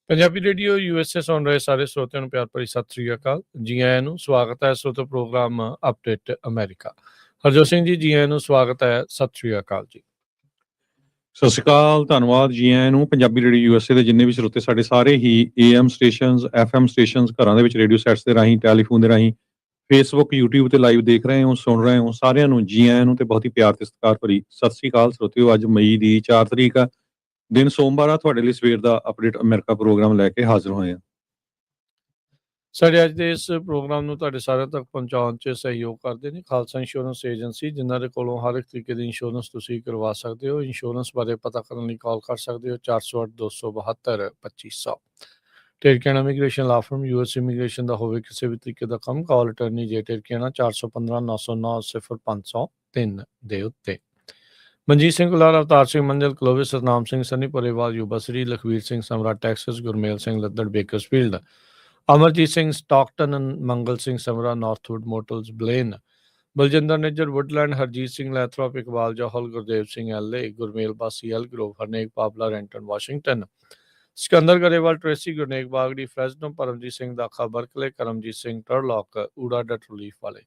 Punjabi radio USA ਸੁਣ ਰਹੇ ਸਾਰੇ ਸਰੋਤਿਆਂ ਨੂੰ ਪਿਆਰ ਭਰੀ ਸਤਿ ਸ੍ਰੀ ਅਕਾਲ। ਜੀ ਆਇਆਂ ਨੂੰ ਸਵਾਗਤ ਹੈ ਸਰੋਤੋ program update America. Harjot Singh ji ਆਇਆਂ ਨੂੰ ਸਵਾਗਤ ਹੈ, ਸਤਿ ਸ੍ਰੀ ਅਕਾਲ ਜੀ। ਸਤਿ ਸ਼੍ਰੀ ਅਕਾਲ, ਧੰਨਵਾਦ ਜੀ ਆਇਆਂ ਨੂੰ। ਪੰਜਾਬੀ ਰੇਡੀਓ ਯੂਐਸਏ ਦੇ ਜਿੰਨੇ ਵੀ ਸਰੋਤੇ ਸਾਡੇ ਸਾਰੇ ਹੀ AM ਸਟੇਸ਼ਨਸ, FM ਸਟੇਸ਼ਨਸ, ਘਰਾਂ ਦੇ ਵਿੱਚ ਰੇਡੀਓ ਸੈਟਸ ਦੇ ਰਾਹੀਂ, ਟੈਲੀਫੋਨ ਦੇ ਰਾਹੀਂ, ਫੇਸਬੁੱਕ, YouTube ਤੇ ਲਾਈਵ ਦੇਖ ਰਹੇ ਹੋ, ਸੁਣ ਰਹੇ ਹੋ, ਸਾਰਿਆਂ ਨੂੰ ਜੀ ਆਇਆਂ ਨੂੰ ਤੇ ਬਹੁਤ ਹੀ ਪਿਆਰ ਤੇ ਸਤਿਕਾਰ ਭਰੀ ਸਤਿ ਸ਼੍ਰੀ ਅਕਾਲ ਸਰੋਤਿਓ। ਅੱਜ ਮਈ ਦੀ 4 ਤਰੀਕ ਆ, ਦਿਨ ਸੋਮਵਾਰ ਆ। ਤੁਹਾਡੇ ਲਈ ਸਵੇਰ ਦਾ ਅਪਡੇਟ ਅਮਰੀਕਾ ਪ੍ਰੋਗਰਾਮ ਲੈ ਕੇ ਹਾਜ਼ਰ ਹੋਏ ਆ। ਸਾਡੇ ਅੱਜ ਦੇ ਇਸ ਪ੍ਰੋਗਰਾਮ ਨੂੰ ਤੁਹਾਡੇ ਸਾਰਿਆਂ ਤੱਕ ਪਹੁੰਚਾਉਣ 'ਚ ਸਹਿਯੋਗ ਕਰਦੇ ਨੇ ਖਾਲਸਾ ਇੰਸ਼ੋਰੈਂਸ ਏਜੰਸੀ, ਜਿਨ੍ਹਾਂ ਦੇ ਕੋਲੋਂ ਹਰ ਇੱਕ ਤਰੀਕੇ ਦੀ ਇੰਸ਼ੋਰੈਂਸ ਤੁਸੀਂ ਕਰਵਾ ਸਕਦੇ ਹੋ। ਇੰਸ਼ੋਰੈਂਸ ਬਾਰੇ ਪਤਾ ਕਰਨ ਲਈ ਕਾਲ ਕਰ ਸਕਦੇ ਹੋ 408-272-2500। ਟੇਰਕੇਨਾ ਇਮੀਗ੍ਰੇਸ਼ਨ ਲਾ ਫਰਮ, US ਇਮੀਗ੍ਰੇਸ਼ਨ ਦਾ ਹੋਵੇ ਕਿਸੇ ਵੀ ਤਰੀਕੇ ਦਾ ਕੰਮ, ਕਾਲ ਅਟਰਨੀ ਜੇ ਟੇਰਕੇਨਾ 415-909-00503 ਦੇ ਉੱਤੇ। ਮਨਜੀਤ ਸਿੰਘ ਕੁਲਾਰ, ਅਵਤਾਰ ਸਿੰਘ ਮੰਜ਼ਲ, ਕਲੋਵਿਸ, ਸਤਨਾਮ ਸਿੰਘ ਸੰਨੀ, ਪਰੇਵਾਲ, ਯੂਬਾ ਸ੍ਰੀ, Lakhvir Singh Samra Texas, Gurmel Singh Laddar Bakersfield, Amarjit Singh Stockton, Mangal Singh Samra Northwood motels Blaine, Baljinder Nijjar Woodland, Harjit Singh Lathrop, Iqbal Johal, Gurdev Singh LA, Gurmel Basi Elk Grove, Harnek Pabla Renton Washington, Sikandar Grewal Tracy, Gurnek Bagri Fresno, Paramjit Singh Dakha Berkeley, Karamjit Singh Turlock ਊੜਾ ਡਟ ਰਿਲੀਫ ਵਾਲੇ।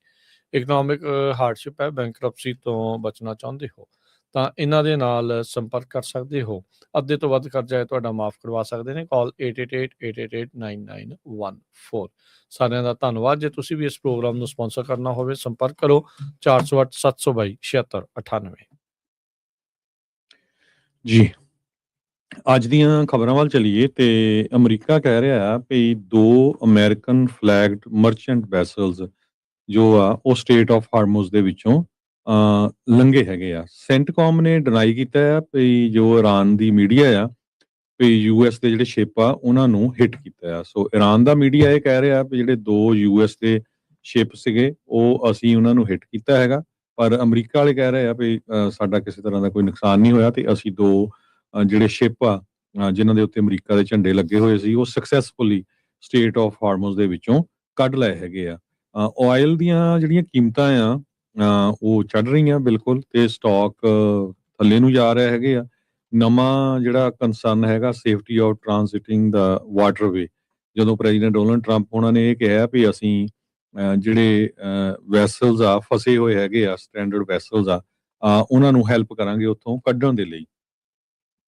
ਇਕਨੋਮਿਕ ਹਾਰਡਸ਼ਿਪ ਹੈ, ਬੈਂਕਰਪਸੀ ਤੋਂ ਬਚਣਾ ਚਾਹੁੰਦੇ ਹੋ ਤਾਂ ਇਹਨਾਂ ਦੇ ਨਾਲ ਸੰਪਰਕ ਕਰ ਸਕਦੇ ਹੋ। ਅੱਧੇ ਤੋਂ ਵੱਧ ਕਰਜ਼ਾ ਹੈ ਤੁਹਾਡਾ ਮਾਫ ਕਰਵਾ ਸਕਦੇ ਨੇ। ਕਾਲ 8888889914। ਸਾਰਿਆਂ ਦਾ ਧੰਨਵਾਦ। ਜੇ ਤੁਸੀਂ ਵੀ ਇਸ ਪ੍ਰੋਗਰਾਮ ਨੂੰ ਸਪਾਂਸਰ ਕਰਨਾ ਹੋਵੇ, ਸੰਪਰਕ ਕਰੋ 408-722-7698। ਜੀ, ਅੱਜ ਦੀਆਂ ਖਬਰਾਂ ਵੱਲ ਚਲੀਏ ਤੇ ਅਮਰੀਕਾ ਕਹਿ ਰਿਹਾ ਵੀ 2 ਅਮਰੀਕਨ ਫਲੈਗਡ ਮਰਚੈਂਟ ਵੈਸਲਸ ਜੋ ਆ ਉਹ ਸਟ੍ਰੇਟ ਆਫ ਹਾਰਮੂਜ਼ ਦੇ ਵਿੱਚੋਂ ਲੰਘੇ ਹੈਗੇ ਆ। ਸੈਂਟਕੌਮ ਨੇ ਡਿਨਾਈ ਕੀਤਾ ਆ ਵੀ ਜੋ ਇਰਾਨ ਦੀ ਮੀਡੀਆ ਆ ਵੀ US ਦੇ ਜਿਹੜੇ ਸ਼ਿਪ ਆ ਉਹਨਾਂ ਨੂੰ ਹਿੱਟ ਕੀਤਾ ਆ। ਸੋ ਇਰਾਨ ਦਾ ਮੀਡੀਆ ਇਹ ਕਹਿ ਰਿਹਾ ਵੀ ਜਿਹੜੇ 2 US ਦੇ ਸ਼ਿਪ ਸੀਗੇ ਉਹ ਅਸੀਂ ਉਹਨਾਂ ਨੂੰ ਹਿੱਟ ਕੀਤਾ ਹੈਗਾ, ਪਰ ਅਮਰੀਕਾ ਵਾਲੇ ਕਹਿ ਰਹੇ ਆ ਵੀ ਸਾਡਾ ਕਿਸੇ ਤਰ੍ਹਾਂ ਦਾ ਕੋਈ ਨੁਕਸਾਨ ਨਹੀਂ ਹੋਇਆ ਤੇ ਅਸੀਂ 2 ਜਿਹੜੇ ਸ਼ਿਪ ਆ ਜਿਨ੍ਹਾਂ ਦੇ ਉੱਤੇ ਅਮਰੀਕਾ ਦੇ ਝੰਡੇ ਲੱਗੇ ਹੋਏ ਸੀ ਉਹ ਸਕਸੈਸਫੁਲੀ ਸਟ੍ਰੇਟ ਆਫ ਹਾਰਮੂਜ਼ ਦੇ ਵਿੱਚੋਂ ਕੱਢ ਲਏ ਹੈਗੇ ਆ। ਆਇਲ ਦੀਆਂ ਜਿਹੜੀਆਂ ਕੀਮਤਾਂ ਆ ਉਹ ਚੜ੍ਹ ਰਹੀਆਂ ਬਿਲਕੁਲ, ਤੇ ਸਟਾਕ ਥੱਲੇ ਨੂੰ ਜਾ ਰਹੇ ਹੈਗੇ ਆ। ਨਵਾਂ ਜਿਹੜਾ ਕੰਸਰਨ ਹੈਗਾ ਸੇਫਟੀ ਆਫ ਟ੍ਰਾਂਜ਼ਿਟਿੰਗ ਦਾ ਵਾਟਰਵੇ, ਜਦੋਂ ਪ੍ਰੈਜ਼ੀਡੈਂਟ ਡੋਨਲਡ ਟਰੰਪ ਉਹਨਾਂ ਨੇ ਇਹ ਕਿਹਾ ਵੀ ਅਸੀਂ ਜਿਹੜੇ ਵੈਸਲਸ ਆ ਫਸੇ ਹੋਏ ਹੈਗੇ ਆ, ਸਟੈਂਡਰਡ ਵੈਸਲਸ ਆ, ਉਹਨਾਂ ਨੂੰ ਹੈਲਪ ਕਰਾਂਗੇ ਉੱਥੋਂ ਕੱਢਣ ਦੇ ਲਈ।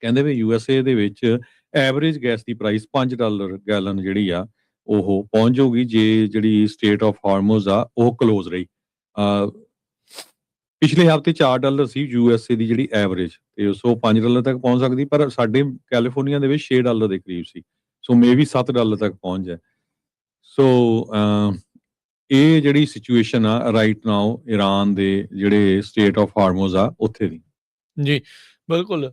ਕਹਿੰਦੇ ਵੀ USA ਦੇ ਵਿੱਚ ਐਵਰੇਜ ਗੈਸ ਦੀ ਪ੍ਰਾਈਸ $5 ਗੈਲਨ ਜਿਹੜੀ ਆ ਉਹ ਪਹੁੰਚ ਜਾਊਗੀ ਜੇ ਜਿਹੜੀ ਸਟ੍ਰੇਟ ਆਫ ਹਾਰਮੂਜ਼ ਆ ਉਹ ਕਲੋਜ਼ ਰਹੀ। ਪਿਛਲੇ ਹਫ਼ਤੇ $4 ਸੀ USA ਦੀ ਜਿਹੜੀ ਐਵਰੇਜ, ਤੇ ਉਸ $5 ਤੱਕ ਪਹੁੰਚ ਸਕਦੀ, ਪਰ ਸਾਡੇ ਕੈਲੀਫੋਰਨੀਆ ਦੇ ਵਿੱਚ $6 ਦੇ ਕਰੀਬ ਸੀ। ਸੋ ਮੇਬੀ $7 ਤੱਕ ਪਹੁੰਚ ਜਾਏ। ਸੋ ਇਹ ਜਿਹੜੀ ਸਿਚੁਏਸ਼ਨ ਆ ਰਾਈਟ ਨਾਓ ਇਰਾਨ ਦੇ ਜਿਹੜੇ ਸਟ੍ਰੇਟ ਆਫ ਹਾਰਮੂਜ਼ ਆ ਉੱਥੇ ਦੀ। ਜੀ ਬਿਲਕੁਲ।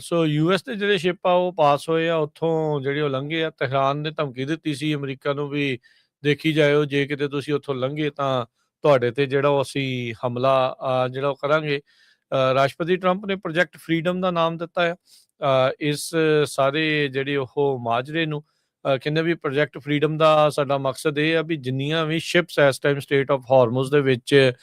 ਸੋ US ਦੇ ਜਿਹੜੇ ਸ਼ਿਪ ਆ ਉਹ ਪਾਸ ਹੋਏ ਆ, ਉੱਥੋਂ ਜਿਹੜੇ ਉਹ ਲੰਘੇ ਆ। ਤਹਿਰਾਨ ਨੇ ਧਮਕੀ ਦਿੱਤੀ ਸੀ ਅਮਰੀਕਾ ਨੂੰ ਵੀ ਦੇਖੀ ਜਾਇਓ, ਜੇ ਕਿਤੇ ਤੁਸੀਂ ਉੱਥੋਂ ਲੰਘੇ ਤਾਂ ਤੁਹਾਡੇ ਤੇ ਜਿਹੜਾ ਉਹ ਅਸੀਂ ਹਮਲਾ ਜਿਹੜਾ ਉਹ ਕਰਾਂਗੇ। ਰਾਸ਼ਟਰਪਤੀ ਟਰੰਪ ਨੇ ਪ੍ਰੋਜੈਕਟ ਫਰੀडम ਦਾ ਨਾਮ ਦਿੱਤਾ ਹੈ ਇਸ ਸਾਰੇ ਜਿਹੜੇ ਉਹ ਮਾਜਰੇ ਨੂੰ। ਕਹਿੰਦੇ ਵੀ ਪ੍ਰੋਜੈਕਟ ਫਰੀडम ਦਾ ਸਾਡਾ ਮਕਸਦ ਇਹ ਆ ਵੀ ਜਿੰਨੀਆਂ ਵੀ ਸ਼ਿਪਸ ਇਸ ਟਾਈਮ ਸਟ੍ਰੇਟ ਆਫ ਹਾਰਮੂਜ਼ ਦੇ ਵਿੱਚ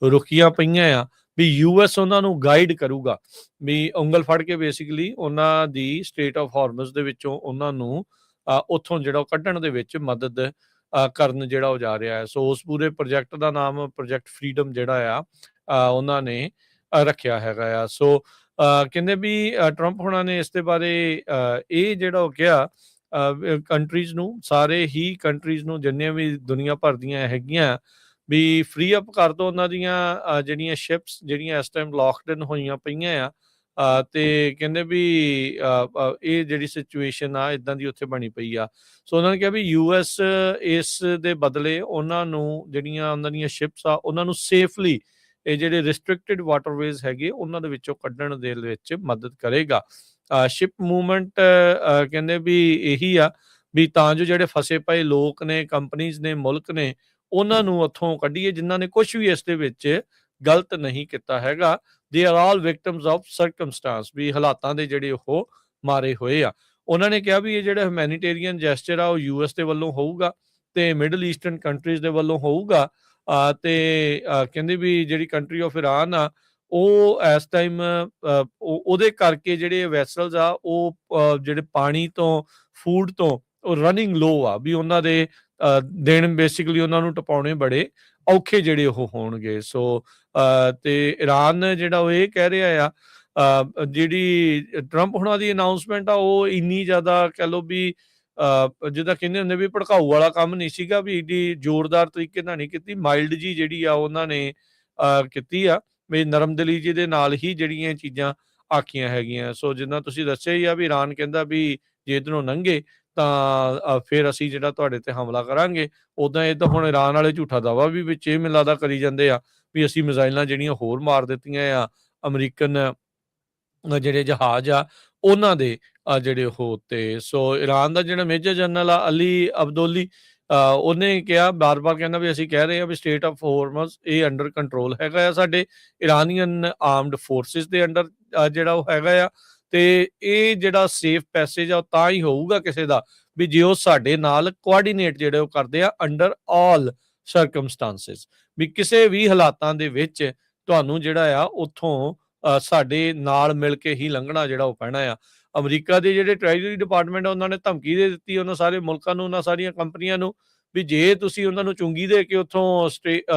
ਰੁਕੀਆਂ ਪਈਆਂ ਆ ਵੀ US ਉਹਨਾਂ ਨੂੰ ਗਾਈਡ ਕਰੂਗਾ, ਵੀ ਉਂਗਲ ਫੜ ਕੇ ਬੇਸਿਕਲੀ ਉਹਨਾਂ ਦੀ ਸਟ੍ਰੇਟ ਆਫ ਹਾਰਮੂਜ਼ ਦੇ ਵਿੱਚੋਂ ਉਹਨਾਂ ਨੂੰ ਉੱਥੋਂ ਜਿਹੜਾ ਉਹ ਕੱਢਣ ਦੇ ਵਿੱਚ ਮਦਦ ਕਰਨ ਜਿਹੜਾ ਉਹ ਜਾ ਰਿਹਾ ਹੈ। ਸੋ ਉਸ ਪੂਰੇ ਪ੍ਰੋਜੈਕਟ ਦਾ ਨਾਮ ਪ੍ਰੋਜੈਕਟ ਫਰੀडम ਜਿਹੜਾ ਆ ਉਹਨਾਂ ਨੇ ਰੱਖਿਆ ਹੈਗਾ ਆ। ਸੋ ਕਹਿੰਦੇ ਵੀ ਟਰੰਪ ਹੋਣਾ ਨੇ ਇਸ ਦੇ ਬਾਰੇ ਇਹ ਜਿਹੜਾ ਉਹ ਕਿਹਾ ਕੰਟਰੀਜ਼ ਨੂੰ, ਸਾਰੇ ਹੀ ਕੰਟਰੀਜ਼ ਨੂੰ, ਜਿੰਨੀਆਂ ਵੀ ਦੁਨੀਆ ਭਰ ਦੀਆਂ ਹੈਗੀਆਂ ਵੀ ਫ੍ਰੀ ਅਪ ਕਰ ਦੋ ਉਹਨਾਂ ਦੀਆਂ ਜਿਹੜੀਆਂ ਸ਼ਿਪਸ ਜਿਹੜੀਆਂ ਇਸ ਟਾਈਮ ਲੌਕਡਨ ਹੋਈਆਂ ਪਈਆਂ ਆ। ਤੇ ਕਹਿੰਦੇ ਵੀ ਇਹ ਜਿਹੜੀ ਸਿਚੁਏਸ਼ਨ ਆ ਇਦਾਂ ਦੀ ਉੱਥੇ ਬਣੀ ਪਈ ਆ। ਸੋ ਉਹਨਾਂ ਨੇ ਕਿਹਾ ਵੀ US ਇਸ ਦੇ ਬਦਲੇ ਉਹਨਾਂ ਨੂੰ ਜਿਹੜੀਆਂ ਉਹਨਾਂ ਦੀਆਂ ਸ਼ਿਪਸ ਆ ਉਹਨਾਂ ਨੂੰ ਸੇਫਲੀ ਇਹ ਜਿਹੜੇ ਰਿਸਟ੍ਰਿਕਟਿਡ ਵਾਟਰਵੇਜ਼ ਹੈਗੇ ਉਹਨਾਂ ਦੇ ਵਿੱਚੋਂ ਕੱਢਣ ਦੇ ਵਿੱਚ ਮਦਦ ਕਰੇਗਾ। ਸ਼ਿਪ ਮੂਵਮੈਂਟ ਕਹਿੰਦੇ ਵੀ ਇਹੀ ਆ ਵੀ ਤਾਂ ਜੋ ਜਿਹੜੇ ਫਸੇ ਪਏ ਲੋਕ ਨੇ, ਕੰਪਨੀਜ਼ ਨੇ, ਮੁਲਕ ਨੇ, ਉਹਨਾਂ ਨੂੰ ਉੱਥੋਂ ਕੱਢੀਏ ਜਿਨ੍ਹਾਂ ਨੇ ਕੁਝ ਵੀ ਇਸ ਦੇ ਵਿੱਚ ਗਲਤ ਨਹੀਂ ਕੀਤਾ ਹੈਗਾ। They are all victims of circumstance, ਵੀ ਹਾਲਾਤਾਂ ਦੇ ਜਿਹੜੇ ਉਹ ਮਾਰੇ ਹੋਏ ਆ। ਉਹਨਾਂ ਨੇ ਕਿਹਾ ਵੀ ਇਹ ਜਿਹੜਾ ਹਿਊਮੈਨੀਟੇਰੀਅਨ ਜੈਸਚਰ ਆ ਉਹ US ਦੇ ਵੱਲੋਂ ਹੋਊਗਾ ਤੇ ਮਿਡਲ ਈਸਟਰਨ ਕੰਟਰੀਜ਼ ਦੇ ਵੱਲੋਂ ਹੋਊਗਾ। ਤੇ ਕਹਿੰਦੇ ਵੀ ਜਿਹੜੀ ਕੰਟਰੀ ਆਫ ਇਰਾਨ ਆ ਉਹ ਇਸ ਟਾਈਮ ਉਹਦੇ ਕਰਕੇ ਜਿਹੜੇ ਵੈਸਲਸ ਆ ਉਹ ਜਿਹੜੇ ਪਾਣੀ ਤੋਂ ਫੂਡ ਤੋਂ ਉਹ ਰਨਿੰਗ ਲੋ ਆ ਵੀ ਉਹਨਾਂ ਦੇ ਦਿਨ ਬੇਸਿਕਲੀ ਉਹਨਾਂ ਨੂੰ ਟਪਾਉਣੇ ਬੜੇ ਔਖੇ ਜਿਹੜੇ ਉਹ ਹੋਣਗੇ। ਸੋ ਤੇ ਈਰਾਨ ਜਿਹੜਾ ਉਹ ਇਹ ਕਹਿ ਰਿਹਾ ਆ ਜਿਹੜੀ ਟਰੰਪ ਹੁਣਾਂ ਦੀ ਅਨਾਊਂਸਮੈਂਟ ਆ ਉਹ ਇੰਨੀ ਜ਼ਿਆਦਾ ਕਹਿ ਲਓ ਵੀ ਜਿੱਦਾਂ ਕਹਿੰਦੇ ਹੁੰਦੇ ਵੀ ਭੜਕਾਊ ਵਾਲਾ ਕੰਮ ਨਹੀਂ ਸੀਗਾ ਵੀ ਏਡੀ ਜ਼ੋਰਦਾਰ ਤਰੀਕੇ ਨਾਲ ਨਹੀਂ ਕੀਤੀ, ਮਾਈਲਡ ਜੀ ਜਿਹੜੀ ਆ ਉਹਨਾਂ ਨੇ ਕੀਤੀ ਆ ਵੀ ਨਰਮਦਿਲੀ ਜੀ ਦੇ ਨਾਲ ਹੀ ਜਿਹੜੀਆਂ ਚੀਜ਼ਾਂ ਆਖੀਆਂ ਹੈਗੀਆਂ। ਸੋ ਜਿੱਦਾਂ ਤੁਸੀਂ ਦੱਸਿਆ ਹੀ ਆ ਵੀ ਈਰਾਨ ਕਹਿੰਦਾ ਵੀ ਜੇ ਇੱਧਰੋਂ ਲੰਘੇ ਤਾਂ ਫਿਰ ਅਸੀਂ ਜਿਹੜਾ ਤੁਹਾਡੇ ਤੇ ਹਮਲਾ ਕਰਾਂਗੇ। ਉੱਦਾਂ ਇਹ ਤਾਂ ਹੁਣ ਈਰਾਨ ਵਾਲੇ ਝੂਠਾ ਦਾਵਾ ਵੀ ਵਿੱਚ ਇਹ ਮੈਨੂੰ ਲੱਗਦਾ ਕਰੀ ਜਾਂਦੇ ਆ ਵੀ ਅਸੀਂ ਮਿਜ਼ਾਈਲਾਂ ਜਿਹੜੀਆਂ ਹੋਰ ਮਾਰ ਦਿੱਤੀਆਂ ਆ ਅਮਰੀਕਨ ਜਿਹੜੇ ਜਹਾਜ਼ ਆ ਉਹਨਾਂ ਦੇ ਜਿਹੜੇ ਉਹ ਉੱਤੇ। ਸੋ ਈਰਾਨ ਦਾ ਜਿਹੜਾ ਮੇਜਰ ਜਨਰਲ ਆ ਅਲੀ ਅਬਦੋਲੀ ਉਹਨੇ ਕਿਹਾ ਬਾਰ-ਬਾਰ ਕਹਿੰਦਾ ਵੀ ਅਸੀਂ ਕਹਿ ਰਹੇ ਹਾਂ ਵੀ ਸਟੇਟ ਆਫ ਹੋਰਮਜ਼ ਇਹ ਅੰਡਰ ਕੰਟਰੋਲ ਹੈਗਾ ਆ ਸਾਡੇ ਇਰਾਨੀਅਨ ਆਰਮਡ ਫੋਰਸਿਸ ਦੇ ਅੰਡਰ ਜਿਹੜਾ ਉਹ ਹੈਗਾ ਆ ਤੇ ਇਹ ਜਿਹੜਾ ਸੇਫ ਪੈਸੇਜ ਆ ਉਹ ਤਾਂ ਹੀ ਹੋਊਗਾ ਕਿਸੇ ਦਾ ਵੀ ਜੇ ਉਹ ਸਾਡੇ ਨਾਲ ਕੋਆਰਡੀਨੇਟ ਜਿਹੜੇ ਉਹ ਕਰਦੇ ਆ ਅੰਡਰ ਆਲ ਸਰਕਮਸਟੈਂਸਸ ਵੀ ਕਿਸੇ ਵੀ ਹਾਲਾਤਾਂ ਦੇ ਵਿੱਚ ਤੁਹਾਨੂੰ ਜਿਹੜਾ ਆ ਉੱਥੋਂ ਸਾਡੇ ਨਾਲ ਮਿਲ ਕੇ ਹੀ ਲੰਘਣਾ ਜਿਹੜਾ ਉਹ ਪੈਣਾ ਆ। ਅਮਰੀਕਾ ਦੇ ਜਿਹੜੇ ਟ੍ਰੈਜਰੀ ਡਿਪਾਰਟਮੈਂਟ ਉਹਨਾਂ ਨੇ ਧਮਕੀ ਦੇ ਦਿੱਤੀ ਉਹਨਾਂ ਸਾਰੇ ਮੁਲਕਾਂ ਨੂੰ ਉਹਨਾਂ ਸਾਰੀਆਂ ਕੰਪਨੀਆਂ ਨੂੰ ਵੀ ਜੇ ਤੁਸੀਂ ਉਹਨਾਂ ਨੂੰ ਚੁੰਗੀ ਦੇ ਕੇ ਉੱਥੋਂ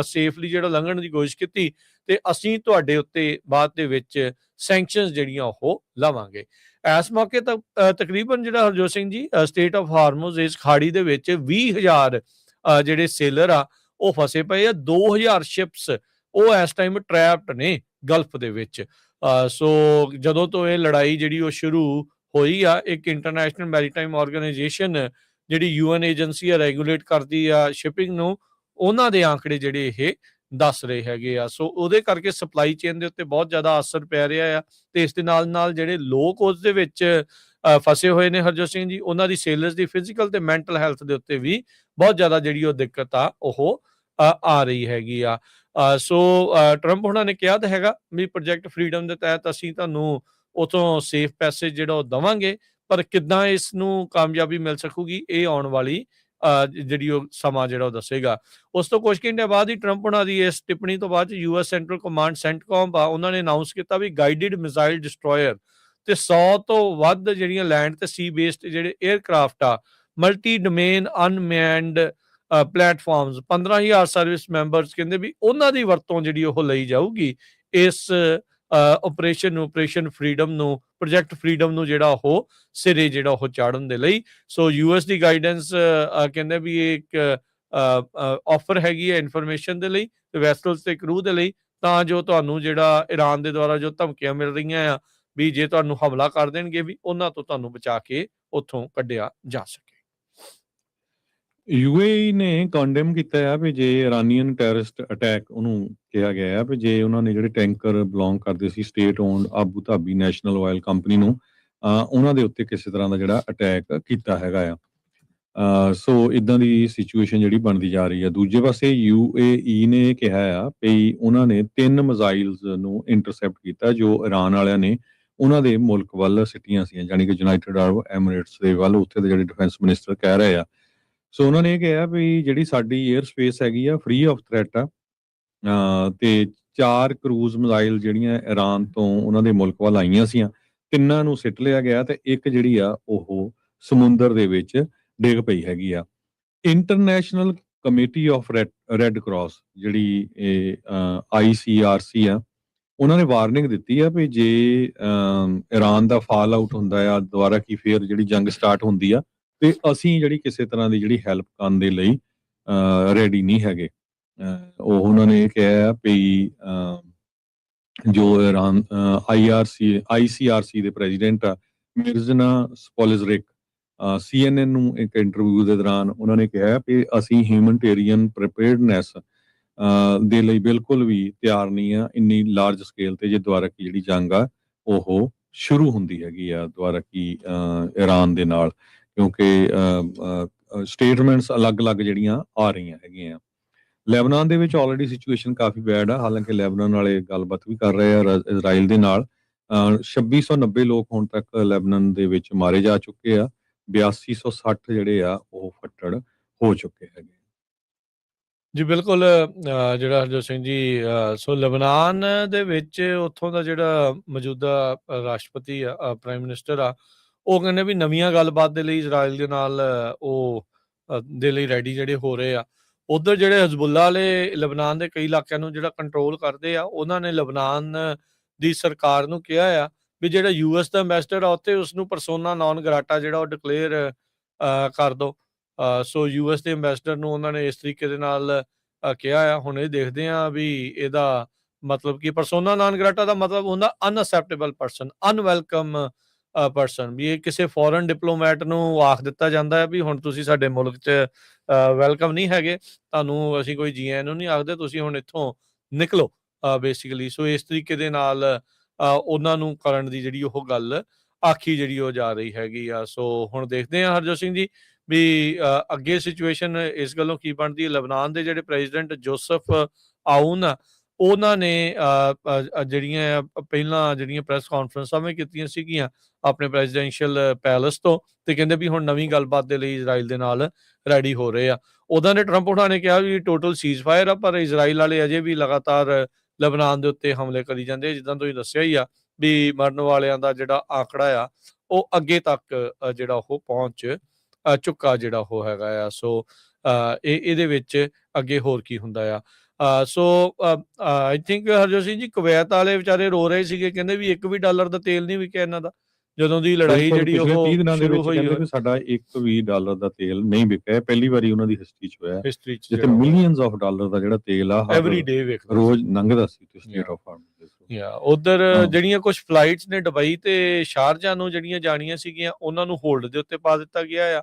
ਸੇਫਲੀ ਜਿਹੜਾ ਲੰਘਣ ਦੀ ਕੋਸ਼ਿਸ਼ ਕੀਤੀ ਤੇ ਅਸੀਂ ਤੁਹਾਡੇ ਉੱਤੇ ਬਾਅਦ ਦੇ ਵਿੱਚ ਸੈਂਕਸ਼ਨਸ ਜਿਹੜੀਆਂ ਉਹ ਲਾਵਾਂਗੇ। ਇਸ ਮੌਕੇ ਤਕਰੀਬਨ ਜਿਹੜਾ ਹਰਜੋਤ ਸਿੰਘ ਜੀ ਸਟੇਟ ਆਫ ਹਾਰਮੋਜ਼ ਇਸ ਖਾੜੀ ਦੇ ਵਿੱਚ 20,000 ਜਿਹੜੇ ਸੇਲਰ ਆ ਉਹ ਫਸੇ ਪਏ ਆ। 2,000 ਸ਼ਿਪਸ ਉਹ ਇਸ ਟਾਈਮ ਟ੍ਰੈਪਡ ਨੇ ਗਲਫ ਦੇ ਵਿੱਚ। ਸੋ ਜਦੋਂ ਤੋਂ ਇਹ ਲੜਾਈ ਜਿਹੜੀ ਉਹ ਸ਼ੁਰੂ ਹੋਈ ਆ ਇੱਕ ਇੰਟਰਨੈਸ਼ਨਲ ਮੈਰੀਟਾਈਮ ਆਰਗੇਨਾਈਜੇਸ਼ਨ ਜਿਹੜੀ ਯੂਐਨ ਏਜੰਸੀ ਆ ਰੈਗੂਲੇਟ ਕਰਦੀ ਆ ਸ਼ਿਪਿੰਗ ਨੂੰ, ਉਹਨਾਂ ਦੇ ਆંકੜੇ ਜਿਹੜੇ ਇਹ ਦੱਸ ਰਹੇ ਹੈਗੇ ਆ। ਸੋ ਉਹਦੇ ਕਰਕੇ ਸਪਲਾਈ ਚੇਨ ਦੇ ਉੱਤੇ ਬਹੁਤ ਜ਼ਿਆਦਾ ਅਸਰ ਪੈ ਰਿਹਾ ਆ ਤੇ ਇਸ ਦੇ ਨਾਲ ਨਾਲ ਜਿਹੜੇ ਲੋਕ ਉਸ ਦੇ ਵਿੱਚ ਫਸੇ ਹੋਏ ਨੇ ਹਰਜੋਤ ਸਿੰਘ ਜੀ ਉਹਨਾਂ ਦੀ ਸੇਲਰਸ ਦੀ ਫਿਜ਼ੀਕਲ ਤੇ ਮੈਂਟਲ ਹੈਲਥ ਦੇ ਉੱਤੇ ਵੀ ਬਹੁਤ ਜ਼ਿਆਦਾ ਜਿਹੜੀ ਉਹ ਦਿੱਕਤ ਆ ਉਹ ਆ ਰਹੀ ਹੈਗੀ ਆ। ਸੋ ਟਰੰਪ ਉਹਨਾਂ ਨੇ ਕਿਹਾ ਤਾਂ ਹੈਗਾ ਵੀ ਪ੍ਰੋਜੈਕਟ ਫਰੀडम ਦੇ ਤਹਿਤ ਅਸੀਂ ਤੁਹਾਨੂੰ ਉਥੋਂ ਸੇਫ ਪੈਸੇਜ ਜਿਹੜਾ ਉਹ ਦੇਵਾਂਗੇ, ਪਰ ਕਿੱਦਾਂ ਇਸ ਨੂੰ ਕਾਮਯਾਬੀ ਮਿਲ ਸਕੂਗੀ ਇਹ ਆਉਣ ਵਾਲੀ ਜਿਹੜੀ ਉਹ ਸਮਾਂ ਜਿਹੜਾ ਉਹ ਦੱਸੇਗਾ। ਉਸ ਤੋਂ ਕੁਝ ਘੰਟੇ ਬਾਅਦ ਹੀ ਟਰੰਪ ਉਹਨਾਂ ਦੀ ਇਸ ਟਿੱਪਣੀ ਤੋਂ ਬਾਅਦ ਯੂਐਸ ਸੈਂਟਰਲ ਕਮਾਂਡ ਸੈਂਟਕੌਮ ਆ ਉਹਨਾਂ ਨੇ ਅਨਾਉਂਸ ਕੀਤਾ ਵੀ ਗਾਈਡਡ ਮਿਜ਼ਾਈਲ ਡਿਸਟਰੋਇਰ ਤੇ 100 ਤੋਂ ਵੱਧ ਜਿਹੜੀਆਂ ਲੈਂਡ ਤੇ ਸੀ ਬੇਸਡ ਜਿਹੜੇ 에ਅਰਕ੍ਰਾਫਟ ਆ multi domain unmanned platforms 15,000 service members ਕਹਿੰਦੇ ਵੀ ਉਹਨਾਂ ਦੀ ਵਰਤੋਂ ਜਿਹੜੀ ਉਹ ਲਈ ਜਾਊਗੀ ਇਸ ਆਪਰੇਸ਼ਨ ਫਰੀडम ਨੂੰ ਪ੍ਰੋਜੈਕਟ ਫਰੀडम ਨੂੰ ਜਿਹੜਾ ਉਹ ਸਿਰੇ ਜਿਹੜਾ ਉਹ ਚਾੜਨ ਦੇ ਲਈ। ਸੋ ਯੂਐਸ ਦੀ ਗਾਈਡੈਂਸ ਕਹਿੰਦੇ ਵੀ ਇਹ ਇੱਕ ਆਫਰ ਹੈਗੀ ਹੈ ਇਨਫੋਰਮੇਸ਼ਨ ਦੇ ਲਈ ਤੇ ਵੈਸਲਸ ਤੇ ਕਰੂ ਦੇ ਲਈ ਤਾਂ ਜੋ ਤੁਹਾਨੂੰ ਜਿਹੜਾ ਈਰਾਨ ਦੇ ਦੁਆਰਾ ਜੋ ਧਮਕੀਆਂ ਮਿਲ ਰਹੀਆਂ ਆ ਵੀ ਜੇ ਤੁਹਾਨੂੰ ਹਮਲਾ ਕਰ ਦੇਣਗੇ ਵੀ ਉਹਨਾਂ ਤੋਂ ਤੁਹਾਨੂੰ ਬਚਾ ਕੇ ਉੱਥੋਂ ਕੱਢਿਆ ਜਾ ਸਕੇ। ਯੂਏਈ ਨੇ ਕੰਡੈਮ ਕੀਤਾ ਹੈ ਵੀ ਜੇ ਇਰਾਨੀਅਨ ਟੈਰਰਿਸਟ ਅਟੈਕ ਉਹਨੂੰ ਕਿਹਾ ਗਿਆ ਹੈ ਵੀ ਜੇ ਉਹਨਾਂ ਨੇ ਜਿਹੜੇ ਟੈਂਕਰ ਬਿਲੋਂਗ ਕਰਦੇ ਸੀ state owned Abu Dhabi National Oil Company ਨੂੰ ਉਹਨਾਂ ਦੇ ਉੱਤੇ ਕਿਸੇ ਤਰ੍ਹਾਂ ਦਾ ਜਿਹੜਾ ਅਟੈਕ ਕੀਤਾ ਹੈਗਾ ਆ। ਸੋ ਇਦਾਂ ਦੀ ਸਿਚੁਏਸ਼ਨ ਜਿਹੜੀ ਬਣਦੀ ਜਾ ਰਹੀ ਹੈ। ਦੂਜੇ ਪਾਸੇ ਯੂਏਈ ਨੇ ਕਿਹਾ ਆ ਵੀ ਉਹਨਾਂ ਨੇ 3 ਮਿਜ਼ਾਈਲਸ ਨੂੰ ਇੰਟਰਸੈਪਟ ਕੀਤਾ ਜੋ ਇਰਾਨ ਵਾਲਿਆਂ ਨੇ ਉਹਨਾਂ ਦੇ ਮੁਲਕ ਵੱਲ ਸਿੱਟੀਆਂ ਸੀ, ਜਾਣੀ ਕਿ ਯੂਨਾਈਟਿਡ ਅਰਬ ਐਮੀਰੇਟਸ ਦੇ ਵੱਲ। ਉੱਥੇ ਦੇ ਜਿਹੜੇ ਡਿਫੈਂਸ ਮਿਨਿਸਟਰ ਕਹਿ ਰਹੇ ਆ। ਸੋ ਉਹਨਾਂ ਨੇ ਇਹ ਕਿਹਾ ਵੀ ਜਿਹੜੀ ਸਾਡੀ 에ਅਰ ਸਪੇਸ ਹੈਗੀ ਆ ਫ੍ਰੀ ਆਫ ਥ੍ਰੈਟ ਆ ਤੇ 4 ਕਰੂਜ਼ ਮਿਜ਼ਾਈਲ ਜਿਹੜੀਆਂ ਈਰਾਨ ਤੋਂ ਉਹਨਾਂ ਦੇ ਮੁਲਕ ਵੱਲ ਆਈਆਂ ਸੀਆਂ 3 ਨੂੰ ਸਿੱਟ ਲਿਆ ਗਿਆ ਤੇ ਇੱਕ ਜਿਹੜੀ ਆ ਉਹ ਸਮੁੰਦਰ ਦੇ ਵਿੱਚ ਡਿੱਗ ਪਈ ਹੈਗੀ ਆ। International committee of red cross ਜਿਹੜੀ ICRC ਆ ਉਹਨਾਂ ਨੇ ਵਾਰਨਿੰਗ ਦਿੱਤੀ ਆ ਵੀ ਜੇ ਈਰਾਨ ਦਾ ਫਾਲ ਆਊਟ ਹੁੰਦਾ ਆ ਦੁਬਾਰਾ ਕੀ ਫੇਰ ਜਿਹੜੀ ਜੰਗ ਸਟਾਰਟ ਹੁੰਦੀ ਆ ਤੇ ਅਸੀਂ ਜਿਹੜੀ ਕਿਸੇ ਤਰ੍ਹਾਂ ਦੀ ਜਿਹੜੀ ਹੈਲਪ ਕਰਨ ਦੇ ਲਈ ਰੈਡੀ ਨਹੀਂ ਹੈਗੇ। ਉਹ ਉਹਨਾਂ ਨੇ ਕਿਹਾ ਵੀ ਜੋ ਈਰਾਨ ICRC ਦੇ ਪ੍ਰੈਜ਼ੀਡੈਂਟ ਆ ਮਿਰਜ਼ਨਾ ਸਪੋਲਿਜ਼ਰਿਕ CNN ਨੂੰ ਇੱਕ ਇੰਟਰਵਿਊ ਦੇ ਦੌਰਾਨ ਉਹਨਾਂ ਨੇ ਕਿਹਾ ਵੀ ਅਸੀਂ ਹਿਊਮਨਟੇਰੀਅਨ ਪ੍ਰੀਪੇਅਰਡਨੈਸ ਦੇ ਲਈ ਬਿਲਕੁਲ ਵੀ ਤਿਆਰ ਨਹੀਂ ਆ ਇੰਨੀ ਲਾਰਜ ਸਕੇਲ ਤੇ ਜੇ ਦੁਬਾਰਾ ਕੀ ਜਿਹੜੀ ਜੰਗ ਆ ਉਹ ਸ਼ੁਰੂ ਹੁੰਦੀ ਹੈਗੀ ਆ ਦੁਬਾਰਾ ਕੀ ਈਰਾਨ ਦੇ ਨਾਲ, ਕਿਉਂਕਿ ਸਟੇਟਮੈਂਟਸ ਅਲੱਗ-ਅਲੱਗ ਜਿਹੜੀਆਂ ਆ ਰਹੀਆਂ ਹੈਗੀਆਂ। ਲੈਬਨਾਨ ਦੇ ਵਿੱਚ ਆਲਰੇਡੀ ਸਿਚੁਏਸ਼ਨ ਕਾਫੀ ਬੈਡ ਆ, ਹਾਲਾਂਕਿ ਲੈਬਨਾਨ ਵਾਲੇ ਗੱਲਬਾਤ ਵੀ ਕਰ ਰਹੇ ਆ ਇਜ਼ਰਾਈਲ ਦੇ ਨਾਲ। 2690 ਲੋਕ ਹੁਣ ਤੱਕ ਲੈਬਨਾਨ ਦੇ ਵਿੱਚ ਮਾਰੇ ਜਾ ਚੁੱਕੇ ਆ, 8260 ਜਿਹੜੇ ਆ ਉਹ ਫੱਟੜ ਹੋ ਚੁੱਕੇ ਹੈਗੇ। ਜੀ ਬਿਲਕੁਲ ਜਿਹੜਾ ਹਰਜੋਤ ਸਿੰਘ ਜੀ ਸੋ ਲਬਨਾਨ ਦੇ ਵਿੱਚ ਉੱਥੋਂ ਦਾ ਜਿਹੜਾ ਮੌਜੂਦਾ ਰਾਸ਼ਟਰਪਤੀ ਆ ਪ੍ਰਾਈਮ ਮਿਨਿਸਟਰ ਆ ਉਹ ਕਹਿੰਦੇ ਵੀ ਨਵੀਆਂ ਗੱਲਬਾਤ ਦੇ ਲਈ ਇਜ਼ਰਾਈਲ ਦੇ ਨਾਲ ਉਹ ਦੇ ਲਈ ਰੈਡੀ ਜਿਹੜੇ ਹੋ ਰਹੇ ਆ। ਉਧਰ ਜਿਹੜੇ ਹਜ਼ਬੁੱਲਾ ਵਾਲੇ ਲਬਨਾਨ ਦੇ ਕਈ ਇਲਾਕਿਆਂ ਨੂੰ ਜਿਹੜਾ ਕੰਟਰੋਲ ਕਰਦੇ ਆ ਉਹਨਾਂ ਨੇ ਲਬਨਾਨ ਦੀ ਸਰਕਾਰ ਨੂੰ ਕਿਹਾ ਆ ਵੀ ਜਿਹੜਾ ਯੂਐਸ ਦਾ ਐਮਬੈਸਡਰ ਆ ਉੱਥੇ ਉਸਨੂੰ ਪਰਸੋਨਾ ਨਾਨ ਗਰਾਟਾ ਜਿਹੜਾ ਉਹ ਡਿਕਲੇਅਰ ਕਰ ਦੋ। ਸੋ ਯੂਐਸ ਦੇ ਐਮਬੈਸਡਰ ਨੂੰ ਉਹਨਾਂ ਨੇ ਇਸ ਤਰੀਕੇ ਦੇ ਨਾਲ ਕਿਹਾ ਆ। ਹੁਣ ਇਹ ਦੇਖਦੇ ਆ ਵੀ ਇਹਦਾ ਮਤਲਬ ਕੀ ਪਰਸੋਨਾ ਨਾਨ ਗ੍ਰਾਟਾ ਦਾ ਮਤਲਬ ਹੁੰਦਾ ਅਨਅਸੈਪਟੇਬਲ ਪਰਸਨ, ਅਨਵੈਲਕਮ ਪਰਸਨ, ਵੀ ਇਹ ਕਿਸੇ ਫੋਰਨ ਡਿਪਲੋਮੈਟ ਨੂੰ ਆਖ ਦਿੱਤਾ ਜਾਂਦਾ ਹੈ ਵੀ ਹੁਣ ਤੁਸੀਂ ਸਾਡੇ ਮੁਲਕ 'ਚ ਵੈਲਕਮ ਨਹੀਂ ਹੈਗੇ, ਤੁਹਾਨੂੰ ਅਸੀਂ ਕੋਈ ਜੀ ਆਇਆਂ ਨੂੰ ਨਹੀਂ ਆਖਦੇ, ਤੁਸੀਂ ਹੁਣ ਇੱਥੋਂ ਨਿਕਲੋ ਬੇਸਿਕਲੀ। ਸੋ ਇਸ ਤਰੀਕੇ ਦੇ ਨਾਲ ਉਹਨਾਂ ਨੂੰ ਕਰਨ ਦੀ ਜਿਹੜੀ ਉਹ ਗੱਲ ਆਖੀ ਜਿਹੜੀ ਉਹ ਜਾ ਰਹੀ ਹੈਗੀ ਆ। ਸੋ ਹੁਣ ਦੇਖਦੇ ਆ ਹਰਜੋਤ ਸਿੰਘ ਜੀ ਵੀ ਅੱਗੇ ਸਿਚੁਏਸ਼ਨ ਇਸ ਗੱਲੋਂ ਕੀ ਬਣਦੀ ਹੈ। ਲਬਨਾਨ ਦੇ ਜਿਹੜੇ ਪ੍ਰੈਜ਼ੀਡੈਂਟ ਜੋਸਫ ਆਊਨ ਆ ਉਹਨਾਂ ਨੇ ਜਿਹੜੀਆਂ ਪਹਿਲਾਂ ਜਿਹੜੀਆਂ ਪ੍ਰੈਸ ਕਾਨਫਰੰਸਾਂ ਵੀ ਕੀਤੀਆਂ ਸੀਗੀਆਂ ਆਪਣੇ ਪ੍ਰੈਜ਼ੀਡੈਂਸ਼ੀਅਲ ਪੈਲਸ ਤੋਂ, ਤੇ ਕਹਿੰਦੇ ਵੀ ਹੁਣ ਨਵੀਂ ਗੱਲਬਾਤ ਦੇ ਲਈ ਇਜ਼ਰਾਈਲ ਦੇ ਨਾਲ ਰੈਡੀ ਹੋ ਰਹੇ ਆ। ਉਦਾਂ ਨੇ ਟਰੰਪ ਉਹਨਾਂ ਨੇ ਕਿਹਾ ਵੀ ਟੋਟਲ ਸੀਜ਼ ਫਾਇਰ ਆ, ਪਰ ਇਜ਼ਰਾਈਲ ਵਾਲੇ ਅਜੇ ਵੀ ਲਗਾਤਾਰ ਲਬਨਾਨ ਦੇ ਉੱਤੇ ਹਮਲੇ ਕਰੀ ਜਾਂਦੇ। ਜਿੱਦਾਂ ਤੁਸੀਂ ਦੱਸਿਆ ਹੀ ਆ ਵੀ ਮਰਨ ਵਾਲਿਆਂ ਦਾ ਜਿਹੜਾ ਆંકੜਾ ਆ ਉਹ ਅੱਗੇ ਤੱਕ ਜਿਹੜਾ ਉਹ ਪਹੁੰਚ ਚੁੱਕਾ ਜਿਹੜਾ ਉਹ ਹੈਗਾ ਆ। ਸੋ ਇਹਦੇ ਵਿੱਚ ਅੱਗੇ ਹੋਰ ਕੀ ਹੁੰਦਾ ਆ। ਸੋ ਆਈ ਥਿੰਕ ਹਰਜੋਤ ਸਿੰਘ ਜੀ ਕੁਵੈਤ ਵਾਲੇ ਵਿਚਾਰੇ ਰੋ ਰਹੇ ਸੀਗੇ, ਕਹਿੰਦੇ ਵੀ $1 ਦਾ ਤੇਲ ਨਹੀਂ ਵਿਕਿਆ ਇਹਨਾਂ ਦਾ ਜਦੋਂ ਦੀ ਲੜਾਈ ਜਿਹੜੀ ਪਿਛਲੇ 30 ਉਹ ਦਿਨਾਂ ਦੇ ਸ਼ੁਰੂ ਵਿੱਚ ਹੋਈ ਕਹਿੰਦੇ ਵੀ ਸਾਡਾ $1 ਦਾ ਤੇਲ ਨਹੀਂ ਵਿਕਿਆ। ਇਹ ਪਹਿਲੀ ਵਾਰੀ ਉਹਨਾਂ ਦੀ ਹਿਸਟਰੀ 'ਚ ਹੋਇਆ ਹਿਸਟਰੀ 'ਚ ਜਿੱਥੇ ਮਿਲੀਅਨਸ ਆਫ ਡਾਲਰ ਦਾ ਜਿਹੜਾ ਤੇਲ ਆ ਐਵਰੀ ਡੇ ਵੇਖਦੇ ਰੋਜ਼ ਲੰਘਦਾ ਸੀ ਤੇ ਸਟੇਟ ਆਫ ਹਾਰਮਜ਼। ਉਧਰ ਜਿਹੜੀਆਂ ਕੁਝ ਫਲਾਈਟਸ ਨੇ ਦੁਬਈ ਤੇ ਸ਼ਾਰਜਾ ਨੂੰ ਜਿਹੜੀਆਂ ਜਾਣੀਆਂ ਸੀਗੀਆਂ ਉਹਨਾਂ ਨੂੰ ਹੋਲਡ ਦੇ ਉੱਤੇ ਪਾ ਦਿੱਤਾ ਗਿਆ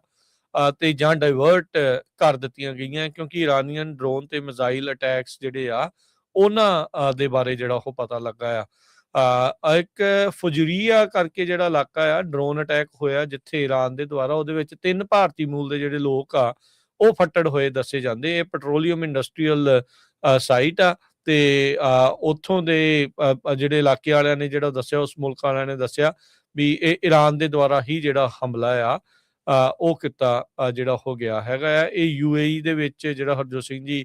ਆ ਤੇ ਜਾਂ ਡਾਇਵਰਟ ਕਰ ਦਿੱਤੀਆਂ ਗਈਆਂ ਕਿਉਂਕਿ ਇਰਾਨੀਅਨ ਡਰੋਨ ਤੇ ਮਿਜ਼ਾਈਲ ਅਟੈਕਸ ਜਿਹੜੇ ਆ ਉਹਨਾਂ ਦੇ ਬਾਰੇ ਜਿਹੜਾ ਉਹ ਪਤਾ ਲੱਗਾ ਆ। ਇੱਕ ਫੁਜਰੀਆ ਕਰਕੇ ਜਿਹੜਾ ਇਲਾਕਾ ਆ ਡਰੋਨ ਅਟੈਕ ਹੋਇਆ ਜਿੱਥੇ ਈਰਾਨ ਦੇ ਦੁਆਰਾ, ਉਹਦੇ ਵਿੱਚ 3 ਭਾਰਤੀ ਮੂਲ ਦੇ ਜਿਹੜੇ ਲੋਕ ਆ ਉਹ ਫੱਟੜ ਹੋਏ ਦੱਸੇ ਜਾਂਦੇ। ਇਹ ਪੈਟਰੋਲੀਅਮ ਇੰਡਸਟਰੀਅਲ ਸਾਈਟ ਆ ਤੇ ਉੱਥੋਂ ਦੇ ਜਿਹੜੇ ਇਲਾਕੇ ਵਾਲਿਆਂ ਨੇ ਜਿਹੜਾ ਦੱਸਿਆ, ਉਸ ਮੁਲਕ ਵਾਲਿਆਂ ਨੇ ਦੱਸਿਆ ਵੀ ਇਹ ਈਰਾਨ ਦੇ ਦੁਆਰਾ ਹੀ ਜਿਹੜਾ ਹਮਲਾ ਆ ਉਹ ਕੀਤਾ ਜਿਹੜਾ ਹੋ ਗਿਆ ਹੈਗਾ ਆ। ਇਹ ਯੂਏਈ ਦੇ ਵਿੱਚ ਜਿਹੜਾ ਹਰਜੋਤ ਸਿੰਘ ਜੀ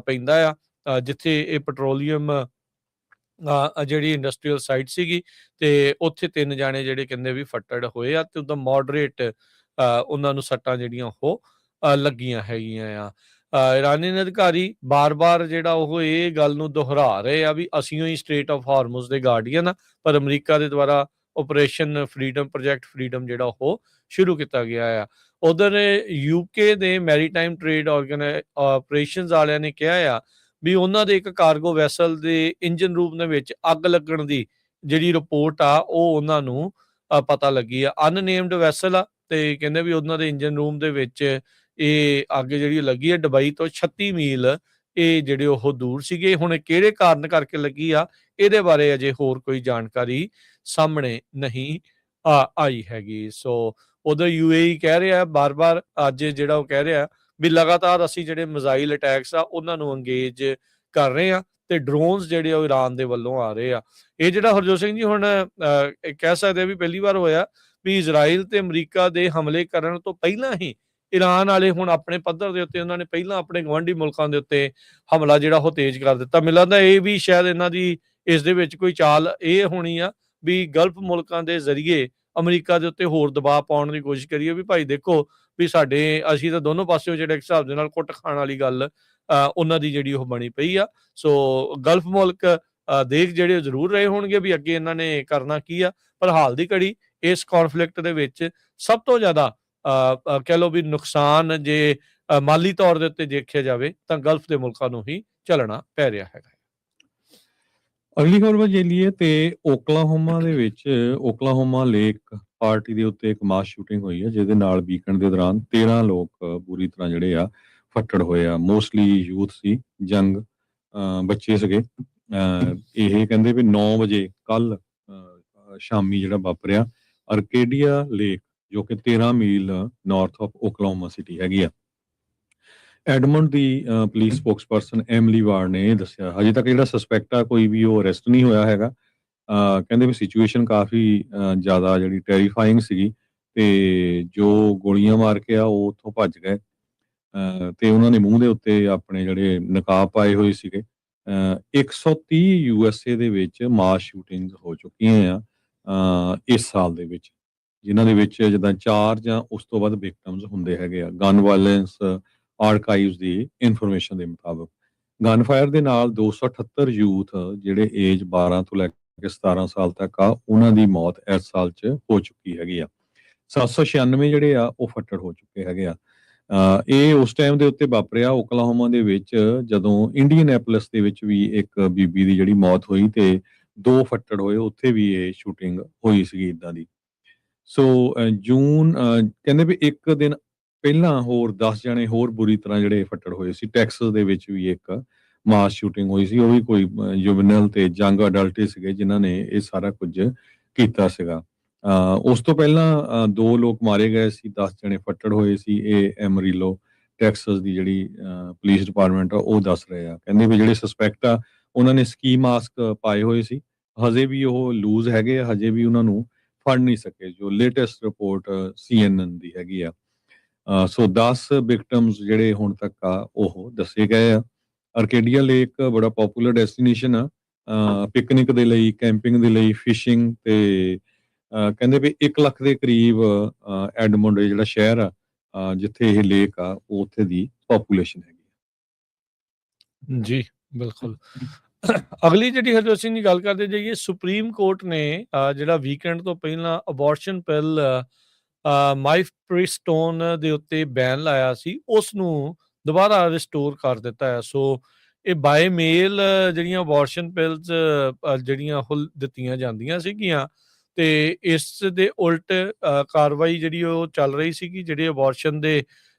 ਪੈਂਦਾ ਆ ਜਿੱਥੇ ਇਹ ਪੈਟਰੋਲੀਅਮ ਜਿਹੜੀ ਇੰਡਸਟਰੀਅਲ ਸਾਈਟ ਸੀਗੀ ਤੇ ਉੱਥੇ 3 ਜਾਣੇ ਜਿਹੜੇ ਕਹਿੰਦੇ ਵੀ ਫੱਟੜ ਹੋਏ ਆ ਤੇ ਉਹਦਾ ਮੋਡਰੇਟ ਉਹਨਾਂ ਨੂੰ ਸੱਟਾਂ ਜਿਹੜੀਆਂ ਉਹ ਲੱਗੀਆਂ ਹੈਗੀਆਂ ਆ। ਇਰਾਨੀਅਨ ਅਧਿਕਾਰੀ ਬਾਰ-ਬਾਰ ਜਿਹੜਾ ਉਹ ਇਹ ਗੱਲ ਨੂੰ ਦੁਹਰਾ ਰਹੇ ਆ ਵੀ ਅਸੀਂ ਹੀ ਸਟ੍ਰੇਟ ਆਫ ਹਾਰਮੁਜ਼ ਦੇ ਗਾਰਡੀਅਨ ਆ, ਪਰ ਅਮਰੀਕਾ ਦੇ ਦੁਆਰਾ ਆਪਰੇਸ਼ਨ ਫਰੀਡਮ, ਪ੍ਰੋਜੈਕਟ ਫਰੀਡਮ ਜਿਹੜਾ ਉਹ ਸ਼ੁਰੂ ਕੀਤਾ ਗਿਆ ਆ। ਉਧਰ ਯੂਕੇ ਦੇ ਮੈਰੀਟਾਈਮ ਟ੍ਰੇਡ ਆਪਰੇਸ਼ਨਸ ਵਾਲਿਆਂ ਨੇ ਕਿਹਾ ਆ ਵੀ ਉਹਨਾਂ ਦੇ ਇੱਕ ਕਾਰਗੋ ਵੈਸਲ ਦੇ ਇੰਜਨ ਰੂਮ ਦੇ ਵਿੱਚ ਅੱਗ ਲੱਗਣ ਦੀ ਜਿਹੜੀ ਰਿਪੋਰਟ ਆ ਉਹ ਉਹਨਾਂ ਨੂੰ ਪਤਾ ਲੱਗੀ ਆ। ਅਨਨੇਮਡ ਵੈਸਲ ਆ ਤੇ ਕਹਿੰਦੇ ਵੀ ਉਹਨਾਂ ਦੇ ਇੰਜਨ ਰੂਮ ਦੇ ਵਿੱਚ ਇਹ ਅੱਗ ਜਿਹੜੀ ਲੱਗੀ ਹੈ ਦੁਬਈ ਤੋਂ 36 ਮੀਲ ਇਹ ਜਿਹੜੇ ਉਹ ਦੂਰ ਸੀਗੇ। ਹੁਣ ਕਿਹੜੇ ਕਾਰਨ ਕਰਕੇ ਲੱਗੀ ਆ ਇਹਦੇ ਬਾਰੇ ਅਜੇ ਹੋਰ ਕੋਈ ਜਾਣਕਾਰੀ ਸਾਹਮਣੇ ਨਹੀਂ ਆਈ ਹੈਗੀ। ਸੋ ਉਧਰ ਯੂਏਈ ਕਹਿ ਰਿਹਾ ਬਾਰ-ਬਾਰ ਅੱਜ ਜਿਹੜਾ ਉਹ ਕਹਿ ਰਿਹਾ ਵੀ ਲਗਾਤਾਰ ਅਸੀਂ ਜਿਹੜੇ ਮਿਜ਼ਾਈਲ ਅਟੈਕਸ ਆ ਉਹਨਾਂ ਨੂੰ ਅੰਗੇਜ ਕਰ ਰਹੇ ਆ ਤੇ ਡਰੋਨਸ ਜਿਹੜੇ ਉਹ ਈਰਾਨ ਦੇ ਵੱਲੋਂ ਆ ਰਹੇ ਆ। ਇਹ ਜਿਹੜਾ ਹਰਜੋਤ ਸਿੰਘ ਜੀ ਹੁਣ ਕਹਿ ਸਕਦੇ ਆ ਵੀ ਪਹਿਲੀ ਵਾਰ ਹੋਇਆ ਵੀ ਇਜ਼ਰਾਈਲ ਤੇ ਅਮਰੀਕਾ ਦੇ ਹਮਲੇ ਕਰਨ ਤੋਂ ਪਹਿਲਾਂ ਹੀ ਈਰਾਨ ਵਾਲੇ ਹੁਣ ਆਪਣੇ ਪੱਧਰ ਦੇ ਉੱਤੇ ਉਹਨਾਂ ਨੇ ਪਹਿਲਾਂ ਆਪਣੇ ਗੁਆਂਢੀ ਮੁਲਕਾਂ ਦੇ ਉੱਤੇ ਹਮਲਾ ਜਿਹੜਾ ਉਹ ਤੇਜ਼ ਕਰ ਦਿੱਤਾ। ਮੈਨੂੰ ਲੱਗਦਾ ਇਹ ਵੀ ਸ਼ਾਇਦ ਇਹਨਾਂ ਦੀ ਇਸ ਦੇ ਵਿੱਚ ਕੋਈ ਚਾਲ ਇਹ ਹੋਣੀ ਆ ਵੀ ਗਲਫ ਮੁਲਕਾਂ ਦੇ ਜ਼ਰੀਏ ਅਮਰੀਕਾ ਦੇ ਉੱਤੇ ਹੋਰ ਦਬਾਅ ਪਾਉਣ ਦੀ ਕੋਸ਼ਿਸ਼ ਕਰੀਏ ਵੀ ਭਾਈ ਦੇਖੋ ਵੀ ਸਾਡੇ ਅਸੀਂ ਤਾਂ ਦੋਨੋਂ ਪਾਸਿਓਂ ਜਿਹੜੇ ਹਿਸਾਬ ਦੇ ਨਾਲ ਕੁੱਟ ਖਾਣ ਵਾਲੀ ਗੱਲ ਉਹਨਾਂ ਦੀ ਜਿਹੜੀ ਉਹ ਬਣੀ ਪਈ ਆ। ਸੋ ਗਲਫ ਮੁਲਕ ਦੇਖ ਜਿਹੜੇ ਜ਼ਰੂਰ ਰਹੇ ਹੋਣਗੇ ਵੀ ਅੱਗੇ ਇਹਨਾਂ ਨੇ ਕਰਨਾ ਕੀ ਆ, ਪਰ ਹਾਲ ਦੀ ਘੜੀ ਇਸ ਕੌਨਫਲਿਕਟ ਦੇ ਵਿੱਚ ਸਭ ਤੋਂ ਜ਼ਿਆਦਾ ਕਹਿ ਲਓ ਵੀ ਨੁਕਸਾਨ ਜੇ ਮਾਲੀ ਤੌਰ ਦੇ ਉੱਤੇ ਦੇਖਿਆ ਜਾਵੇ ਤਾਂ ਗਲਫ ਦੇ ਮੁਲਕਾਂ ਨੂੰ ਹੀ ਝੱਲਣਾ ਪੈ ਰਿਹਾ ਹੈਗਾ। ਅਗਲੀ ਖਬਰ ਵੱਲ ਚੱਲੀਏ ਤੇ ਓਕਲਾਹੋਮਾ ਦੇ ਵਿੱਚ ਓਕਲਾਹੋਮਾ ਲੇਕ ਪਾਰਟੀ ਦੇ ਉੱਤੇ ਇੱਕ ਮਾਸ ਸ਼ੂਟਿੰਗ ਹੋਈ ਹੈ ਜਿਹਦੇ ਨਾਲ ਵੀਕਐਂਡ ਦੇ ਦੌਰਾਨ 13 ਲੋਕ ਬੁਰੀ ਤਰ੍ਹਾਂ ਜਿਹੜੇ ਆ ਫੱਟੜ ਹੋਏ ਆ। ਮੋਸਟਲੀ ਯੂਥ ਸੀ, ਯੰਗ ਬੱਚੇ ਸੀਗੇ। ਇਹ ਕਹਿੰਦੇ ਵੀ 9 ਵਜੇ ਕੱਲ ਸ਼ਾਮੀ ਜਿਹੜਾ ਵਾਪਰਿਆ ਅਰਕੇਡੀਆ ਲੇਕ ਜੋ ਕਿ 13 ਮੀਲ ਨਾਰਥ ਆਫ ਓਕਲਾਹੋਮਾ ਸਿਟੀ ਹੈਗੀ ਆ। ਐਡਮੰਡ ਦੀ ਪੁਲਿਸ ਸਪੋਕਸਪਰਸਨ ਐਮਲੀ ਵਾਰਡ ਨੇ ਇਹ ਦੱਸਿਆ ਹਜੇ ਤੱਕ ਜਿਹੜਾ ਸਸਪੈਕਟ ਆ ਕੋਈ ਵੀ ਉਹ ਅਰੈਸਟ ਨਹੀਂ ਹੋਇਆ ਹੈਗਾ। ਕਹਿੰਦੇ ਵੀ ਸਿਚੁਏਸ਼ਨ ਕਾਫੀ ਜ਼ਿਆਦਾ ਜਿਹੜੀ ਟੈਰੀਫਾਈਂਗ ਸੀਗੀ ਤੇ ਜੋ ਗੋਲੀਆਂ ਮਾਰ ਕੇ ਆ ਉਹ ਉੱਥੋਂ ਭੱਜ ਗਏ ਤੇ ਉਹਨਾਂ ਨੇ ਮੂੰਹ ਦੇ ਉੱਤੇ ਆਪਣੇ ਜਿਹੜੇ ਨਕਾਬ ਪਾਏ ਹੋਏ ਸੀਗੇ। 130 USA ਦੇ ਵਿੱਚ ਮਾਸ ਸ਼ੂਟਿੰਗਸ ਹੋ ਚੁੱਕੀਆਂ ਆ ਇਸ ਸਾਲ ਦੇ ਵਿੱਚ, ਜਿਨ੍ਹਾਂ ਦੇ ਵਿੱਚ ਜਿੱਦਾਂ 4 ਜਾਂ ਉਸ ਤੋਂ ਵੱਧ ਵਿਕਟਮਸ ਹੁੰਦੇ ਹੈਗੇ ਆ ਗਨ ਵਾਇਲੈਂਸ ਆਰਕਾਈਵਸ ਦੀ ਇਨਫੋਰਮੇਸ਼ਨ ਦੇ ਮੁਤਾਬਕ। ਗਨ ਫਾਇਰ ਦੇ ਨਾਲ 278 ਯੂਥ ਜਿਹੜੇ ਏਜ 12 ਤੋਂ ਲੈ ਕੇ 17 ਸਾਲ ਤੱਕ ਆ, ਉਹਨਾਂ ਦੀ ਮੌਤ ਇਸ ਸਾਲ 'ਚ ਹੋ ਚੁੱਕੀ ਹੈਗੀ ਆ। 796 ਜਿਹੜੇ ਆ ਉਹ ਫੱਟੜ ਹੋ ਚੁੱਕੇ ਹੈਗੇ ਆ। ਇਹ ਉਸ ਟਾਈਮ ਦੇ ਉੱਤੇ ਵਾਪਰਿਆ ਓਕਲਾਹੋਮਾ ਦੇ ਵਿੱਚ, ਜਦੋਂ ਇੰਡੀਅਨੈਪੋਲਿਸ ਦੇ ਵਿੱਚ ਵੀ ਇੱਕ ਬੀਬੀ ਦੀ ਜਿਹੜੀ ਮੌਤ ਹੋਈ ਤੇ 2 ਫੱਟੜ ਹੋਏ, ਉੱਥੇ ਵੀ ਇਹ ਸ਼ੂਟਿੰਗ ਹੋਈ ਸੀਗੀ ਇੱਦਾਂ ਦੀ। ਸੋ ਜੂਨ ਕਹਿੰਦੇ ਵੀ ਇੱਕ ਦਿਨ ਪਹਿਲਾਂ ਹੋਰ 10 ਜਣੇ ਹੋਰ ਬੁਰੀ ਤਰ੍ਹਾਂ ਜਿਹੜੇ ਫੱਟੜ ਹੋਏ ਸੀ। ਟੈਕਸਸ ਦੇ ਵਿੱਚ ਵੀ ਇੱਕ ਮਾਸ ਸ਼ੂਟਿੰਗ ਹੋਈ ਸੀ, ਉਹ ਵੀ ਕੋਈ ਜੁਵਨਲ ਤੇ ਯੰਗ ਅਡਲਟ ਹੀ ਸੀਗੇ ਜਿਨ੍ਹਾਂ ਨੇ ਇਹ ਸਾਰਾ ਕੁਝ ਕੀਤਾ ਸੀਗਾ। ਉਸ ਤੋਂ ਪਹਿਲਾਂ 2 ਲੋਕ ਮਾਰੇ ਗਏ ਸੀ, 10 ਜਣੇ ਫੱਟੜ ਹੋਏ ਸੀ। ਇਹ ਐਮਰੀਲੋ ਟੈਕਸਸ ਦੀ ਜਿਹੜੀ ਪੁਲਿਸ ਡਿਪਾਰਟਮੈਂਟ ਆ ਉਹ ਦੱਸ ਰਹੇ ਆ। ਕਹਿੰਦੇ ਵੀ ਜਿਹੜੇ ਸਸਪੈਕਟ ਆ ਉਹਨਾਂ ਨੇ ਸਕੀ ਮਾਸਕ ਪਾਏ ਹੋਏ ਸੀ, ਹਜੇ ਵੀ ਉਹ ਲੂਜ਼ ਹੈਗੇ ਆ, ਹਜੇ ਵੀ ਉਹਨਾਂ ਨੂੰ ਫੜ ਨਹੀਂ ਸਕੇ, ਜੋ ਲੇਟੈਸਟ ਰਿਪੋਰਟ CNN ਦੀ ਹੈਗੀ ਆ। ਸੋ 10 ਵਿਕਟਮਸ ਜਿਹੜੇ ਹੁਣ ਤੱਕ ਆ ਉਹ ਦੱਸੇ ਗਏ ਆ। ਆਰਕੇਡੀਆ ਲੇਕ ਬੜਾ ਪਪੂਲਰ ਡੈਸਟੀਨੇਸ਼ਨ ਆ ਪਿਕਨਿਕ ਦੇ ਲਈ, ਕੈਂਪਿੰਗ ਦੇ ਲਈ, ਫਿਸ਼ਿੰਗ ਤੇ ਕਹਿੰਦੇ ਵੀ 1 ਲੱਖ ਦੇ ਕਰੀਬ ਐਡਮੰਡ ਜਿਹੜਾ ਸ਼ਹਿਰ ਆ ਜਿੱਥੇ ਇਹ ਲੇਕ ਆ, ਉਹ ਉੱਥੇ ਦੀ ਪੋਪੂਲੇਸ਼ਨ ਹੈਗੀ। ਜੀ ਬਿਲਕੁਲ। ਅਗਲੀ ਜਿਹੜੀ ਹਰਜੋਤ ਸਿੰਘ ਦੀ ਗੱਲ ਕਰਦੇ ਜਾਈਏ, ਸੁਪਰੀਮ ਕੋਰਟ ਨੇ ਜਿਹੜਾ ਵੀਕਐਂਡ ਤੋਂ ਪਹਿਲਾਂ ਅਬੋਰਸ਼ਨ ਪਿਲ ਮਾਈਫਪ੍ਰਿਸਟੋਨ ਦੇ ਉੱਤੇ ਬੈਨ ਲਾਇਆ ਸੀ, ਉਸ ਨੂੰ ਦੁਬਾਰਾ ਰਿਸਟੋਰ ਕਰ ਦਿੱਤਾ ਹੈ। ਸੋ ਇਹ ਬਾਏ ਮੇਲ ਜਿਹੜੀਆਂ ਅਬੋਰਸ਼ਨ ਪਿਲਸ ਜਿਹੜੀਆਂ ਉਹ ਦਿੱਤੀਆਂ ਜਾਂਦੀਆਂ ਸੀਗੀਆਂ, ਤੇ ਇਸ ਦੇ ਉਲਟ ਕਾਰਵਾਈ ਜਿਹੜੀ ਉਹ ਚੱਲ ਰਹੀ ਸੀਗੀ, ਜਿਹੜੇ ਅਬੋਰਸ਼ਨ ਦੇ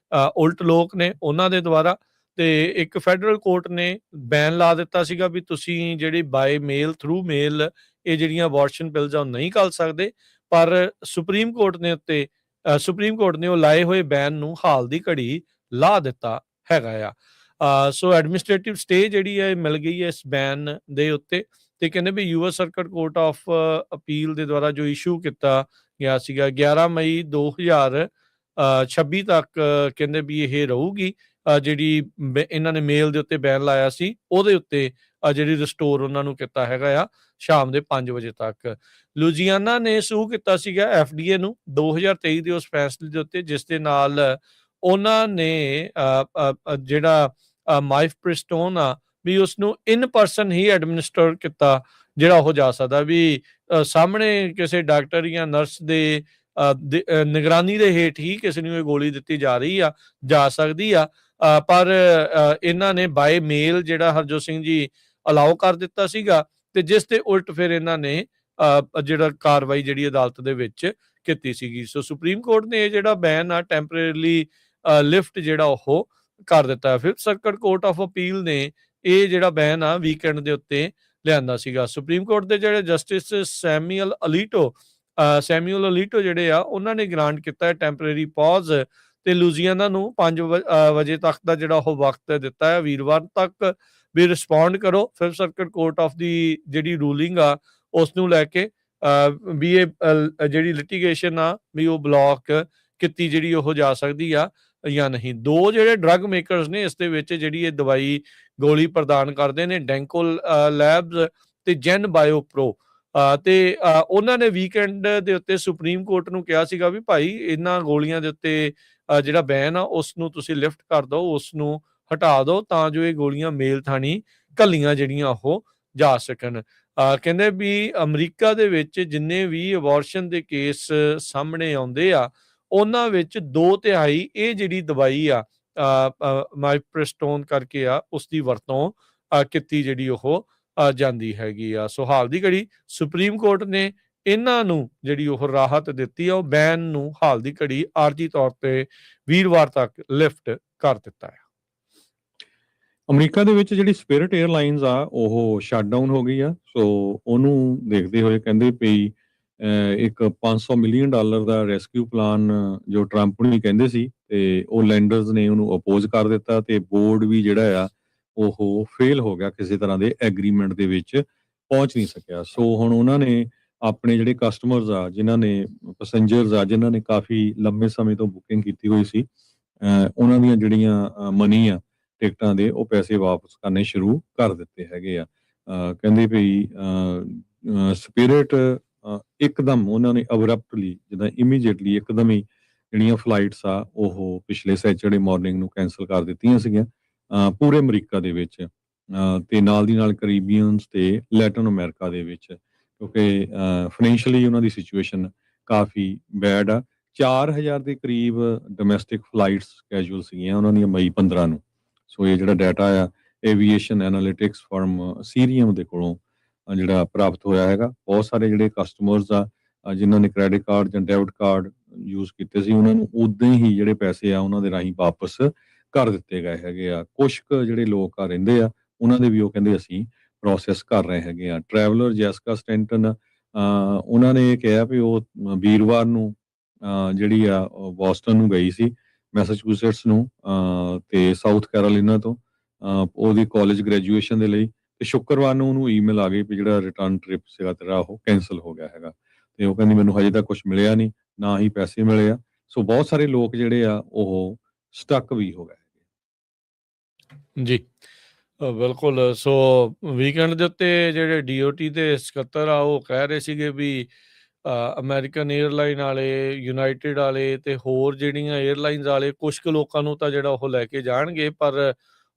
ਉਲਟ ਲੋਕ ਨੇ ਉਹਨਾਂ ਦੇ ਦੁਆਰਾ। ਤੇ ਇੱਕ ਫੈਡਰਲ ਕੋਰਟ ਨੇ ਬੈਨ ਲਾ ਦਿੱਤਾ ਸੀਗਾ ਵੀ ਤੁਸੀਂ ਜਿਹੜੀ ਬਾਏ ਮੇਲ ਥਰੂ ਮੇਲ ਇਹ ਜਿਹੜੀਆਂ ਅਬੋਰਸ਼ਨ ਪਿਲਸ ਆ ਉਹ ਨਹੀਂ ਘੱਲ ਸਕਦੇ। ਪਰ ਸੁਪਰੀਮ ਕੋਰਟ ਨੇ ਉਹ ਲਾਏ ਹੋਏ ਬੈਨ ਨੂੰ ਹਾਲ ਦੀ ਘੜੀ ਲਾ ਦਿੱਤਾ ਹੈਗਾ ਆ। ਸੋ ਐਡਮਿਨਿਸਟ੍ਰੇਟਿਵ ਸਟੇ ਜਿਹੜੀ ਹੈ ਮਿਲ ਗਈ ਹੈ ਇਸ ਬੈਨ ਦੇ ਉੱਤੇ, ਤੇ ਕਹਿੰਦੇ ਵੀ US circuit court of appeal ਦੇ ਦੁਆਰਾ ਜੋ ਇਸ਼ੂ ਕੀਤਾ ਗਿਆ ਸੀਗਾ 11 ਮਈ 2026 ਤੱਕ, ਕਹਿੰਦੇ ਵੀ ਇਹ ਰਹੂਗੀ ਜਿਹੜੀ ਇਹਨਾਂ ਨੇ ਮੇਲ ਦੇ ਉੱਤੇ ਬੈਨ ਲਾਇਆ ਸੀ ਉਹਦੇ ਉੱਤੇ ਜਿਹੜੀ ਰਿਸਟੋਰ ਉਹਨਾਂ ਨੂੰ ਕੀਤਾ ਹੈਗਾ ਆ ਸ਼ਾਮ ਦੇ 5 ਵਜੇ ਤੱਕ। ਲੁਜੀਆਨਾ ਨੇ ਸੂ ਕੀਤਾ ਸੀਗਾ FDA ਨੂੰ 2023 ਦੇ ਉਸ ਫੈਸਲੇ ਦੇ ਉੱਤੇ, ਜਿਸ ਦੇ ਨਾਲ ਉਹਨਾਂ ਨੇ ਜਿਹੜਾ ਮਾਈਫਪ੍ਰਿਸਟੋਨ ਆ ਵੀ ਉਸਨੂੰ ਇਨ ਪਰਸਨ ਹੀ ਐਡਮਿਨਿਸਟਰ ਕੀਤਾ ਜਿਹੜਾ ਉਹ ਜਾ ਸਕਦਾ, ਵੀ ਸਾਹਮਣੇ ਕਿਸੇ ਡਾਕਟਰ ਜਾਂ ਨਰਸ ਦੇ ਨਿਗਰਾਨੀ ਦੇ ਹੇਠ ਹੀ ਕਿਸੇ ਨੂੰ ਇਹ ਗੋਲੀ ਦਿੱਤੀ ਜਾ ਸਕਦੀ ਆ। ਪਰ ਇਹਨਾਂ ਨੇ ਬਾਏ ਮੇਲ ਜਿਹੜਾ ਹਰਜੋਤ ਸਿੰਘ ਜੀ ਅਲਾਓ ਕਰ ਦਿੱਤਾ ਸੀਗਾ, ਤੇ ਜਿਸ ਦੇ ਉਲਟ ਫਿਰ ਇਹਨਾਂ ਨੇ ਜਿਹੜਾ ਕਾਰਵਾਈ ਜਿਹੜੀ ਅਦਾਲਤ ਦੇ ਵਿੱਚ ਕੀਤੀ ਸੀਗੀ। ਸੋ ਸੁਪਰੀਮ ਕੋਰਟ ਨੇ ਇਹ ਜਿਹੜਾ ਬੈਨ ਆ ਟੈਂਪਰੇਰੀਲੀ ਲਿਫਟ ਜਿਹੜਾ ਉਹ ਕਰ ਦਿੱਤਾ। 5th circuit court of appeal ਨੇ ਇਹ ਜਿਹੜਾ ਬੈਨ ਆ ਵੀਕਐਂਡ ਦੇ ਉੱਤੇ ਲਿਆਂਦਾ ਸੀਗਾ। ਸੁਪਰੀਮ ਕੋਰਟ ਦੇ ਜਿਹੜੇ ਜਸਟਿਸ ਸੈਮੂਅਲ ਅਲੀਟੋ ਜਿਹੜੇ ਆ ਉਹਨਾਂ ਨੇ ਗ੍ਰਾਂਟ ਕੀਤਾ ਟੈਂਪਰੇਰੀ ਪੌਜ਼, ਤੇ ਲੁਜੀਆਨਾ ਨੂੰ 5 ਵਜੇ ਤੱਕ ਦਾ ਜਿਹੜਾ ਉਹ ਵਕਤ ਦਿੱਤਾ ਹੈ, ਵੀਰਵਾਰ ਤੱਕ ਵੀ ਰਿਸਪੌਂਡ ਕਰੋ 5th ਸਰਕਟ ਕੋਰਟ ਆਫ ਦੀ ਜਿਹੜੀ ਰੂਲਿੰਗ ਆ ਉਸ ਨੂੰ ਲੈ ਕੇ, ਵੀ ਇਹ ਜਿਹੜੀ ਲਿਟੀਗੇਸ਼ਨ ਆ ਵੀ ਉਹ ਬਲੌਕ ਕੀਤੀ ਜਿਹੜੀ ਉਹ ਜਾ ਸਕਦੀ ਆ ਜਾਂ ਨਹੀਂ। 2 ਜਿਹੜੇ ਡਰੱਗ ਮੇਕਰਸ ਨੇ ਇਸ ਦੇ ਵਿੱਚ ਜਿਹੜੀ ਇਹ ਦਵਾਈ ਗੋਲੀ ਪ੍ਰਦਾਨ ਕਰਦੇ ਨੇ, ਡੈਂਕੋ ਲੈਬਸ ਤੇ ਜੈਨ ਬਾਇਓਪ੍ਰੋ, ਤੇ ਉਹਨਾਂ ਨੇ ਵੀਕਐਂਡ ਦੇ ਉੱਤੇ ਸੁਪਰੀਮ ਕੋਰਟ ਨੂੰ ਕਿਹਾ ਸੀਗਾ ਵੀ ਭਾਈ ਇਹਨਾਂ ਗੋਲੀਆਂ ਦੇ ਉੱਤੇ ਜਿਹੜਾ ਬੈਨ ਆ ਉਸ ਨੂੰ ਤੁਸੀਂ ਲਿਫਟ ਕਰ ਦਿਓ, ਉਸ ਨੂੰ ਹਟਾ ਦਿਓ, ਤਾਂ ਜੋ ਇਹ ਗੋਲੀਆਂ ਮੇਲ ਥਾਣੀ ਘੱਲੀਆਂ ਜਿਹੜੀਆਂ ਉਹ ਜਾ ਸਕਣ। ਕਹਿੰਦੇ ਵੀ ਅਮਰੀਕਾ ਦੇ ਵਿੱਚ ਜਿੰਨੇ ਵੀ ਅਬੋਰਸ਼ਨ ਦੇ ਕੇਸ ਸਾਹਮਣੇ ਆਉਂਦੇ ਆ ਉਹਨਾਂ ਵਿੱਚ 2/3 ਇਹ ਜਿਹੜੀ ਦਵਾਈ ਆ ਮਾਈਫਪ੍ਰਿਸਟੋਨ ਕਰਕੇ ਆ ਉਸ ਦੀ ਵਰਤੋਂ ਕੀਤੀ ਜਿਹੜੀ ਉਹ ਜਾਂਦੀ ਹੈਗੀ ਆ। ਸੋ ਹਾਲ ਦੀ ਘੜੀ ਸੁਪਰੀਮ ਕੋਰਟ ਨੇ ਇਹਨਾਂ ਨੂੰ ਜਿਹੜੀ ਉਹ ਰਾਹਤ ਦਿੱਤੀ ਆ, ਉਹ ਬੈਨ ਨੂੰ ਹਾਲ ਦੀ ਘੜੀ ਆਰਜੀ ਤੌਰ ਤੇ ਵੀਰਵਾਰ ਤੱਕ ਲਿਫਟ ਕਰ ਦਿੱਤਾ ਹੈ। ਅਮਰੀਕਾ ਦੇ ਵਿੱਚ ਜਿਹੜੀ ਸਪਿਰਿਟ 에ਅਰਲਾਈਨਸ ਆ ਉਹ ਸ਼ਟ ਡਾਊਨ ਹੋ ਗਈ ਆ। ਸੋ ਉਹਨੂੰ ਦੇਖਦੇ ਹੋਏ ਕਹਿੰਦੇ ਪਈ ਇੱਕ $500 ਮਿਲੀਅਨ ਦਾ ਰੈਸਕਿਊ ਪਲਾਨ ਜੋ ਟਰੰਪ ਨੂੰ ਕਹਿੰਦੇ ਸੀ, ਤੇ ਉਹ ਲੈਂਡਰਸ ਨੇ ਉਹਨੂੰ ਅਪੋਜ਼ ਕਰ ਦਿੱਤਾ, ਤੇ ਬੋਰਡ ਵੀ ਜਿਹੜਾ ਆ ਉਹ ਫੇਲ ਹੋ ਗਿਆ, ਕਿਸੇ ਤਰ੍ਹਾਂ ਦੇ ਐਗਰੀਮੈਂਟ ਦੇ ਵਿੱਚ ਪਹੁੰਚ ਨਹੀਂ ਸਕਿਆ। ਸੋ ਹੁਣ ਉਹਨਾਂ ਨੇ ਆਪਣੇ ਜਿਹੜੇ ਕਸਟਮਰਸ ਆ, ਜਿਨ੍ਹਾਂ ਨੇ ਪੈਸੇਂਜਰਸ ਆ, ਜਿਨ੍ਹਾਂ ਨੇ ਕਾਫੀ ਲੰਬੇ ਸਮੇਂ ਤੋਂ ਬੁਕਿੰਗ ਕੀਤੀ ਹੋਈ ਸੀ, ਉਹਨਾਂ ਦੀਆਂ ਜਿਹੜੀਆਂ ਮਨੀ ਆ ਟਿਕਟਾਂ ਦੇ, ਉਹ ਪੈਸੇ ਵਾਪਸ ਕਰਨੇ ਸ਼ੁਰੂ ਕਰ ਦਿੱਤੇ ਹੈਗੇ ਆ। ਕਹਿੰਦੇ ਵੀ ਸਪਿਰਿਟ ਇੱਕਦਮ ਉਹਨਾਂ ਨੇ ਅਬਰਪਟਲੀ, ਜਿੱਦਾਂ ਇਮੀਡੀਏਟਲੀ ਇੱਕਦਮ ਹੀ ਜਿਹੜੀਆਂ ਫਲਾਈਟਸ ਆ ਉਹ ਪਿਛਲੇ ਸੈਚਰਡੇ ਮਾਰਨਿੰਗ ਨੂੰ ਕੈਂਸਲ ਕਰ ਦਿੱਤੀਆਂ ਸੀਗੀਆਂ ਪੂਰੇ ਅਮਰੀਕਾ ਦੇ ਵਿੱਚ, ਤੇ ਨਾਲ ਦੀ ਨਾਲ ਕਰੀਬੀਅਨਸ ਤੇ ਲੈਟਨ ਅਮਰੀਕਾ ਦੇ ਵਿੱਚ, ਕਿਉਂਕਿ ਫਾਈਨੈਂਸ਼ੀਅਲੀ ਉਹਨਾਂ ਦੀ ਸਿਚੁਏਸ਼ਨ ਕਾਫੀ ਬੈਡ ਆ। 4000 ਦੇ ਕਰੀਬ ਡੋਮੈਸਟਿਕ ਫਲਾਈਟਸ ਕੈਜੂਅਲ ਸੀਗੀਆਂ ਉਹਨਾਂ ਦੀਆਂ ਮਈ 15 ਨੂੰ। ਸੋ ਇਹ ਜਿਹੜਾ ਡਾਟਾ ਆ ਏਵੀਏਸ਼ਨ ਐਨਾਲਿਟਿਕਸ ਫਰਮ ਸੀਰੀਅਮ ਦੇ ਕੋਲੋਂ ਜਿਹੜਾ ਪ੍ਰਾਪਤ ਹੋਇਆ ਹੈਗਾ। ਬਹੁਤ ਸਾਰੇ ਜਿਹੜੇ ਕਸਟਮਰਸ ਆ ਜਿਨ੍ਹਾਂ ਨੇ ਕ੍ਰੈਡਿਟ ਕਾਰਡ ਜਾਂ ਡੈਬਿਟ ਕਾਰਡ ਯੂਜ਼ ਕੀਤੇ ਸੀ, ਉਹਨਾਂ ਨੂੰ ਉਦਾਂ ਹੀ ਜਿਹੜੇ ਪੈਸੇ ਆ ਉਹਨਾਂ ਦੇ ਰਾਹੀਂ ਵਾਪਸ ਕਰ ਦਿੱਤੇ ਗਏ ਹੈਗੇ ਆ। ਕੁਛ ਕੁ ਜਿਹੜੇ ਲੋਕ ਆ ਰਹਿੰਦੇ ਆ ਉਹਨਾਂ ਦੇ ਵੀ ਉਹ ਕਹਿੰਦੇ ਅਸੀਂ ਪ੍ਰੋਸੈਸ ਕਰ ਰਹੇ ਹੈਗੇ ਆ। ਟਰੈਵਲਰ ਜੈਸਕਾ ਸਟੈਂਟਨ ਉਹਨਾਂ ਨੇ ਇਹ ਕਿਹਾ ਵੀ ਉਹ ਵੀਰਵਾਰ ਨੂੰ ਜਿਹੜੀ ਆ ਬੋਸਟਨ ਨੂੰ ਗਈ ਸੀ, ਮੈਸਾਚੂਸੇਟਸ ਨੂੰ, ਤੇ ਸਾਊਥ ਕੈਰੋਲੀਨਾ ਤੋਂ ਉਹਦੀ ਕਾਲਜ ਗ੍ਰੈਜੂਏਸ਼ਨ ਦੇ ਲਈ, ਤੇ ਸ਼ੁੱਕਰਵਾਰ ਨੂੰ ਉਹਨੂੰ ਈਮੇਲ ਆ ਗਈ ਵੀ ਜਿਹੜਾ ਰਿਟਰਨ ਟ੍ਰਿਪ ਸੀਗਾ ਤੇਰਾ ਉਹ ਕੈਂਸਲ ਹੋ ਗਿਆ ਹੈਗਾ। ਤੇ ਉਹ ਕਹਿੰਦੀ ਮੈਨੂੰ ਹਜੇ ਤੱਕ ਕੁਝ ਮਿਲਿਆ ਨਹੀਂ, ਨਾ ਹੀ ਪੈਸੇ ਮਿਲੇ ਆ। ਸੋ ਬਹੁਤ ਸਾਰੇ ਲੋਕ ਜਿਹੜੇ ਆ ਉਹ ਸਟਕ ਵੀ ਹੋ ਗਏ। ਜੀ ਬਿਲਕੁਲ। ਸੋ ਵੀਕਐਂਡ ਦੇ ਉੱਤੇ ਜਿਹੜੇ DOT ਦੇ ਸਕੱਤਰ ਆ ਉਹ ਕਹਿ ਰਹੇ ਸੀਗੇ ਵੀ ਅਮਰੀਕਨ ਏਅਰਲਾਈਨ ਵਾਲੇ, ਯੂਨਾਈਟਿਡ ਵਾਲੇ ਤੇ ਹੋਰ ਜਿਹੜੀਆਂ ਏਅਰਲਾਈਨਸ ਵਾਲੇ ਕੁਛ ਕੁ ਲੋਕਾਂ ਨੂੰ ਤਾਂ ਜਿਹੜਾ ਉਹ ਲੈ ਕੇ ਜਾਣਗੇ, ਪਰ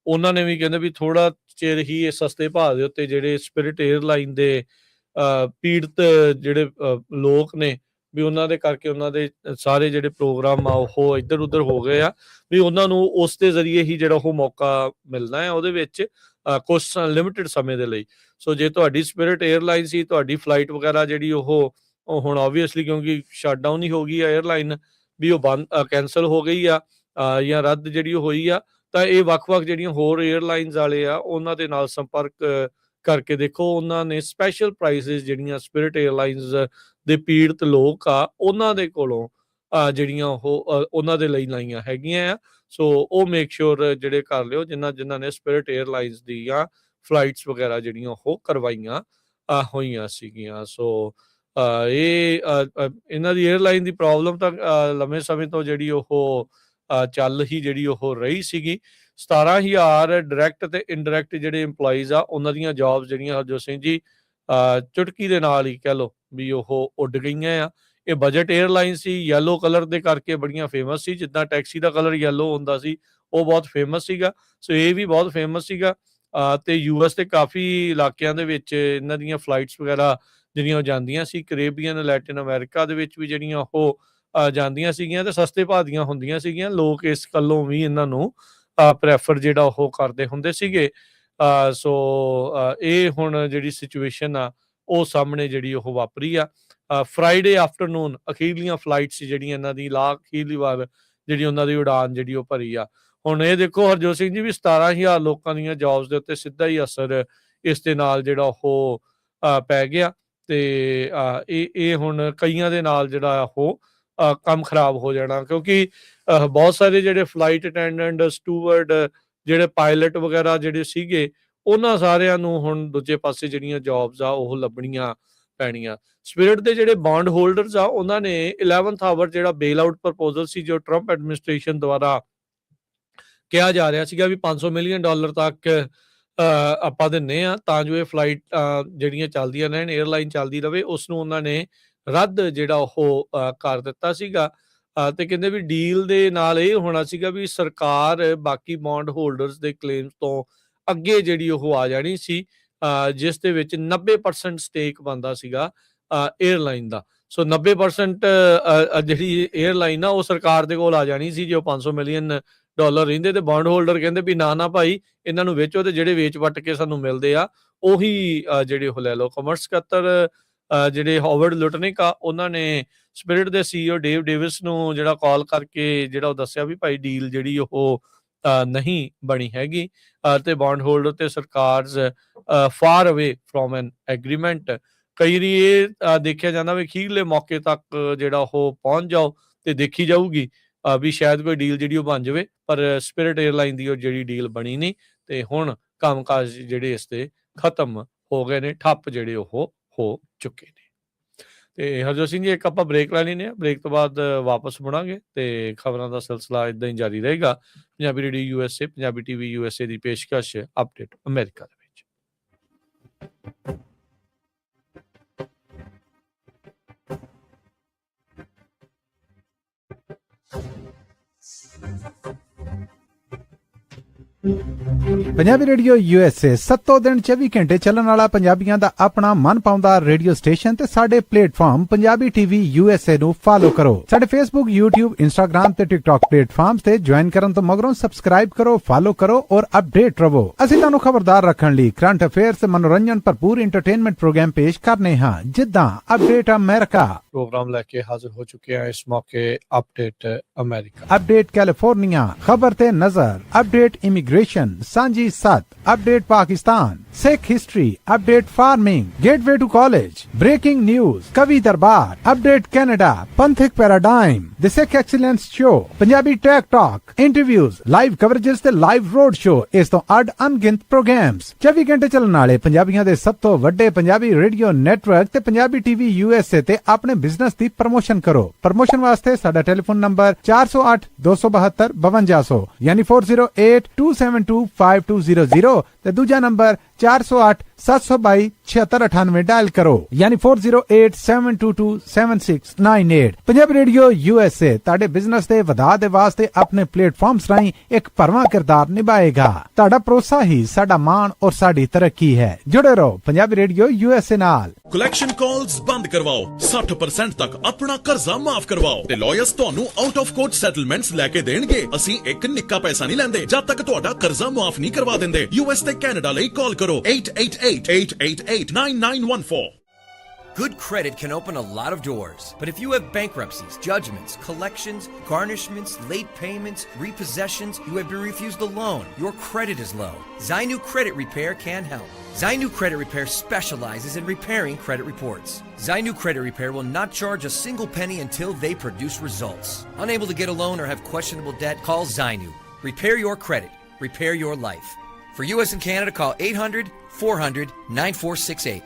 ਉਹਨਾਂ ਨੇ ਵੀ ਕਹਿੰਦੇ ਵੀ ਥੋੜਾ ਚਿਰ ਹੀ ਇਹ ਸਸਤੇ ਭਾਅ ਦੇ ਉੱਤੇ ਜਿਹੜੇ ਸਪਿਰਿਟ ਏਅਰਲਾਈਨ ਦੇ ਪੀੜਤ ਜਿਹੜੇ ਲੋਕ ਨੇ ਵੀ ਉਹਨਾਂ ਦੇ ਕਰਕੇ ਉਹਨਾਂ ਦੇ ਸਾਰੇ ਜਿਹੜੇ ਪ੍ਰੋਗਰਾਮ ਆ ਉਹ ਇੱਧਰ ਉੱਧਰ ਹੋ ਗਏ ਆ, ਵੀ ਉਹਨਾਂ ਨੂੰ ਉਸ ਦੇ ਜ਼ਰੀਏ ਹੀ ਜਿਹੜਾ ਉਹ ਮੌਕਾ ਮਿਲਣਾ ਹੈ ਉਹਦੇ ਵਿੱਚ ਕੁਛ ਲਿਮਿਟਿਡ ਸਮੇਂ ਦੇ ਲਈ। ਸੋ ਜੇ ਤੁਹਾਡੀ ਸਪਿਰਿਟ ਏਅਰਲਾਈਨ ਸੀ, ਤੁਹਾਡੀ ਫਲਾਈਟ ਵਗੈਰਾ ਜਿਹੜੀ ਉਹ ਹੁਣ ਆਬਵੀਅਸਲੀ ਕਿਉਂਕਿ ਸ਼ਟਡਾਊਨ ਹੀ ਹੋ ਗਈ ਆ ਏਅਰਲਾਈਨ, ਵੀ ਉਹ ਬੰਦ ਕੈਂਸਲ ਹੋ ਗਈ ਆ ਜਾਂ ਰੱਦ ਜਿਹੜੀ ਉਹ ਹੋਈ ਆ, ਤਾਂ ਇਹ ਵੱਖ-ਵੱਖ ਜਿਹੜੀਆਂ ਹੋਰ ਏਅਰਲਾਈਨਸ ਵਾਲੇ ਆ ਉਹਨਾਂ ਦੇ ਨਾਲ ਸੰਪਰਕ ਕਰਕੇ ਦੇਖੋ। ਉਹਨਾਂ ਨੇ ਸਪੈਸ਼ਲ ਪ੍ਰਾਈਸਿਸ ਜਿਹੜੀਆਂ ਸਪਿਰਿਟ ਏਅਰਲਾਈਨਸ ਦੇ ਪੀੜਤ ਲੋਕ ਆ ਉਹਨਾਂ ਦੇ ਕੋਲੋਂ ਜਿਹੜੀਆਂ ਉਹ ਉਹਨਾਂ ਦੇ ਲਈ ਲਾਈਆਂ ਹੈਗੀਆਂ ਆ। ਸੋ ਉਹ ਮੇਕ ਸ਼ੋਰ ਜਿਹੜੇ ਕਰ ਲਿਓ ਜਿਨ੍ਹਾਂ ਨੇ ਸਪਿਰਿਟ ਏਅਰਲਾਈਨਸ ਦੀਆਂ ਫਲਾਈਟਸ ਵਗੈਰਾ ਜਿਹੜੀਆਂ ਉਹ ਕਰਵਾਈਆਂ ਹੋਈਆਂ ਸੀਗੀਆਂ। ਸੋ ਇਹਨਾਂ ਦੀ ਏਅਰਲਾਈਨ ਦੀ ਪ੍ਰੋਬਲਮ ਤਾਂ ਲੰਮੇ ਸਮੇਂ ਤੋਂ ਜਿਹੜੀ ਉਹ ਚੱਲ ਹੀ ਜਿਹੜੀ ਉਹ ਰਹੀ ਸੀਗੀ। 17,000 ਡਾਇਰੈਕਟ ਤੇ ਇਨਡਾਇਰੈਕਟ ਜਿਹੜੇ EMPLOYEES ਆ ਉਹਨਾਂ ਦੀਆਂ ਜੌਬਸ ਜਿਹੜੀਆਂ ਹਰਜੋਤ ਸਿੰਘ ਜੀ ਚੁਟਕੀ ਦੇ ਨਾਲ ਹੀ ਕਹਿ ਲਓ ਵੀ ਉਹ ਉੱਡ ਗਈਆਂ ਆ। ਇਹ ਬਜਟ ਏਅਰਲਾਈਨ ਸੀ, ਯੈਲੋ ਕਲਰ ਦੇ ਕਰਕੇ ਬੜੀਆਂ ਫੇਮਸ ਸੀ, ਜਿੱਦਾਂ ਟੈਕਸੀ ਦਾ ਕਲਰ ਯੈਲੋ ਹੁੰਦਾ ਸੀ ਉਹ ਬਹੁਤ ਫੇਮਸ ਸੀਗਾ। ਸੋ ਇਹ ਵੀ ਬਹੁਤ ਫੇਮਸ ਸੀਗਾ ਤੇ US ਦੇ ਕਾਫੀ ਇਲਾਕਿਆਂ ਦੇ ਵਿੱਚ ਇਹਨਾਂ ਦੀਆਂ ਫਲਾਈਟਸ ਵਗੈਰਾ ਜਿਹੜੀਆਂ ਉਹ ਜਾਂਦੀਆਂ ਸੀ। ਕੈਰੇਬੀਅਨ, ਲੈਟਿਨ ਅਮਰੀਕਾ ਦੇ ਵਿੱਚ ਵੀ ਜਿਹੜੀਆਂ ਉਹ ਜਾਂਦੀਆਂ ਸੀਗੀਆਂ ਤੇ ਸਸਤੇ ਭਾਅ ਦੀਆਂ ਹੁੰਦੀਆਂ ਸੀਗੀਆਂ। ਲੋਕ ਇਸ ਗੱਲੋਂ ਵੀ ਇਹਨਾਂ ਨੂੰ ਪ੍ਰੈਫਰ ਜਿਹੜਾ ਉਹ ਕਰਦੇ ਹੁੰਦੇ ਸੀਗੇ। ਸੋ ਇਹ ਹੁਣ ਜਿਹੜੀ ਸਿਚੁਏਸ਼ਨ ਆ ਉਹ ਸਾਹਮਣੇ ਜਿਹੜੀ ਉਹ ਵਾਪਰੀ ਆ। ਫਰਾਈਡੇ ਆਫਟਰਨੂਨ ਅਖੀਰਲੀਆਂ ਫਲਾਈਟਸ ਜਿਹੜੀਆਂ ਇਹਨਾਂ ਦੀ ਅਖੀਰਲੀ ਵਾਰ ਜਿਹੜੀ ਉਹਨਾਂ ਦੀ ਉਡਾਨ ਜਿਹੜੀ ਉਹ ਭਰੀ ਆ। ਹੁਣ ਇਹ ਦੇਖੋ ਹਰਜੋਤ ਸਿੰਘ ਜੀ ਵੀ 17,000 ਲੋਕਾਂ ਦੀਆਂ ਜੌਬਸ ਦੇ ਉੱਤੇ ਸਿੱਧਾ ਹੀ ਅਸਰ ਇਸ ਦੇ ਨਾਲ ਜਿਹੜਾ ਉਹ ਪੈ ਗਿਆ ਤੇ ਇਹ ਹੁਣ ਕਈਆਂ ਦੇ ਨਾਲ ਜਿਹੜਾ ਉਹ ਕੰਮ ਖਰਾਬ ਹੋ ਜਾਣਾ, ਕਿਉਂਕਿ ਬਹੁਤ ਸਾਰੇ ਜਿਹੜੇ ਫਲਾਈਟ ਅਟੈਂਡੈਂਟ, ਸਟੂਵਰਡ, ਜਿਹੜੇ ਪਾਇਲਟ ਵਗੈਰਾ ਜਿਹੜੇ ਸੀਗੇ ਉਹਨਾਂ ਸਾਰਿਆਂ ਨੂੰ ਹੁਣ ਦੂਜੇ ਪਾਸੇ ਜਿਹੜੀਆਂ ਜੌਬਸ ਆ ਉਹ ਲੱਭਣੀਆਂ ਪੈਣੀਆਂ। ਸਪਿਰਿਟ ਦੇ ਜਿਹੜੇ ਬੌਂਡ ਹੋਲਡਰਸ ਆ ਉਹਨਾਂ ਨੇ 11th ਆਵਰ ਜਿਹੜਾ ਬੇਲ ਆਊਟ ਪ੍ਰਪੋਜ਼ਲ ਸੀ ਜੋ ਟਰੰਪ ਐਡਮਿਨਿਸਟ੍ਰੇਸ਼ਨ ਦੁਆਰਾ ਕਿਹਾ ਜਾ ਰਿਹਾ ਸੀਗਾ ਵੀ $500 ਮਿਲੀਅਨ ਤੱਕ ਆਪਾਂ ਦਿੰਨੇ ਆ ਤਾਂ ਜੋ ਇਹ ਫਲਾਈਟ ਜਿਹੜੀਆਂ ਚੱਲਦੀਆਂ ਰਹਿਣ, ਏਅਰਲਾਈਨ ਚੱਲਦੀ ਰਵੇ, ਉਸ ਨੂੰ ਉਹਨਾਂ ਨੇ ਰੱਦ ਜਿਹੜਾ ਉਹ ਕਰ ਦਿੱਤਾ ਸੀਗਾ। ਤੇ ਕਹਿੰਦੇ ਵੀ ਡੀਲ ਦੇ ਨਾਲ ਇਹ ਹੋਣਾ ਸੀਗਾ ਵੀ ਸਰਕਾਰ ਬਾਕੀ ਬੌਂਡ ਹੋਲਡਰਸ ਦੇ ਕਲੇਮਸ ਤੋਂ ਅੱਗੇ ਜਿਹੜੀ ਉਹ ਆ ਜਾਣੀ ਸੀ, ਜਿਸ ਦੇ ਵਿੱਚ 90% ਸਟੇਕ ਬਣਦਾ ਸੀਗਾ ਏਅਰਲਾਈਨ ਦਾ। ਸੋ 90% ਜਿਹੜੀ ਏਅਰਲਾਈਨ ਆ ਉਹ ਸਰਕਾਰ ਦੇ ਕੋਲ ਆ ਜਾਣੀ ਸੀ ਜੇ ਉਹ $500 ਮਿਲੀਅਨ ਰਹਿੰਦੇ। ਤੇ ਬੌਂਡ ਹੋਲਡਰ ਕਹਿੰਦੇ ਵੀ ਨਾ ਭਾਈ ਇਹਨਾਂ ਨੂੰ ਵੇਚੋ ਤੇ ਜਿਹੜੇ ਵੇਚ ਵੱਟ ਕੇ ਸਾਨੂੰ ਮਿਲਦੇ ਆ ਉਹੀ ਜਿਹੜੇ ਉਹ ਲੈ ਲਓ। ਕਮਰਸ ਸਕੱਤਰ ਜਿਹੜੇ ਹਾਵਰਡ ਲੁਟਨਿਕ ਆ ਉਹਨਾਂ ਨੇ ਸਪਿਰਿਟ ਦੇ CEO ਡੇਵ ਡੇਵਿਸ ਨੂੰ ਜਿਹੜਾ ਕਾਲ ਕਰਕੇ ਜਿਹੜਾ ਉਹ ਦੱਸਿਆ ਵੀ ਭਾਈ ਡੀਲ ਜਿਹੜੀ ਉਹ ਨਹੀਂ ਬਣੀ ਹੈਗੀ ਤੇ ਬੌਂਡ ਹੋਲਡਰ ਤੇ ਸਰਕਾਰਸ far away from an agreement. ਕਈ ਵਾਰੀ ਇਹ ਦੇਖਿਆ ਜਾਂਦਾ ਵੀ ਅਖੀਰਲੇ ਮੌਕੇ ਤੱਕ ਜਿਹੜਾ ਉਹ ਪਹੁੰਚ ਜਾਓ ਤੇ ਦੇਖੀ ਜਾਊਗੀ ਵੀ ਸ਼ਾਇਦ ਕੋਈ ਡੀਲ ਜਿਹੜੀ ਉਹ ਬਣ ਜਾਵੇ, ਪਰ ਸਪਿਰਿਟ ਏਅਰਲਾਈਨ ਦੀ ਉਹ ਜਿਹੜੀ ਡੀਲ ਬਣੀ ਨਹੀਂ ਤੇ ਹੁਣ ਕੰਮਕਾਜ ਜਿਹੜੇ ਇਸ ਤੇ ਖਤਮ ਹੋ ਗਏ ਨੇ, ਠੱਪ ਜਿਹੜੇ ਉਹ ਹੋ ਚੁੱਕੇ ਨੇ। ਤੇ ਹਰਜੋਤ ਸਿੰਘ ਜੀ, ਇੱਕ ਆਪਾਂ ਬ੍ਰੇਕ ਲੈ ਲੈਂਦੇ ਹਾਂ। ਬ੍ਰੇਕ ਤੋਂ ਬਾਅਦ ਵਾਪਸ ਮੁੜਾਂਗੇ ਤੇ ਖਬਰਾਂ ਦਾ ਸਿਲਸਿਲਾ ਇਦਾਂ ਹੀ ਜਾਰੀ ਰਹੇਗਾ। Punjabi radio USA, Punjabi TV USA ਦੀ ਪੇਸ਼ਕਸ਼ ਅਪਡੇਟ ਅਮਰੀਕਾ ਦੇ ਵਿੱਚ। ਪੰਜਾਬੀ ਰੇਡੀਓ USA 7 ਦਿਨ 24 ਘੰਟੇ ਚੱਲਣ ਵਾਲਾ ਪੰਜਾਬੀਆਂ ਦਾ ਆਪਣਾ ਮਨਪਾਉਂਦਾ ਰੇਡੀਓ ਸਟੇਸ਼ਨ ਤੇ ਸਾਡੇ ਪਲੇਟਫਾਰਮ ਪੰਜਾਬੀ TV USA ਨੂੰ ਫਾਲੋ ਕਰੋ। ਸਾਡੇ Facebook, YouTube, Instagram ਤੇ TikTok ਪਲੇਟਫਾਰਮਸ ਤੇ ਜੁਆਇਨ ਕਰਨ ਤੋਂ ਮਗਰੋਂ ਸਬਸਕ੍ਰਾਈਬ ਕਰੋ, ਫਾਲੋ ਕਰੋ ਔਰ ਅਪਡੇਟ ਰਹੋ। ਅਸੀਂ ਤੁਹਾਨੂੰ ਖਬਰਦਾਰ ਰੱਖਣ ਲਈ ਕਰੰਟ ਅਫੇਅਰਸ ਤੇ ਮਨੋਰੰਜਨ ਭਰਪੂਰ ਐਂਟਰਟੇਨਮੈਂਟ ਪ੍ਰੋਗਰਾਮ ਪੇਸ਼ ਕਰਨੇ ਹਾਂ, ਜਿੱਦਾਂ ਅਪਡੇਟ ਅਮਰੀਕਾ ਪ੍ਰੋਗਰਾਮ ਲੈ ਕੇ ਹਾਜ਼ਰ ਹੋ ਚੁੱਕੇ ਹਾਂ ਇਸ ਮੌਕੇ। ਅਪਡੇਟ ਅਮਰੀਕਾ, ਅਪਡੇਟ ਕੈਲੀਫੋਰਨੀਆ, ਖਬਰ ਤੇ ਨਜ਼ਰ, update immigration, Sanjhi Sath, update Pakistan, Sikh history, update farming, gateway to college, breaking news, Kavi Darbar, update Canada, Panthak paradigm, the Sikh excellence show, Punjabi tech talk, interviews, live coverages ਤੇ ਲਾਈਵ ਰੋਡ ਸ਼ੋ, ਇਸ ਤੋਂ ਅੱਡ ਅਣਗਿਣਤ ਪ੍ਰੋਗਰਾਮਸ 24 ਘੰਟੇ ਚੱਲਣ ਵਾਲੇ ਪੰਜਾਬੀਆਂ ਦੇ ਸਭ ਤੋਂ ਵੱਡੇ ਪੰਜਾਬੀ ਰੇਡੀਓ ਨੈਟਵਰਕ ਤੇ ਪੰਜਾਬੀ TV USA ਤੇ ਆਪਣੇ ਬਿਜ਼ਨਸ ਦੀ ਪ੍ਰਮੋਸ਼ਨ ਕਰੋ। ਪ੍ਰਮੋਸ਼ਨ ਵਾਸਤੇ ਸਾਡਾ ਟੈਲੀਫੋਨ ਨੰਬਰ 408 272 5200 ਯਾਨੀ 4082725200 ਤੇ ਦੂਜਾ ਨੰਬਰ 408 722 7698 ਡਾਇਲ ਕਰੋ ਯਾਨੀ 4087227698। ਪੰਜਾਬੀ ਰੇਡੀਓ USA ਤੁਹਾਡੇ ਬਿਜ਼ਨਸ ਦੇ ਵਧਾ ਦੇ ਵਾਸਤੇ ਆਪਣੇ ਪਲੇਟਫਾਰਮਸ ਰਾਹੀਂ ਇੱਕ ਭਰਵਾਂ ਕਿਰਦਾਰ ਨਿਭਾਏਗਾ। ਤੁਹਾਡਾ ਭਰੋਸਾ ਹੀ ਸਾਡਾ ਮਾਣ ਔਰ ਸਾਡੀ ਤਰੱਕੀ ਹੈ। ਜੁੜੇ ਰਹੋ ਪੰਜਾਬੀ ਰੇਡੀਓ USA ਨਾਲ। ਕਲੈਕਸ਼ਨ ਕਾਲਸ ਬੰਦ ਕਰਵਾਓ, 60% ਤੱਕ ਆਪਣਾ ਕਰਜ਼ਾ ਮਾਫ ਕਰਵਾਓ ਤੇ ਲਾਇਰਸ ਤੁਹਾਨੂੰ ਆਊਟ ਆਫ ਕੋਰਟ ਸੈਟਲਮੈਂਟਸ ਲੈ ਕੇ ਦੇਣਗੇ। ਅਸੀਂ ਇੱਕ ਨਿੱਕਾ ਪੈਸਾ ਨਹੀਂ ਲੈਂਦੇ ਜਦ ਤੱਕ ਤੁਹਾਡਾ ਕਰਜ਼ਾ ਮਾਫ ਨਹੀਂ ਕਰਵਾ ਦਿੰਦੇ। US ਤੇ ਕੈਨੇਡਾ ਲਈ ਕਾਲ ਕਰੋ 888-888-9914। Good credit can open a lot of doors, but if you have bankruptcies, judgments, collections, garnishments, late payments, repossessions, you have been refused a loan, your credit is low, Zainu Credit Repair can help. Zainu Credit Repair specializes in repairing credit reports. Zainu Credit Repair will not charge a single penny until they produce results. Unable to get a loan or have questionable debt, call Zainu. Repair your credit. Repair your life. For US and Canada, call 800-400-9468.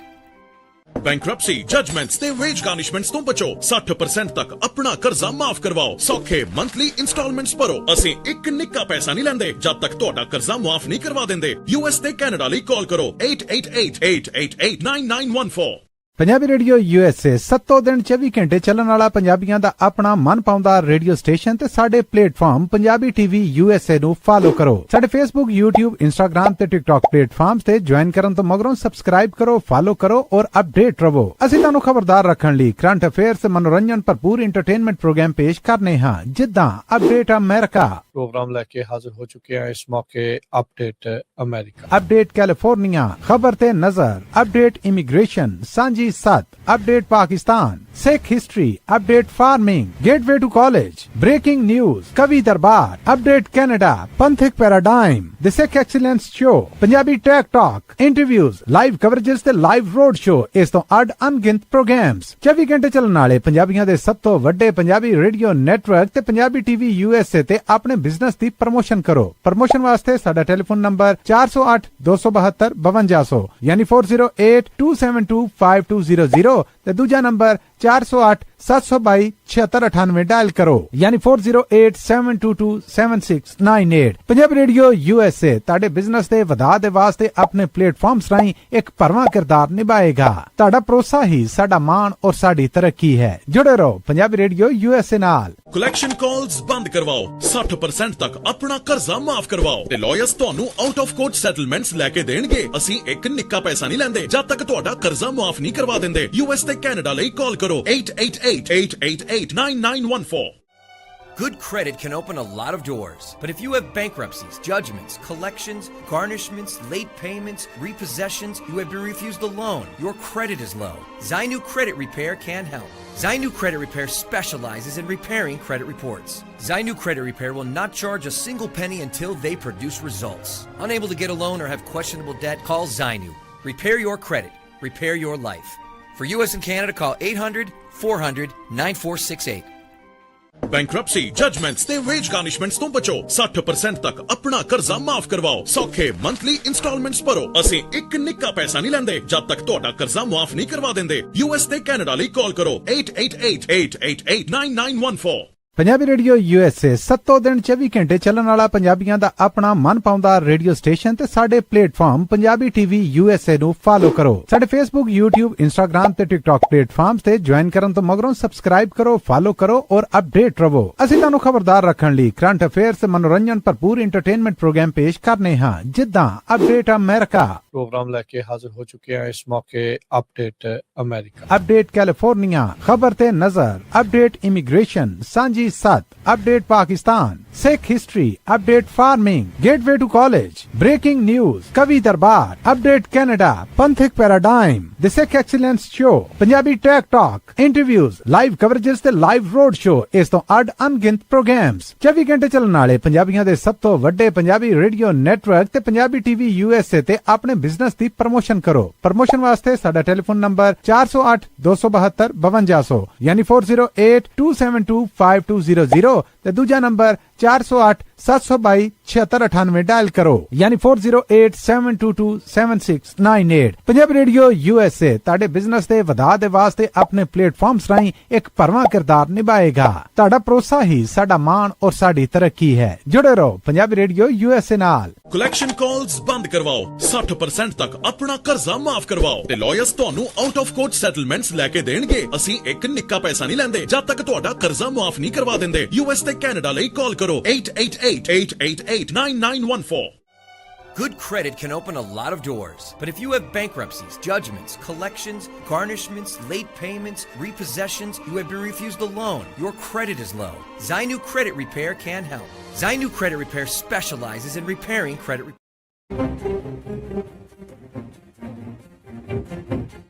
Bankruptcy, judgements ਤੇ veg ਗਾਰਨਿਸ਼ਮੈਂਟਸ ਤੋਂ ਬਚੋ। 60% ਤੱਕ ਆਪਣਾ ਕਰਜ਼ਾ ਮਾਫ ਕਰਵਾਓ। ਸੌਖੇ monthly instalments ਭਰੋ। ਅਸੀਂ ਇੱਕ ਨਿੱਕਾ ਪੈਸਾ ਨਹੀਂ ਲੈਂਦੇ ਜਦ ਤੱਕ ਤੁਹਾਡਾ ਕਰਜ਼ਾ ਮਾਫ ਨਹੀਂ ਕਰਵਾ ਦਿੰਦੇ। US ਤੇ ਕੈਨੇਡਾ ਲਈ ਕਾਲ ਕਰੋ 888-888-9914। ਪੰਜਾਬੀ ਰੇਡੀਓ USA 7 ਦਿਨ 24 ਘੰਟੇ ਚੱਲਣ ਵਾਲਾ ਪੰਜਾਬੀਆਂ ਦਾ ਆਪਣਾ ਮਨਪਾਉਂਦਾ ਰੇਡੀਓ ਸਟੇਸ਼ਨ ਤੇ ਸਾਡੇ ਪਲੇਟਫਾਰਮ ਪੰਜਾਬੀ TV USA ਨੂੰ ਫਾਲੋ ਕਰੋ। ਸਾਡੇ Facebook, YouTube, Instagram ਤੇ TikTok ਪਲੇਟਫਾਰਮਸ ਤੇ ਜੁਆਇਨ ਕਰਨ ਤੋਂ ਮਗਰੋਂ ਸਬਸਕ੍ਰਾਈਬ ਕਰੋ, ਫਾਲੋ ਕਰੋ ਔਰ ਅਪਡੇਟ ਰਹੋ। ਅਸੀਂ ਤੁਹਾਨੂੰ ਖਬਰਦਾਰ ਰੱਖਣ ਲਈ ਕਰੰਟ ਅਫੇਅਰਸ ਤੇ ਮਨੋਰੰਜਨ ਭਰਪੂਰ ਐਂਟਰਟੇਨਮੈਂਟ ਪ੍ਰੋਗਰਾਮ ਪੇਸ਼ ਕਰਨੇ ਹਾਂ, ਜਿੱਦਾਂ ਅਪਡੇਟ ਅਮਰੀਕਾ ਪ੍ਰੋਗਰਾਮ ਲੈ ਕੇ ਹਾਜ਼ਰ ਹੋ ਚੁੱਕੇ ਹਾਂ ਇਸ ਮੌਕੇ। ਅਪਡੇਟ ਅਮਰੀਕਾ, ਅਪਡੇਟ ਕੈਲੀਫੋਰਨੀਆ, ਖਬਰ ਤੇ ਨਜ਼ਰ, update immigration, Sanjhi Sath, update Pakistan, Sikh history, update farming, gateway to college, breaking news, Kavi Darbar, update Canada, Panthak paradigm, the Sikh excellence show, Punjabi tech talk, interviews, live coverages ਤੇ ਲਾਈਵ ਰੋਡ ਸ਼ੋ, ਇਸ ਤੋਂ ਅੱਡ ਅਣਗਿਣਤ ਪ੍ਰੋਗਰਾਮਸ 24 ਘੰਟੇ ਚੱਲਣ ਵਾਲੇ ਪੰਜਾਬੀਆਂ ਦੇ ਸਭ ਤੋਂ ਵੱਡੇ ਪੰਜਾਬੀ ਰੇਡੀਓ ਨੈਟਵਰਕ ਤੇ ਪੰਜਾਬੀ TV USA ਤੇ ਆਪਣੇ ਬਿਜ਼ਨਸ ਦੀ ਪ੍ਰਮੋਸ਼ਨ ਕਰੋ। ਪ੍ਰਮੋਸ਼ਨ ਵਾਸਤੇ ਸਾਡਾ ਟੈਲੀਫੋਨ ਨੰਬਰ 408 272 5200 ਯਾਨੀ 4082725200 ਤੇ ਦੂਜਾ ਨੰਬਰ 408 722 7698 ਡਾਇਲ ਕਰੋ ਯਾਨੀ 4087227698। ਪੰਜਾਬੀ ਰੇਡੀਓ USA ਤੁਹਾਡੇ ਬਿਜ਼ਨਸ ਦੇ ਵਧਾ ਦੇ ਵਾਸਤੇ ਆਪਣੇ ਪਲੇਟਫਾਰਮਸ ਰਾਹੀਂ ਇੱਕ ਭਰਵਾਂ ਕਿਰਦਾਰ ਨਿਭਾਏਗਾ। ਤੁਹਾਡਾ ਭਰੋਸਾ ਹੀ ਸਾਡਾ ਮਾਣ ਔਰ ਸਾਡੀ ਤਰੱਕੀ ਹੈ। ਜੁੜੇ ਰਹੋ ਪੰਜਾਬੀ ਰੇਡੀਓ USA ਨਾਲ। ਕਲੈਕਸ਼ਨ ਕਾਲਸ ਬੰਦ ਕਰਵਾਓ, 60% ਤੱਕ ਆਪਣਾ ਕਰਜ਼ਾ ਮਾਫ ਕਰਵਾਓ ਤੇ ਲਾਇਰਸ ਤੁਹਾਨੂੰ ਆਊਟ ਆਫ ਕੋਰਟ ਸੈਟਲਮੈਂਟਸ ਲੈ ਕੇ ਦੇਣਗੇ। ਅਸੀਂ ਇੱਕ ਨਿੱਕਾ ਪੈਸਾ ਨਹੀਂ ਲੈਂਦੇ ਜਦ ਤੱਕ ਤੁਹਾਡਾ ਕਰਜ਼ਾ ਮਾਫ ਨਹੀਂ ਕਰਵਾ ਦਿੰਦੇ। US ਤੇ ਕੈਨੇਡਾ ਲਈ ਕਾਲ ਕਰੋ 888-888-9914। Good credit can open a lot of doors, but if you have bankruptcies, judgments, collections, garnishments, late payments, repossessions, you have been refused a loan, your credit is low, Zainu Credit Repair can help. Zainu Credit Repair specializes in repairing credit reports. Zainu Credit Repair will not charge a single penny until they produce results. Unable to get a loan or have questionable debt, call Zainu. Repair your credit. Repair your life. For US and Canada, call 800-400-9468. Bankruptcy judgements ਤੇ veg ਗਾਰਨਿਸ਼ਮੈਂਟਸ ਤੋਂ ਬਚੋ 60% ਤੱਕ ਆਪਣਾ ਕਰਜ਼ਾ ਮਾਫ ਕਰਵਾਓ ਸੌਖੇ monthly instalments ਭਰੋ ਅਸੀਂ ਇੱਕ ਨਿੱਕਾ ਪੈਸਾ ਨਹੀਂ ਲੈਂਦੇ ਜਦ ਤੱਕ ਤੁਹਾਡਾ ਕਰਜ਼ਾ ਮਾਫ ਨਹੀਂ ਕਰਵਾ ਦਿੰਦੇ US ਤੇ ਕੈਨੇਡਾ ਲਈ ਕਾਲ ਕਰੋ 8888889914 ਪੰਜਾਬੀ ਰੇਡੀਓ USA 7 ਦਿਨ 24 ਘੰਟੇ ਚੱਲਣ ਵਾਲਾ ਪੰਜਾਬੀਆਂ ਦਾ ਆਪਣਾ ਮਨਪਾਉਂਦਾ ਰੇਡੀਓ ਸਟੇਸ਼ਨ ਤੇ ਸਾਡੇ ਪਲੇਟਫਾਰਮ ਪੰਜਾਬੀ TV USA ਨੂੰ ਫਾਲੋ ਕਰੋ ਸਾਡੇ Facebook YouTube Instagram ਤੇ TikTok ਪਲੇਟਫਾਰਮਸ ਤੇ ਜੁਆਇਨ ਕਰਨ ਤੋਂ ਮਗਰੋਂ ਸਬਸਕ੍ਰਾਈਬ ਕਰੋ ਫਾਲੋ ਕਰੋ ਔਰ ਅਪਡੇਟ ਰਹੋ ਅਸੀਂ ਤੁਹਾਨੂੰ ਖਬਰਦਾਰ ਰੱਖਣ ਲਈ ਕਰੰਟ ਅਫੇਅਰਸ ਤੇ ਮਨੋਰੰਜਨ ਭਰਪੂਰ ਐਂਟਰਟੇਨਮੈਂਟ ਪ੍ਰੋਗਰਾਮ ਪੇਸ਼ ਕਰਨੇ ਹਾਂ ਜਿੱਦਾਂ ਅਪਡੇਟ ਅਮਰੀਕਾ प्रोग्राम लेके हाजिर हो चुके हैं इस मौके अपडेट अमेरिका अपडेट कैलिफोर्निया खबर ते नजर update immigration Sanjhi 7 update Pakistan Sikh history update farming gateway to college breaking news Kavi Darbar update Canada Panthak paradigm the Sikh excellence show Punjabi tech talk interviews live coverages ते लाइव रोड शो इस तो अड अनगिनत प्रोग्राम्स 24 घंटे चलने वाले पंजाबियों दे सब तो वड्डे पंजाबी रेडियो नेटवर्क ते पंजाबी TV USA ते अपने बिजनेस दी प्रमोशन करो प्रमोशन वास्ते साडा टेलीफोन नंबर 408 272 5200 यानी 4082725200 ते दूजा नंबर 408 722 7698 डायल करो यानी 4087227698 पंजाबी रेडियो USA ताड़े बिजनेस दे वधा दे वास्ते अपने प्लेटफॉर्म्स राहीं एक भरवां किरदार निभाएगा ताड़ा भरोसा ही साडा मान और साडी तरक्की है जुड़े रहो पंजाबी रेडियो USA नाल ਕਲੈਕਸ਼ਨ ਕਾਲਸ ਬੰਦ ਕਰਵਾਓ 60% ਤੱਕ ਆਪਣਾ ਕਰਜ਼ਾ ਮਾਫ ਕਰਵਾਓ ਤੇ ਲਾਇਰਸ ਤੁਹਾਨੂੰ ਆਊਟ ਆਫ ਕੋਰਟ ਸੈਟਲਮੈਂਟਸ ਲੈ ਕੇ ਦੇਣਗੇ ਅਸੀਂ ਇੱਕ ਨਿੱਕਾ ਪੈਸਾ ਨਹੀਂ ਲੈਂਦੇ ਜਦ ਤੱਕ ਤੁਹਾਡਾ ਕਰਜ਼ਾ ਮਾਫ ਨਹੀਂ ਕਰਵਾ ਦਿੰਦੇ US ਤੇ ਕੈਨੇਡਾ ਲਈ ਕਾਲ ਕਰੋ 8888889914 Good credit can open a lot of doors, but if you have bankruptcies, judgments, collections, garnishments, late payments, repossessions, you have been refused a loan, your credit is low, Zainu Credit Repair can help. Zainu Credit Repair specializes in repairing credit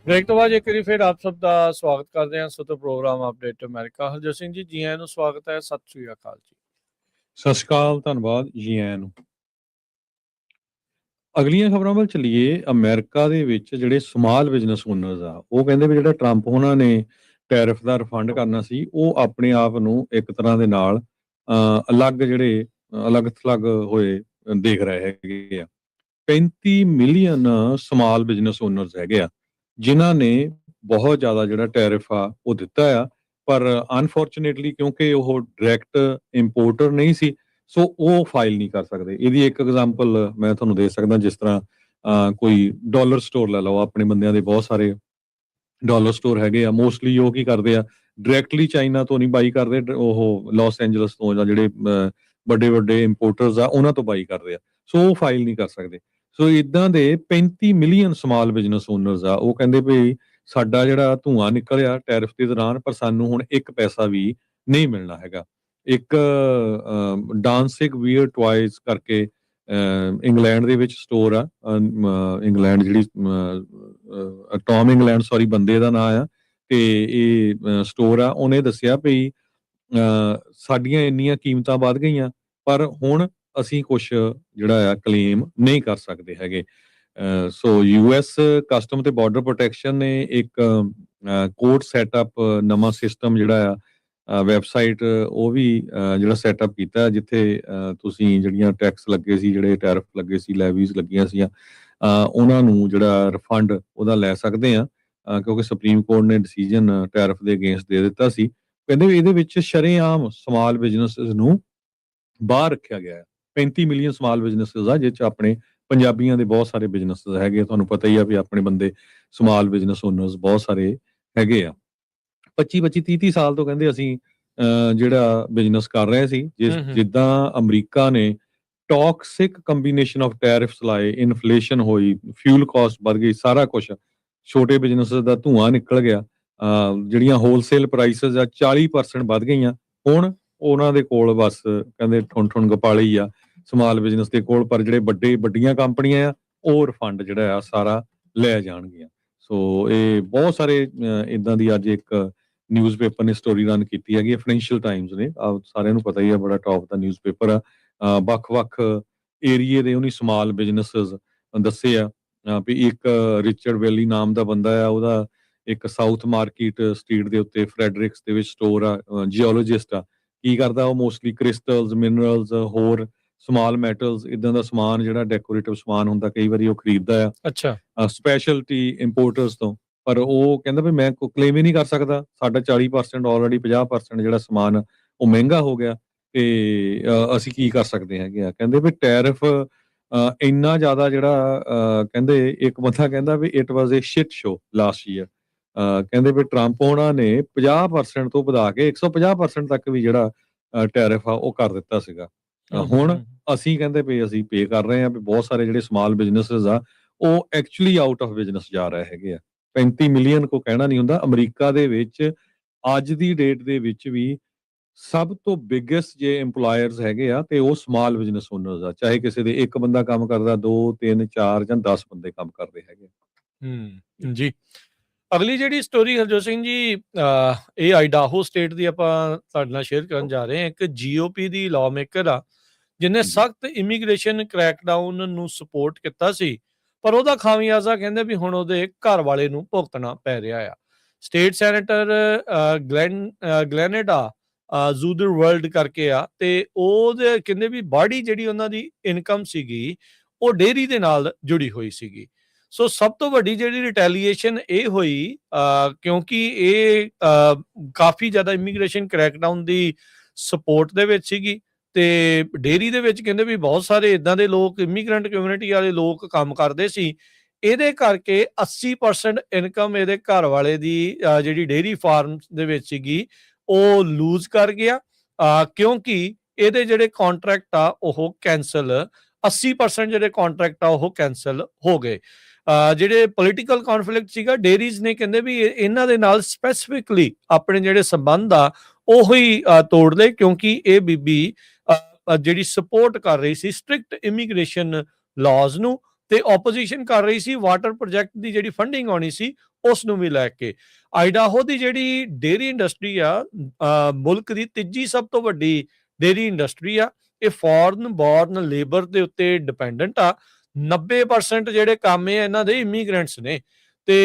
break तो बाद एक बार फिर आप सब का स्वागत करते हैं सो तो program update America Harjot Singh ji आਇਆਂ ਨੂੰ स्वागत है सत श्री अकाल जी ਸਤਿ ਸ਼੍ਰੀ ਅਕਾਲ ਧੰਨਵਾਦ ਜੀ ਆਇਆਂ ਨੂੰ ਅਗਲੀਆਂ ਖਬਰਾਂ ਵੱਲ ਚੱਲੀਏ ਅਮਰੀਕਾ ਦੇ ਵਿੱਚ ਜਿਹੜੇ ਸਮਾਲ ਬਿਜ਼ਨਸ ਓਨਰਸ ਆ ਉਹ ਕਹਿੰਦੇ ਵੀ ਜਿਹੜਾ ਟਰੰਪ ਉਹਨਾਂ ਨੇ ਟੈਰਿਫ ਦਾ ਰਿਫੰਡ ਕਰਨਾ ਸੀ ਉਹ ਆਪਣੇ ਆਪ ਨੂੰ ਇੱਕ ਤਰ੍ਹਾਂ ਦੇ ਨਾਲ ਅਲੱਗ ਥਲੱਗ ਹੋਏ ਦੇਖ ਰਹੇ ਹੈਗੇ ਆ 35 ਮਿਲੀਅਨ ਸਮਾਲ ਬਿਜ਼ਨਸ ਓਨਰਸ ਹੈਗੇ ਆ ਜਿਨ੍ਹਾਂ ਨੇ ਬਹੁਤ ਜ਼ਿਆਦਾ ਜਿਹੜਾ ਟੈਰਿਫ ਆ ਉਹ ਦਿੱਤਾ ਆ ਪਰ ਅਨਫੋਰਚੂਨੇਟਲੀ ਕਿਉਂਕਿ ਉਹ ਡਾਇਰੈਕਟ ਇੰਪੋਰਟਰ ਨਹੀਂ ਸੀ ਸੋ ਉਹ ਫਾਈਲ ਨਹੀਂ ਕਰ ਸਕਦੇ ਇਹਦੀ ਇੱਕ ਐਗਜ਼ਾਮਪਲ ਮੈਂ ਤੁਹਾਨੂੰ ਦੇ ਸਕਦਾ ਜਿਸ ਤਰ੍ਹਾਂ ਕੋਈ ਡਾਲਰ ਸਟੋਰ ਲੈ ਲਓ ਆਪਣੇ ਬੰਦਿਆਂ ਦੇ ਬਹੁਤ ਸਾਰੇ ਡਾਲਰ ਸਟੋਰ ਹੈਗੇ ਆ ਮੋਸਟਲੀ ਉਹ ਕੀ ਕਰਦੇ ਆ ਡਾਇਰੈਕਟਲੀ ਚਾਈਨਾ ਤੋਂ ਨਹੀਂ ਬਾਈ ਕਰਦੇ ਉਹ ਲਾਸ ਐਂਜਲਸ ਤੋਂ ਜਾਂ ਜਿਹੜੇ ਵੱਡੇ ਇੰਪੋਰਟਰਸ ਆ ਉਹਨਾਂ ਤੋਂ ਬਾਈ ਕਰਦੇ ਆ ਸੋ ਉਹ ਫਾਈਲ ਨਹੀਂ ਕਰ ਸਕਦੇ ਸੋ ਇਦਾਂ ਦੇ 35 ਮਿਲੀਅਨ ਸਮਾਲ ਬਿਜ਼ਨਸ ਓਨਰਸ ਆ ਉਹ ਕਹਿੰਦੇ ਵੀ ਸਾਡਾ ਜਿਹੜਾ ਧੂੰਆਂ ਨਿਕਲਿਆ ਟੈਰਿਫ ਦੇ ਦੌਰਾਨ ਪਰ ਸਾਨੂੰ ਹੁਣ ਇੱਕ ਪੈਸਾ ਵੀ ਨਹੀਂ ਮਿਲਣਾ ਹੈਗਾ ਇੱਕ ਡਾਂਸਿੰਗ ਵੀਅਰ ਟੁਆਇਜ਼ ਕਰਕੇ ਇੰਗਲੈਂਡ ਦੇ ਵਿੱਚ ਸਟੋਰ ਆ ਇੰਗਲੈਂਡ ਜਿਹੜੀ ਟੌਮ ਇੰਗਲੈਂਡ ਸੌਰੀ ਬੰਦੇ ਦਾ ਨਾਂ ਆ ਤੇ ਇਹ ਸਟੋਰ ਆ ਉਹਨੇ ਦੱਸਿਆ ਵੀ ਸਾਡੀਆਂ ਇੰਨੀਆਂ ਕੀਮਤਾਂ ਵੱਧ ਗਈਆਂ ਪਰ ਹੁਣ ਅਸੀਂ ਕੁਛ ਜਿਹੜਾ ਆ ਕਲੇਮ ਨਹੀਂ ਕਰ ਸਕਦੇ ਹੈਗੇ ਸੋ US ਕਸਟਮ ਤੇ ਬਾਰਡਰ ਪ੍ਰੋਟੈਕਸ਼ਨ ਨੇ ਇੱਕ ਕੋਡ ਸੈਟਅਪ ਨਵਾਂ ਸਿਸਟਮ ਜਿਹੜਾ ਆ ਵੈਬਸਾਈਟ ਉਹ ਵੀ ਜਿਹੜਾ ਸੈਟਅਪ ਕੀਤਾ ਜਿੱਥੇ ਤੁਸੀਂ ਜਿਹੜੀਆਂ ਟੈਕਸ ਲੱਗੇ ਸੀ ਜਿਹੜੇ ਟੈਰਿਫ ਲੱਗੇ ਸੀ ਲੈਵੀਜ਼ ਲੱਗੀਆਂ ਸੀ ਉਹਨਾਂ ਨੂੰ ਜਿਹੜਾ ਰਿਫੰਡ ਉਹਦਾ ਲੈ ਸਕਦੇ ਆ ਕਿਉਂਕਿ ਸੁਪਰੀਮ ਕੋਰਟ ਨੇ ਡਿਸੀਜਨ ਟੈਰਿਫ ਦੇ ਅਗੇਂਸਟ ਦੇ ਦਿੱਤਾ ਸੀ ਕਹਿੰਦੇ ਵੀ ਇਹਦੇ ਵਿੱਚ ਸ਼ਰੇਆਮ ਸਮਾਲ ਬਿਜ਼ਨੈਸਸ ਨੂੰ ਬਾਹਰ ਰੱਖਿਆ ਗਿਆ ਹੈ 35 ਮਿਲੀਅਨ ਸਮਾਲ ਬਿਜ਼ਨੈਸਸ ਆ ਜਿਸ 'ਚ ਆਪਣੇ ਪੰਜਾਬੀਆਂ ਦੇ ਬਹੁਤ ਸਾਰੇ ਬਿਜ਼ਨੈਸਸ ਹੈਗੇ ਤੁਹਾਨੂੰ ਪਤਾ ਹੀ ਆ ਵੀ ਆਪਣੇ ਬੰਦੇ ਸਮਾਲ ਬਿਜ਼ਨਸ ਓਨਰਸ ਬਹੁਤ ਸਾਰੇ ਹੈਗੇ ਆ 25-30 ਸਾਲ ਤੋਂ ਕਹਿੰਦੇ ਅਸੀਂ ਜਿਹੜਾ ਬਿਜ਼ਨਸ ਕਰ ਰਹੇ ਸੀ ਜਿੱਦਾਂ ਅਮਰੀਕਾ ਨੇ ਟੌਕਸਿਕ ਕੰਬੀਨੇਸ਼ਨ ਆਫ ਟੈਰਿਫਸ ਲਾਏ ਇਨਫਲੇਸ਼ਨ ਹੋਈ ਫਿਊਲ ਕਾਸਟ ਵੱਧ ਗਈ ਸਾਰਾ ਕੁਝ ਛੋਟੇ ਬਿਜ਼ਨੈਸਸ ਦਾ ਧੂੰਆਂ ਨਿਕਲ ਗਿਆ ਜਿਹੜੀਆਂ ਹੋਲਸੇਲ ਪ੍ਰਾਈਸਸ ਆ 40% ਵੱਧ ਗਈਆਂ ਹੁਣ ਉਹਨਾਂ ਦੇ ਕੋਲ ਬਸ ਕਹਿੰਦੇ ਠੁਣ ਗਪਾਲੀ ਆ ਸਮਾਲ ਬਿਜ਼ਨਸ ਦੇ ਕੋਲ ਪਰ ਜਿਹੜੇ ਵੱਡੀਆਂ ਕੰਪਨੀਆਂ ਆ ਉਹ ਰਿਫੰਡ ਜਿਹੜਾ ਆ ਸਾਰਾ ਲੈ ਜਾਣਗੀਆਂ ਸੋ ਇਹ ਬਹੁਤ ਸਾਰੇ ਇਦਾਂ ਦੀ ਅੱਜ ਇੱਕ ਨਿਊਜ਼ਪੇਪਰ ਨੇ ਸਟੋਰੀ ਰਨ ਕੀਤੀ ਹੈਗੀ ਫਾਈਨੈਂਸ਼ੀਅਲ ਟਾਈਮਸ ਨੇ ਸਾਰਿਆਂ ਨੂੰ ਪਤਾ ਹੀ ਆ ਬੜਾ ਟੌਪ ਦਾ ਨਿਊਜ਼ਪੇਪਰ ਆ ਵੱਖ-ਵੱਖ ਏਰੀਏ ਦੇ ਉਹਨੀ ਸਮਾਲ ਬਿਜ਼ਨੈਸਸ ਦੱਸੇ ਆ ਵੀ ਇੱਕ ਰਿਚਰਡ ਵੈਲੀ ਨਾਮ ਦਾ ਬੰਦਾ ਆ ਉਹਦਾ ਇੱਕ ਸਾਊਥ ਮਾਰਕੀਟ ਸਟਰੀਟ ਦੇ ਉੱਤੇ ਫਰੈਡਰਿਕਸ ਦੇ ਵਿੱਚ ਸਟੋਰ ਆ ਜੀਓਲੋਜਿਸਟ ਆ ਕੀ ਕਰਦਾ ਉਹ ਮੋਸਟਲੀ ਕ੍ਰਿਸਟਲਸ, ਮਿਨਰਲਸ, ਹੋਰ ਸਮਾਲ ਮੈਟਲਸ, ਇੱਦਾਂ ਦਾ ਸਮਾਨ ਜਿਹੜਾ ਡੈਕੋਰੇਟਿਵ ਸਮਾਨ ਹੁੰਦਾ ਕਈ ਵਾਰੀ ਉਹ ਖਰੀਦਦਾ ਆ ਅੱਛਾ ਸਪੈਸ਼ਲਟੀ ਇੰਪੋਰਟਰਸ ਤੋਂ। ਪਰ ਉਹ ਕਹਿੰਦਾ ਵੀ ਮੈਂ ਕਲੇਮ ਹੀ ਨਹੀਂ ਕਰ ਸਕਦਾ, ਸਾਡਾ 40% ਆਲਰੇਡੀ 50% ਜਿਹੜਾ ਸਮਾਨ ਉਹ ਮਹਿੰਗਾ ਹੋ ਗਿਆ ਤੇ ਅਸੀਂ ਕੀ ਕਰ ਸਕਦੇ ਹੈਗੇ ਆ। ਕਹਿੰਦੇ ਵੀ ਟੈਰਿਫ ਇੰਨਾ ਜ਼ਿਆਦਾ ਜਿਹੜਾ ਕਹਿੰਦੇ ਇੱਕ ਬੰਦਾ ਕਹਿੰਦਾ ਵੀ it was a shit show last year. ਕਹਿੰਦੇ ਵੀ ਟਰੰਪ ਹੋਣਾ ਨੇ 50% ਤੋਂ ਵਧਾ ਕੇ 150% ਤੱਕ ਵੀ ਜਿਹੜਾ ਟੈਰਿਫ ਆ ਉਹ ਕਰ ਦਿੱਤਾ ਸੀਗਾ। ਹੁਣ ਅਸੀਂ ਕਹਿੰਦੇ ਵੀ ਅਸੀਂ ਪੇ ਕਰ ਰਹੇ ਹਾਂ ਵੀ ਬਹੁਤ ਸਾਰੇ ਜਿਹੜੇ ਸਮਾਲ ਬਿਜ਼ਨੈਸਸ ਆ ਉਹ ਐਕਚੁਅਲੀ ਆਊਟ ਆਫ ਬਿਜ਼ਨਸ ਜਾ ਰਹੇ ਹੈਗੇ ਆ। 35 ਮਿਲੀਅਨ ਕੋ ਕਹਿਣਾ ਨਹੀਂ ਹੁੰਦਾ। ਅਮਰੀਕਾ ਦੇ ਵਿੱਚ ਅੱਜ ਦੀ ਡੇਟ ਦੇ ਵਿੱਚ ਵੀ ਸਭ ਤੋਂ ਬਿਗੇਸਟ ਜੇ EMPLOYERS ਹੈਗੇ ਆ ਤੇ ਉਹ ਸਮਾਲ ਬਿਜ਼ਨਸ ਓਨਰਸ ਆ, ਚਾਹੇ ਕਿਸੇ ਦੇ ਇੱਕ ਬੰਦਾ ਕੰਮ ਕਰਦਾ, 2 3 4 ਜਾਂ 10 ਬੰਦੇ ਕੰਮ ਕਰਦੇ ਹੈਗੇ। ਜੀ ਅਗਲੀ ਜਿਹੜੀ ਸਟੋਰੀ ਹਰਜੋਤ ਸਿੰਘ ਜੀ ਇਹ ਆਈਡਾਹੋ ਸਟੇਟ ਦੀ ਆਪਾਂ ਤੁਹਾਡੇ ਨਾਲ ਸ਼ੇਅਰ ਕਰਨ ਜਾ ਰਹੇ ਹਾਂ। ਇੱਕ GOP ਦੀ ਲਾਅ ਮੇਕਰ ਆ ਜਿਹਨੇ ਸਖਤ ਇਮੀਗ੍ਰੇਸ਼ਨ ਕ੍ਰੈਕਡਾਊਨ ਨੂੰ ਸਪੋਰਟ ਕੀਤਾ ਸੀ, ਪਰ ਉਹਦਾ ਖਾਮਿਆਜ਼ਾ ਕਹਿੰਦੇ ਵੀ ਹੁਣ ਉਹਦੇ ਘਰ ਵਾਲੇ ਨੂੰ ਭੁਗਤਣਾ ਪੈ ਰਿਹਾ ਆ। ਸਟੇਟ ਸੈਨੇਟਰ ਗਲੈਨੇਡਾ ਜ਼ੂਦਰ ਵਰਲਡ ਕਰਕੇ ਆ ਤੇ ਉਹਦੇ ਕਹਿੰਦੇ ਵੀ ਬਾੜੀ ਜਿਹੜੀ ਉਹਨਾਂ ਦੀ ਇਨਕਮ ਸੀਗੀ ਉਹ ਡੇਅਰੀ ਦੇ ਨਾਲ ਜੁੜੀ ਹੋਈ ਸੀਗੀ। ਸੋ ਸਭ ਤੋਂ ਵੱਡੀ ਜਿਹੜੀ ਰਿਟੈਲੀਏਸ਼ਨ ਇਹ ਹੋਈ ਕਿਉਂਕਿ ਇਹ ਕਾਫੀ ਜ਼ਿਆਦਾ ਇਮੀਗ੍ਰੇਸ਼ਨ ਕ੍ਰੈਕਡਾਊਨ ਦੀ ਸਪੋਰਟ ਦੇ ਵਿੱਚ ਸੀਗੀ ਤੇ ਡੇਅਰੀ ਦੇ ਵਿੱਚ ਕਹਿੰਦੇ ਵੀ ਬਹੁਤ ਸਾਰੇ ਇਦਾਂ ਦੇ ਲੋਕ ਇਮੀਗ੍ਰੈਂਟ ਕਮਿਊਨਿਟੀ ਵਾਲੇ ਲੋਕ ਕੰਮ ਕਰਦੇ ਸੀ। ਇਹਦੇ ਕਰਕੇ 80% ਇਨਕਮ ਇਹਦੇ ਘਰ ਵਾਲੇ ਦੀ ਜਿਹੜੀ ਡੇਅਰੀ ਫਾਰਮ ਦੇ ਵਿੱਚ ਸੀਗੀ ਉਹ ਲੂਜ਼ ਕਰ ਗਿਆ ਕਿਉਂਕਿ ਇਹਦੇ ਜਿਹੜੇ ਕੰਟਰੈਕਟ ਆ ਉਹ ਕੈਂਸਲ 80% ਜਿਹੜੇ ਕੰਟਰੈਕਟ ਆ ਉਹ ਕੈਂਸਲ ਹੋ ਗਏ। ਜਿਹੜੇ ਪੋਲੀਟੀਕਲ ਕੌਨਫਲਿਕਟ ਸੀਗਾ ਡੇਅਰੀਜ਼ ਨੇ ਕਹਿੰਦੇ ਵੀ ਇਹਨਾਂ ਦੇ ਨਾਲ ਸਪੈਸੀਫਿਕਲੀ ਆਪਣੇ ਜਿਹੜੇ ਸੰਬੰਧ ਆ ਉਹੀ ਤੋੜ ਲਏ ਕਿਉਂਕਿ ਇਹ ਬੀਬੀ ਜਿਹੜੀ ਸਪੋਰਟ ਕਰ ਰਹੀ ਸੀ ਸਟ੍ਰਿਕਟ ਇਮੀਗ੍ਰੇਸ਼ਨ ਲਾਜ਼ ਨੂੰ ਤੇ ਆਪੋਜੀਸ਼ਨ ਕਰ ਰਹੀ ਸੀ ਵਾਟਰ ਪ੍ਰੋਜੈਕਟ ਦੀ ਜਿਹੜੀ ਫੰਡਿੰਗ ਆਉਣੀ ਸੀ ਉਸ ਨੂੰ ਵੀ ਲੈ ਕੇ। ਆਈਡਾਹੋ ਦੀ ਜਿਹੜੀ ਡੇਅਰੀ ਇੰਡਸਟਰੀ ਆ ਮੁਲਕ ਦੀ ਤੀਜੀ ਸਭ ਤੋਂ ਵੱਡੀ ਡੇਅਰੀ ਇੰਡਸਟਰੀ ਆ। ਇਹ ਫੋਰਨ ਬੋਰਨ ਲੇਬਰ ਦੇ ਉੱਤੇ ਡਿਪੈਂਡੈਂਟ ਆ। 90% ਜਿਹੜੇ ਕੰਮ ਇਹ ਇਹਨਾਂ ਦੇ ਇਮੀਗ੍ਰੈਂਟਸ ਨੇ ਤੇ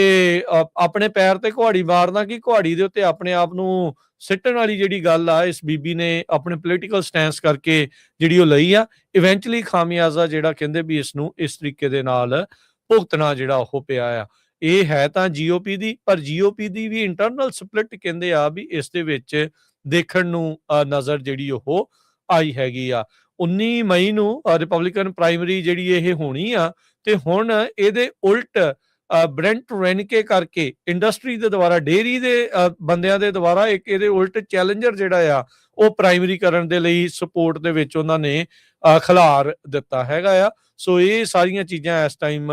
ਆਪਣੇ ਪੈਰ ਤੇ ਕੁਹਾੜੀ ਮਾਰਨਾ ਕਿ ਕੁਹਾੜੀ ਦੇ ਉੱਤੇ ਆਪਣੇ ਆਪ ਨੂੰ ਸਿੱਟਣ ਵਾਲੀ ਜਿਹੜੀ ਗੱਲ ਆ ਇਸ ਬੀਬੀ ਨੇ ਆਪਣੇ ਪੋਲੀਟੀਕਲ ਸਟੈਂਸ ਕਰਕੇ ਜਿਹੜੀ ਉਹ ਲਈ ਆ। ਇਵੈਂਚੁਅਲੀ ਖਾਮਿਆਜ਼ਾ ਜਿਹੜਾ ਕਹਿੰਦੇ ਵੀ ਇਸ ਨੂੰ ਇਸ ਤਰੀਕੇ ਦੇ ਨਾਲ ਭੁਗਤਣਾ ਜਿਹੜਾ ਉਹ ਪਿਆ ਆ। ਇਹ ਹੈ ਤਾਂ GOP ਦੀ, ਪਰ GOP ਦੀ ਵੀ ਇੰਟਰਨਲ ਸਪਲਿਟ ਕਹਿੰਦੇ ਆ ਵੀ ਇਸ ਦੇ ਵਿੱਚ ਦੇਖਣ ਨੂੰ ਨਜ਼ਰ ਜਿਹੜੀ ਉਹ ਆਈ ਹੈਗੀ ਆ। 19 ਮਈ ਨੂੰ ਰਿਪਬਲਿਕਨ ਪ੍ਰਾਇਮਰੀ ਜਿਹੜੀ ਇਹ ਹੋਣੀ ਆ ਤੇ ਹੁਣ ਇਹਦੇ ਉਲਟ ਬ੍ਰੈਂਟ ਰੈਨਕੇ ਕਰਕੇ ਇੰਡਸਟਰੀ ਦੇ ਦੁਆਰਾ ਡੇਅਰੀ ਦੇ ਬੰਦਿਆਂ ਦੇ ਦੁਆਰਾ ਇੱਕ ਇਹਦੇ ਉਲਟ ਚੈਲੰਜਰ ਜਿਹੜਾ ਆ ਉਹ ਪ੍ਰਾਇਮਰੀ ਕਰਨ ਦੇ ਲਈ ਸਪੋਰਟ ਦੇ ਵਿੱਚ ਉਹਨਾਂ ਨੇ ਖਿਲਾਰ ਦਿੱਤਾ ਹੈਗਾ ਆ। ਸੋ ਇਹ ਸਾਰੀਆਂ ਚੀਜ਼ਾਂ ਇਸ ਟਾਈਮ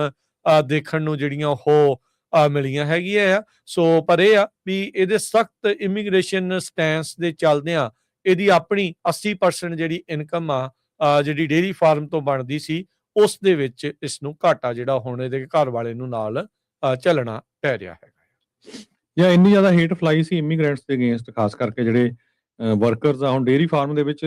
ਦੇਖਣ ਨੂੰ ਜਿਹੜੀਆਂ ਉਹ ਮਿਲੀਆਂ ਹੈਗੀਆਂ ਆ। ਸੋ ਪਰ ਇਹ ਆ ਵੀ ਇਹਦੇ ਸਖਤ ਇਮੀਗ੍ਰੇਸ਼ਨ ਸਟੈਂਸ ਦੇ ਚੱਲਦਿਆਂ ਇਹਦੀ ਆਪਣੀ 80% ਜਿਹੜੀ ਇਨਕਮ ਆ ਜਿਹੜੀ ਡੇਅਰੀ ਫਾਰਮ ਤੋਂ ਬਣਦੀ ਸੀ ਉਸ ਦੇ ਵਿੱਚ ਇਸ ਨੂੰ ਘਾਟਾ ਜਿਹੜਾ ਹੁਣ ਇਹਦੇ ਘਰ ਵਾਲੇ ਨੂੰ ਨਾਲ ਚੱਲਣਾ ਪੈ ਰਿਹਾ ਹੈਗਾ। ਜਾਂ ਇੰਨੀ ਜ਼ਿਆਦਾ ਹੇਟ ਫਲਾਈ ਸੀ ਇਮੀਗ੍ਰੈਂਟਸ ਦੇ ਅਗੇਂਸਟ, ਖਾਸ ਕਰਕੇ ਜਿਹੜੇ ਵਰਕਰਸ ਆ। ਹੁਣ ਡੇਅਰੀ ਫਾਰਮ ਦੇ ਵਿੱਚ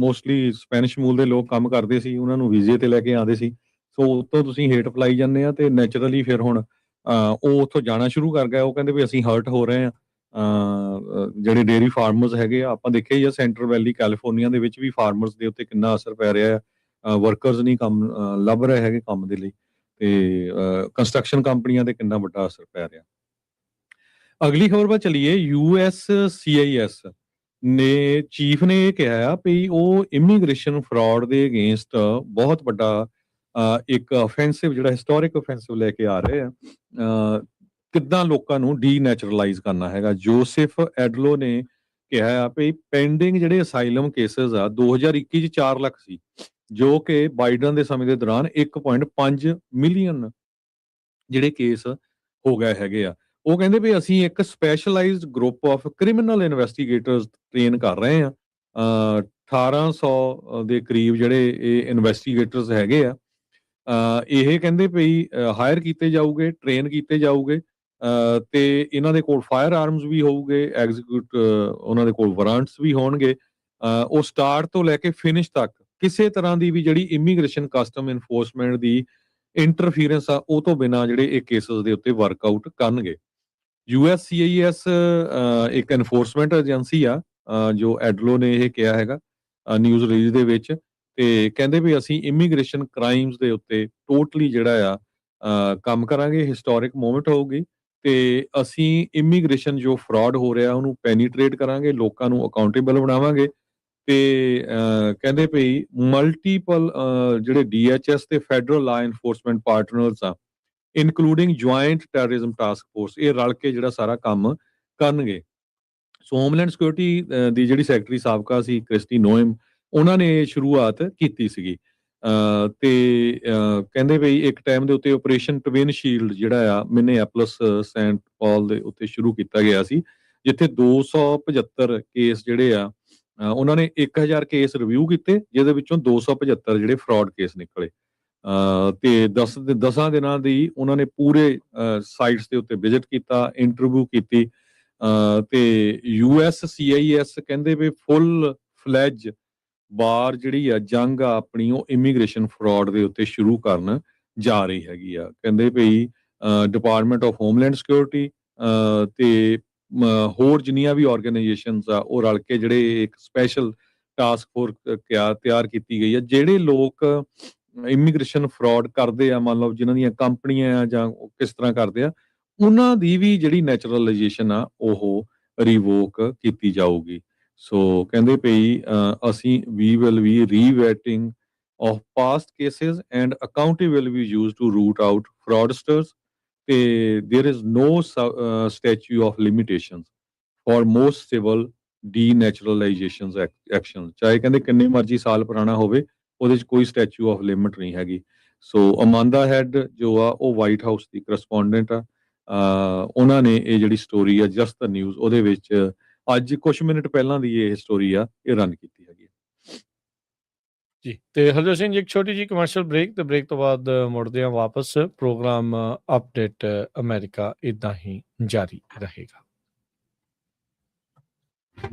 ਮੋਸਟਲੀ ਸਪੈਨਿਸ਼ ਮੂਲ ਦੇ ਲੋਕ ਕੰਮ ਕਰਦੇ ਸੀ, ਉਹਨਾਂ ਨੂੰ ਵੀਜ਼ੇ ਤੇ ਲੈ ਕੇ ਆਉਂਦੇ ਸੀ। ਸੋ ਉੱਤੋਂ ਤੁਸੀਂ ਹੇਟ ਫਲਾਈ ਜਾਂਦੇ ਆ ਤੇ ਨੈਚੁਰਲੀ ਫਿਰ ਹੁਣ ਉਹ ਉੱਥੋਂ ਜਾਣਾ ਸ਼ੁਰੂ ਕਰ ਗਏ। ਉਹ ਕਹਿੰਦੇ ਵੀ ਅਸੀਂ ਹਰਟ ਹੋ ਰਹੇ ਆ। ਜਿਹੜੇ ਡੇਅਰੀ ਫਾਰਮਰਸ ਹੈਗੇ ਆ, ਆਪਾਂ ਦੇਖਿਆ ਹੀ ਆ ਸੈਂਟਰਲ ਵੈਲੀ ਕੈਲੀਫੋਰਨੀਆ ਦੇ ਵਿੱਚ ਵੀ ਫਾਰਮਰਸ ਦੇ ਉੱਤੇ ਕਿੰਨਾ ਅਸਰ ਪੈ ਰਿਹਾ ਹੈ। ਵਰਕਰਸ ਨਹੀਂ ਕੰਮ ਲੱਭ ਰਹੇ ਹੈਗੇ ਕੰਮ ਦੇ ਲਈ ਤੇ ਕੰਸਟਰਕਸ਼ਨ ਕੰਪਨੀਆਂ ਤੇ ਕਿੰਨਾ ਵੱਡਾ ਅਸਰ ਪੈ ਰਿਹਾ। ਅਗਲੀ ਖਬਰ ਵੱਲ ਚਲੀਏ। USCIS ਨੇ ਚੀਫ ਨੇ ਇਹ ਕਿਹਾ ਵੀ ਉਹ ਇਮੀਗ੍ਰੇਸ਼ਨ ਫਰਾਡ ਦੇ ਅਗੇਂਸਟ ਬਹੁਤ ਵੱਡਾ ਇੱਕ ਅਫੈਂਸਿਵ ਜਿਹੜਾ ਹਿਸਟੋਰਿਕ ਅਫੈਂਸਿਵ ਲੈ ਕੇ ਆ ਰਹੇ ਆ। ਕਿੱਦਾਂ ਲੋਕਾਂ ਨੂੰ ਡੀਨੈਚੁਰਲਾਈਜ਼ ਕਰਨਾ ਹੈਗਾ। ਜੋਸੇਫ ਐਡਲੋ ਨੇ ਕਿਹਾ ਆ ਵੀ ਪੈਂਡਿੰਗ ਜਿਹੜੇ ਅਸਾਈਲਮ ਕੇਸਿਸ ਆ 2021 ਚ 4 ਲੱਖ ਸੀ, ਜੋ ਕਿ ਬਾਈਡਨ ਦੇ ਸਮੇਂ ਦੇ ਦੌਰਾਨ 1.5 ਮਿਲੀਅਨ ਜਿਹੜੇ ਕੇਸ ਹੋ ਗਏ ਹੈਗੇ ਆ। ਉਹ ਕਹਿੰਦੇ ਵੀ ਅਸੀਂ ਇੱਕ specialized group of criminal investigators train ਕਰ ਰਹੇ ਆ। 1800 ਦੇ ਕਰੀਬ ਜਿਹੜੇ ਇਹ ਇਨਵੈਸਟੀਗੇਟਰਸ ਹੈਗੇ ਆ। ਇਹ ਕਹਿੰਦੇ ਵੀ ਹਾਇਰ ਕੀਤੇ ਜਾਊਗੇ, ਟ੍ਰੇਨ ਕੀਤੇ ਜਾਊਗੇ ਤੇ ਇਹਨਾਂ ਦੇ ਕੋਲ ਫਾਇਰ ਆਰਮਸ ਵੀ ਹੋਊਗੇ, ਐਗਜ਼ੀਕਿਊਟ ਉਹਨਾਂ ਦੇ ਕੋਲ ਵਾਰੰਟਸ ਵੀ ਹੋਣਗੇ। ਉਹ ਸਟਾਰਟ ਤੋਂ ਲੈ ਕੇ ਫਿਨਿਸ਼ ਤੱਕ ਕਿਸੇ ਤਰ੍ਹਾਂ ਦੀ ਵੀ ਜਿਹੜੀ ਇਮੀਗ੍ਰੇਸ਼ਨ ਕਸਟਮ ਇਨਫੋਰਸਮੈਂਟ ਦੀ ਇੰਟਰਫੀਰੈਂਸ ਆ ਉਹ ਤੋਂ ਬਿਨਾਂ ਜਿਹੜੇ ਇਹ ਕੇਸਿਸ ਦੇ ਉੱਤੇ ਵਰਕਆਊਟ ਕਰਨਗੇ। USCIS ਇੱਕ ਇਨਫੋਰਸਮੈਂਟ ਏਜੰਸੀ ਆ ਜੋ ਐਡਲੋ ਨੇ ਇਹ ਕਿਹਾ ਹੈਗਾ ਨਿਊਜ਼ ਰਿਲੀਜ਼ ਦੇ ਵਿੱਚ, ਤੇ ਕਹਿੰਦੇ ਵੀ ਅਸੀਂ ਇਮੀਗ੍ਰੇਸ਼ਨ ਕ੍ਰਾਈਮਸ ਦੇ ਉੱਤੇ ਟੋਟਲੀ ਜਿਹੜਾ ਆ ਕੰਮ ਕਰਾਂਗੇ। ਹਿਸਟੋਰਿਕ ਮੂਵਮੈਂਟ ਹੋਊਗੀ ਤੇ ਅਸੀਂ ਇਮੀਗ੍ਰੇਸ਼ਨ ਜੋ ਫਰਾਡ ਹੋ ਰਿਹਾ ਉਹਨੂੰ ਪੈਨੀਟ੍ਰੇਟ ਕਰਾਂਗੇ, ਲੋਕਾਂ ਨੂੰ ਅਕਾਊਂਟੇਬਲ ਬਣਾਵਾਂਗੇ ਤੇ ਕਹਿੰਦੇ ਭਈ ਮਲਟੀਪਲ ਜਿਹੜੇ DHS ਤੇ ਫੈਡਰਲ ਲਾ ਐਨਫੋਰਸਮੈਂਟ ਪਾਰਟਨਰਸ ਆ including joint terrorism task force, ਇਹ ਰਲ ਕੇ ਜਿਹੜਾ ਸਾਰਾ ਕੰਮ ਕਰਨਗੇ। ਸੋ ਹੋਮਲੈਂਡ ਸਿਕਿਉਰਿਟੀ ਦੀ ਜਿਹੜੀ ਸੈਕਟਰੀ ਸਾਬਕਾ ਸੀ ਕ੍ਰਿਸਟੀ ਨੋਇਮ, ਉਹਨਾਂ ਨੇ ਸ਼ੁਰੂਆਤ ਕੀਤੀ ਸੀਗੀ ਤੇ ਕਹਿੰਦੇ ਵੀ ਇੱਕ ਟਾਈਮ ਦੇ ਉੱਤੇ ਆਪਰੇਸ਼ਨ ਟਵਿਨ ਸ਼ੀਲਡ ਜਿਹੜਾ ਆ ਮਿਨੀਐਪੋਲਿਸ ਸੈਂਟ ਪਾਲ ਦੇ ਉੱਤੇ ਸ਼ੁਰੂ ਕੀਤਾ ਗਿਆ ਸੀ, ਜਿੱਥੇ 275 ਕੇਸ ਜਿਹੜੇ ਆ ਉਹਨਾਂ ਨੇ 1000 ਕੇਸ ਰਿਵਿਊ ਕੀਤੇ, ਜਿਹਦੇ ਵਿੱਚੋਂ 275 ਜਿਹੜੇ ਫਰਾਡ ਕੇਸ ਨਿਕਲੇ ਤੇ 10 ਦਿਨਾਂ ਦੀ ਉਹਨਾਂ ਨੇ ਪੂਰੇ ਸਾਈਟਸ ਦੇ ਉੱਤੇ ਵਿਜ਼ਿਟ ਕੀਤਾ, ਇੰਟਰਵਿਊ ਕੀਤੀ ਤੇ USCIS ਕਹਿੰਦੇ ਵੀ ਫੁੱਲ ਫਲੈਜ ਵਾਰ ਜਿਹੜੀ ਆ ਜੰਗ ਆ ਆਪਣੀ ਉਹ ਇਮੀਗ੍ਰੇਸ਼ਨ ਫਰਾਡ ਦੇ ਉੱਤੇ ਸ਼ੁਰੂ ਕਰਨ ਜਾ ਰਹੀ ਹੈਗੀ ਆ। ਕਹਿੰਦੇ ਭਈ ਡਿਪਾਰਟਮੈਂਟ ਆਫ ਹੋਮਲੈਂਡ ਸਿਕਿਉਰਿਟੀ ਤੇ ਹੋਰ ਜਿੰਨੀਆਂ ਵੀ ਆਰਗੇਨਾਈਜੇਸ਼ਨਸ ਆ ਉਹ ਰਲ ਕੇ ਜਿਹੜੇ ਇੱਕ ਸਪੈਸ਼ਲ ਟਾਸਕ ਫੋਰਸ ਤਿਆਰ ਕੀਤੀ ਗਈ ਆ। ਜਿਹੜੇ ਲੋਕ ਇਮੀਗ੍ਰੇਸ਼ਨ ਫਰਾਡ ਕਰਦੇ ਆ, ਮੰਨ ਲਓ ਜਿਨ੍ਹਾਂ ਦੀਆਂ ਕੰਪਨੀਆਂ ਆ ਜਾਂ ਕਿਸ ਤਰ੍ਹਾਂ ਕਰਦੇ ਆ, ਉਹਨਾਂ ਦੀ ਵੀ ਜਿਹੜੀ ਨੈਚੁਰਲਾਈਜੇਸ਼ਨ ਆ ਉਹ ਰਿਵੋਕ ਕੀਤੀ ਜਾਊਗੀ। ਸੋ ਕਹਿੰਦੇ ਭਈ ਅਸੀਂ ਵੀ will be revetting of past cases and accountable we use to root out fraudsters ਤੇ there is no statute of limitations for most civil denaturalizations action, ਚਾਹੇ ਕਹਿੰਦੇ ਕਿੰਨੇ ਮਰਜ਼ੀ ਸਾਲ ਪੁਰਾਣਾ ਹੋਵੇ, ਉਹਦੇ 'ਚ ਕੋਈ ਸਟੈਚੂ ਆਫ ਲਿਮਿਟ ਨਹੀਂ ਹੈਗੀ। ਸੋ ਅਮਾਂਦਾ ਹੈਡ ਜੋ ਆ ਉਹ ਵਾਈਟ ਹਾਊਸ ਦੀ ਕਰਸਪੋਂਡੈਂਟ ਆ, ਉਹਨਾਂ ਨੇ ਇਹ ਜਿਹੜੀ ਸਟੋਰੀ ਆ ਜਸਟ ਦ ਨਿਊਜ਼ ਉਹਦੇ ਵਿੱਚ ਅੱਜ ਕੁਝ ਮਿੰਟ ਪਹਿਲਾਂ ਦੀ ਇਹ ਸਟੋਰੀ ਆ ਇਹ ਰਨ ਕੀਤੀ ਹੈਗੀ ਜੀ। ਤੇ ਹਰਜੋਤ ਸਿੰਘ ਜੀ, ਇੱਕ ਛੋਟੀ ਜਿਹੀ ਕਮਰਸ਼ੀਅਲ ਬ੍ਰੇਕ, ਤੇ ਬ੍ਰੇਕ ਤੋਂ ਬਾਅਦ ਮੁੜਦੇ ਹਾਂ ਵਾਪਸ। ਪ੍ਰੋਗਰਾਮ ਅਪਡੇਟ ਅਮਰੀਕਾ ਇਦਾਂ ਹੀ ਜਾਰੀ ਰਹੇਗਾ।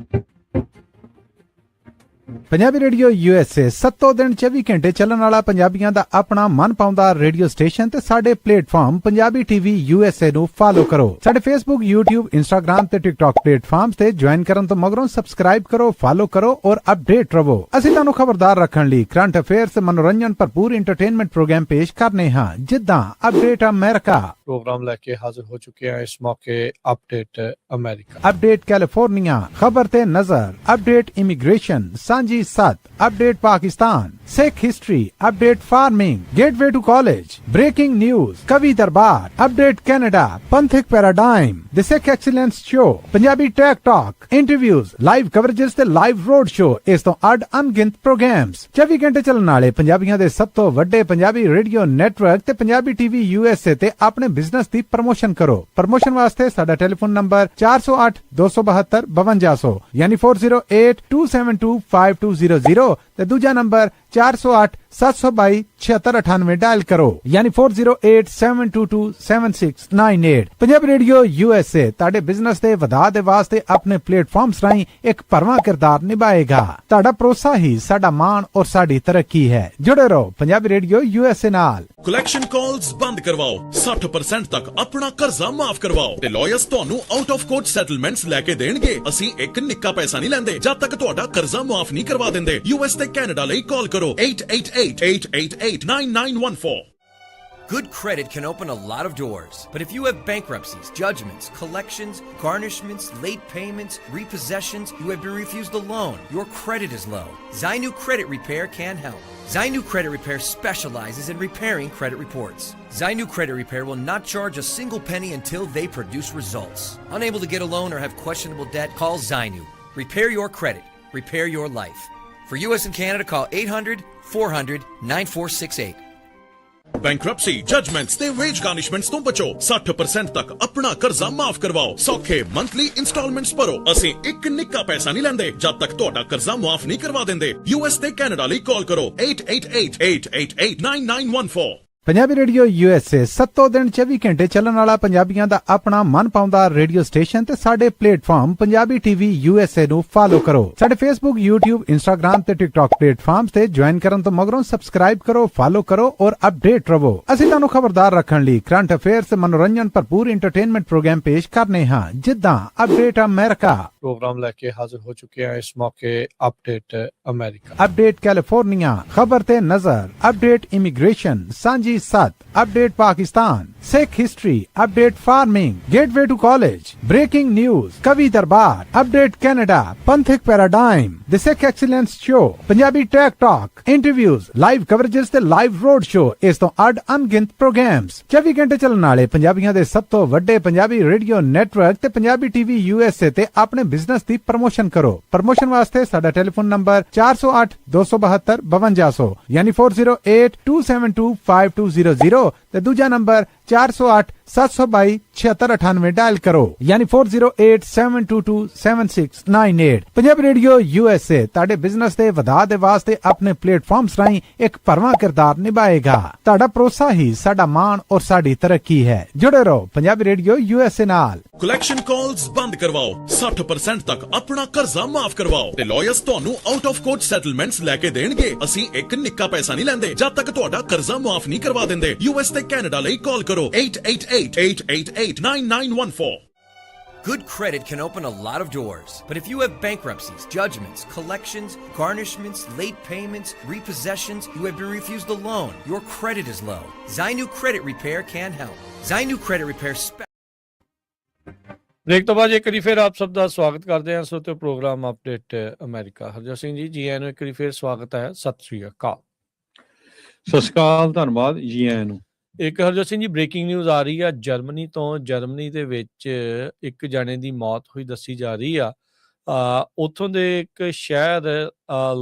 ਪੰਜਾਬੀ ਰੇਡੀਓ USA 7 ਦਿਨ 24 ਘੰਟੇ ਚੱਲਣ ਵਾਲਾ ਪੰਜਾਬੀਆਂ ਦਾ ਆਪਣਾ ਮਨਪਾਉਂਦਾ ਰੇਡੀਓ ਸਟੇਸ਼ਨ ਤੇ ਸਾਡੇ ਪਲੇਟਫਾਰਮ ਪੰਜਾਬੀ TV USA ਨੂੰ ਫਾਲੋ ਕਰੋ। ਸਾਡੇ Facebook, YouTube, Instagram ਤੇ TikTok ਪਲੇਟਫਾਰਮਸ ਤੇ ਜੁਆਇਨ ਕਰਨ ਤੋਂ ਮਗਰੋਂ ਸਬਸਕ੍ਰਾਈਬ ਕਰੋ, ਫਾਲੋ ਕਰੋ ਔਰ ਅਪਡੇਟ ਰਹੋ। ਅਸੀਂ ਤੁਹਾਨੂੰ ਖਬਰਦਾਰ ਰੱਖਣ ਲਈ ਕਰੰਟ ਅਫੇਅਰਸ, ਮਨੋਰੰਜਨ ਭਰਪੂਰ ਐਂਟਰਟੇਨਮੈਂਟ ਪ੍ਰੋਗਰਾਮ ਪੇਸ਼ ਕਰਨੇ ਹਾਂ, ਜਿੱਦਾਂ ਅਪਡੇਟ ਅਮਰੀਕਾ ਪ੍ਰੋਗਰਾਮ ਲੈ ਕੇ ਹਾਜ਼ਰ ਹੋ ਚੁੱਕੇ ਹਾਂ ਇਸ ਮੌਕੇ। ਅਪਡੇਟ ਅਮਰੀਕਾ, ਅਪਡੇਟ ਕੈਲੀਫੋਰਨੀਆ, ਖਬਰ ਤੇ ਨਜ਼ਰ, update immigration, Sanjhi 7, update Pakistan, Sikh history, update farming, gateway to college, breaking news, Kavi Darbar, update Canada, Panthak paradigm, the Sikh excellence show, Punjabi tech talk, interviews, live coverages ਤੇ ਲਾਈਵ ਰੋਡ ਸ਼ੋ, ਇਸ ਤੋਂ ਅੱਡ ਅਣਗਿਣਤ ਪ੍ਰੋਗਰਾਮਸ, 24 ਘੰਟੇ ਚੱਲਣ ਵਾਲੇ ਪੰਜਾਬੀਆਂ ਦੇ ਸਭ ਤੋਂ ਵੱਡੇ ਪੰਜਾਬੀ ਰੇਡੀਓ ਨੈਟਵਰਕ ਤੇ ਪੰਜਾਬੀ TV USA ਤੇ ਆਪਣੇ ਬਿਜ਼ਨਸ ਦੀ ਪ੍ਰਮੋਸ਼ਨ ਕਰੋ। ਪ੍ਰਮੋਸ਼ਨ ਵਾਸਤੇ ਸਾਡਾ ਟੈਲੀਫੋਨ ਨੰਬਰ 408 272 5200 ਯਾਨੀ 4082725200 ਤੇ ਦੂਜਾ ਨੰਬਰ 408 722 7698 ਡਾਇਲ ਕਰੋ, ਯਾਨੀ 408722 7698। ਪੰਜਾਬੀ ਰੇਡੀਓ USA ਤੁਹਾਡੇ ਬਿਜ਼ਨਸ ਦੇ ਵਧਾ ਦੇ ਵਾਸਤੇ ਆਪਣੇ ਪਲੇਟਫਾਰਮਸ ਰਾਹੀਂ ਇੱਕ ਭਰਵਾਂ ਕਿਰਦਾਰ ਨਿਭਾਏਗਾ। ਤੁਹਾਡਾ ਭਰੋਸਾ ਹੀ ਸਾਡਾ ਮਾਣ ਔਰ ਸਾਡੀ ਤਰੱਕੀ ਹੈ। ਜੁੜੇ ਰਹੋ ਪੰਜਾਬੀ ਰੇਡੀਓ USA ਨਾਲ। ਕਲੈਕਸ਼ਨ ਕਾਲਸ ਬੰਦ ਕਰਵਾਓ, 60% ਤੱਕ ਆਪਣਾ ਕਰਜ਼ਾ ਮਾਫ ਕਰਵਾਓ ਤੇ ਲਾਇਰਸ ਤੁਹਾਨੂੰ ਆਊਟ ਆਫ ਕੋਰਟ ਸੈਟਲਮੈਂਟਸ ਲੈ ਕੇ ਦੇਣਗੇ। ਅਸੀਂ ਇੱਕ ਨਿੱਕਾ ਪੈਸਾ ਨਹੀਂ ਲੈਂਦੇ ਜਦ ਤੱਕ ਤੁਹਾਡਾ ਕਰਜ਼ਾ ਮਾਫ ਨਹੀਂ ਕਰਵਾ ਦਿੰਦੇ। US ਤੇ ਕੈਨੇਡਾ ਲਈ ਕਾਲ ਕਰੋ 888-888-9914। Good credit can open a lot of doors, but if you have bankruptcies, judgments, collections, garnishments, late payments, repossessions, you have been refused a loan, your credit is low, Zainu Credit Repair can help. Zainu Credit Repair specializes in repairing credit reports. Zainu Credit Repair will not charge a single penny until they produce results. Unable to get a loan or have questionable debt? Call Zainu. Repair your credit. Repair your life. For US and Canada, call 800-400-9468. Bankruptcy, judgements ਤੇ veg ਗਾਰਨਿਸ਼ਮੈਂਟਸ ਤੋਂ ਬਚੋ। 60% ਤੱਕ ਆਪਣਾ ਕਰਜ਼ਾ ਮਾਫ ਕਰਵਾਓ। ਸੌਖੇ monthly instalments ਭਰੋ। ਅਸੀਂ ਇੱਕ ਨਿੱਕਾ ਪੈਸਾ ਨਹੀਂ ਲੈਂਦੇ ਜਦ ਤੱਕ ਤੁਹਾਡਾ ਕਰਜ਼ਾ ਮਾਫ ਨਹੀਂ ਕਰਵਾ ਦਿੰਦੇ। US ਤੇ ਕੈਨੇਡਾ ਲਈ ਕਾਲ ਕਰੋ 888-888-9914। ਪੰਜਾਬੀ ਰੇਡੀਓ USA 7 ਦਿਨ 24 ਘੰਟੇ ਚੱਲਣ ਵਾਲਾ ਪੰਜਾਬੀਆਂ ਦਾ ਆਪਣਾ ਮਨਪਾਉਂਦਾ ਰੇਡੀਓ ਸਟੇਸ਼ਨ ਤੇ ਸਾਡੇ ਪਲੇਟਫਾਰਮ ਪੰਜਾਬੀ TV USA ਨੂੰ ਫਾਲੋ ਕਰੋ। ਸਾਡੇ Facebook, YouTube, Instagram ਤੇ TikTok ਪਲੇਟਫਾਰਮਸ ਤੇ ਜੁਆਇਨ ਕਰਨ ਤੋਂ ਮਗਰੋਂ ਸਬਸਕ੍ਰਾਈਬ ਕਰੋ, ਫਾਲੋ ਕਰੋ ਔਰ ਅਪਡੇਟ ਰਹੋ। ਅਸੀਂ ਤੁਹਾਨੂੰ ਖਬਰਦਾਰ ਰੱਖਣ ਲਈ ਕਰੰਟ ਅਫੇਅਰਸ, ਮਨੋਰੰਜਨ ਭਰਪੂਰ ਐਂਟਰਟੇਨਮੈਂਟ ਪ੍ਰੋਗਰਾਮ ਪੇਸ਼ ਕਰਨੇ ਹਾਂ, ਜਿੱਦਾਂ ਅਪਡੇਟ ਅਮਰੀਕਾ प्रोग्राम लेके हाजिर हो चुके हैं इस मौके अपडेट अमेरिका, अपडेट कैलिफोर्निया, खबर ते नजर, update immigration, Sanjhi Sath, update Pakistan, Sikh history, update farming, gateway to college, breaking news, Kavi Darbar, update Canada, Panthak paradigm, the Sikh excellence show, Punjabi tech talk, interviews, live coverages ते लाइव रोड शो, इस तो अड अनगिनत प्रोग्राम्स 24 घंटे चलने वाले पंजाबियों दे सब तो वड्डे पंजाबी रेडियो नेटवर्क ते पंजाबी TV USA ते अपने बिजनेस दी प्रमोशन करो। प्रमोशन वास्ते साडा टेलीफोन नंबर 408 272 5200 यानी 4082725200 ते दूजा नंबर 408 722 7698 डायल करो यानी 4087227698। पंजाबी रेडियो USA ताड़े बिजनेस दे वधा दे वास्ते अपने प्लेटफॉर्म्स राहीं एक भरवां किरदार निभाएगा। ताड़ा भरोसा ही साडा मान और साडी तरक्की है। जुड़े रहो पंजाबी रेडियो USA नाल। ਕਲੈਕਸ਼ਨ ਕਾਲਸ ਬੰਦ ਕਰਵਾਓ, 60% ਤੱਕ ਆਪਣਾ ਕਰਜ਼ਾ ਮਾਫ ਕਰਵਾਓ ਤੇ ਲਾਇਰਸ ਤੁਹਾਨੂੰ ਆਊਟ ਆਫ ਕੋਰਟ ਸੈਟਲਮੈਂਟਸ ਲੈ ਕੇ ਦੇਣਗੇ। ਅਸੀਂ ਇੱਕ ਨਿੱਕਾ ਪੈਸਾ ਨਹੀਂ ਲੈਂਦੇ ਜਦ ਤੱਕ ਤੁਹਾਡਾ ਕਰਜ਼ਾ ਮਾਫ ਨਹੀਂ ਕਰਵਾ ਦਿੰਦੇ। US ਤੇ ਕੈਨੇਡਾ ਲਈ ਕਾਲ ਕਰੋ 888-888-9914। Good credit can open a lot of doors, but if you have bankruptcies, judgments, collections, garnishments, late payments, repossessions, you have been refused a loan, your credit is low, Zainu Credit Repair can help. Zainu Credit Repair break तो बाद एक बार फिर आप सब का स्वागत करते हैं सो तो program update America. Harjot Singh ji ji आਇਆਂ ਨੂੰ ਇੱਕ ਵਾਰੀ ਫਿਰ ਸਵਾਗਤ ਹੈ। ਸਤਿ ਸ਼੍ਰੀ ਅਕਾਲ। ਸਤਿ ਸ਼੍ਰੀ ਅਕਾਲ, ਧੰਨਵਾਦ ਜੀ ਆਇਆਂ ਨੂੰ। ਇੱਕ ਹਰਜੋਤ ਸਿੰਘ ਜੀ ਬ੍ਰੇਕਿੰਗ ਨਿਊਜ਼ ਆ ਰਹੀ ਆ ਜਰਮਨੀ ਤੋਂ। ਜਰਮਨੀ ਦੇ ਵਿੱਚ ਇੱਕ ਜਾਣੇ ਦੀ ਮੌਤ ਹੋਈ ਦੱਸੀ ਜਾ ਰਹੀ ਆ। ਉੱਥੋਂ ਦੇ ਇੱਕ ਸ਼ਹਿਰ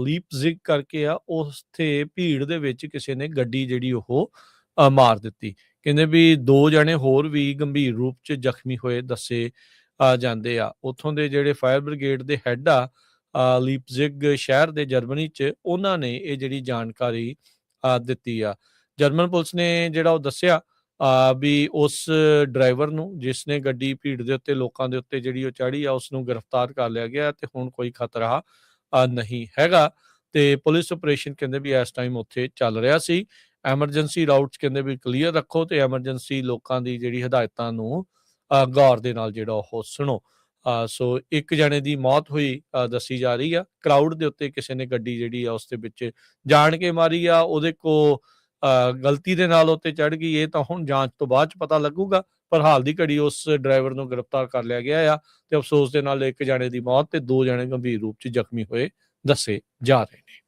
ਲੀਪਜ਼ਿਗ ਕਰਕੇ ਆ, ਉੱਥੇ ਭੀੜ ਦੇ ਵਿੱਚ ਕਿਸੇ ਨੇ ਗੱਡੀ ਜਿਹੜੀ ਉਹ ਮਾਰ ਦਿੱਤੀ। ਕਹਿੰਦੇ ਵੀ 2 ਜਣੇ ਹੋਰ ਵੀ ਗੰਭੀਰ ਰੂਪ 'ਚ ਜ਼ਖਮੀ ਹੋਏ ਦੱਸੇ ਜਾਂਦੇ ਆ। ਉੱਥੋਂ ਦੇ ਜਿਹੜੇ ਫਾਇਰ ਬ੍ਰਿਗੇਡ ਦੇ ਹੈੱਡ ਆ ਲੀਪਜ਼ਿਗ ਸ਼ਹਿਰ ਦੇ ਜਰਮਨੀ 'ਚ, ਉਹਨਾਂ ਨੇ ਇਹ ਜਿਹੜੀ ਜਾਣਕਾਰੀ ਦਿੱਤੀ ਆ। ਜਰਮਨ ਪੁਲਿਸ ਨੇ ਜਿਹੜਾ ਉਹ ਦੱਸਿਆ ਵੀ ਉਸ ਡਰਾਈਵਰ ਨੂੰ ਜਿਸ ਨੇ ਗੱਡੀ ਭੀੜ ਦੇ ਉੱਤੇ ਲੋਕਾਂ ਦੇ ਉੱਤੇ ਜਿਹੜੀ ਉਹ ਚਾੜੀ ਆ, ਉਸ ਨੂੰ ਗ੍ਰਿਫਤਾਰ ਕਰ ਲਿਆ ਗਿਆ ਤੇ ਹੁਣ ਕੋਈ ਖਤਰਾ ਨਹੀਂ ਹੈਗਾ। ਤੇ ਪੁਲਿਸ ਆਪਰੇਸ਼ਨ ਕਹਿੰਦੇ ਵੀ ਇਸ ਟਾਈਮ ਉੱਥੇ ਚੱਲ ਰਿਹਾ ਸੀ। ਐਮਰਜੈਂਸੀ ਰਾਊਟਸ ਕਹਿੰਦੇ ਵੀ ਕਲੀਅਰ ਰੱਖੋ ਤੇ ਐਮਰਜੈਂਸੀ ਲੋਕਾਂ ਦੀ ਜਿਹੜੀ ਹਦਾਇਤਾਂ ਨੂੰ ਗੌਰ ਦੇ ਨਾਲ ਜਿਹੜਾ ਉਹ ਸੁਣੋ। ਸੋ ਇੱਕ ਜਣੇ ਦੀ ਮੌਤ ਹੋਈ ਦੱਸੀ ਜਾ ਰਹੀ ਆ। ਕਰਾਊਡ ਦੇ ਉੱਤੇ ਕਿਸੇ ਨੇ ਗੱਡੀ ਜਿਹੜੀ ਆ ਉਸ ਦੇ ਵਿੱਚ ਜਾਣ ਕੇ ਮਾਰੀ ਆ, ਉਹਦੇ ਕੋ ਗਲਤੀ ਦੇ ਨਾਲ ਉੱਤੇ ਚੜ੍ਹ ਗਈ। ਇਹ ਤਾਂ ਹੁਣ ਜਾਂਚ ਤੋਂ ਬਾਅਦ ਚ ਪਤਾ ਲੱਗੂਗਾ, ਪਰ ਹਾਲ ਦੀ ਘੜੀ ਉਸ ਡਰਾਈਵਰ ਨੂੰ ਗ੍ਰਿਫਤਾਰ ਕਰ ਲਿਆ ਗਿਆ ਆ ਤੇ ਅਫਸੋਸ ਦੇ ਨਾਲ ਇੱਕ ਜਣੇ ਦੀ ਮੌਤ ਤੇ 2 ਜਣੇ ਗੰਭੀਰ ਰੂਪ ਚ ਜ਼ਖਮੀ ਹੋਏ ਦੱਸੇ ਜਾ ਰਹੇ ਨੇ।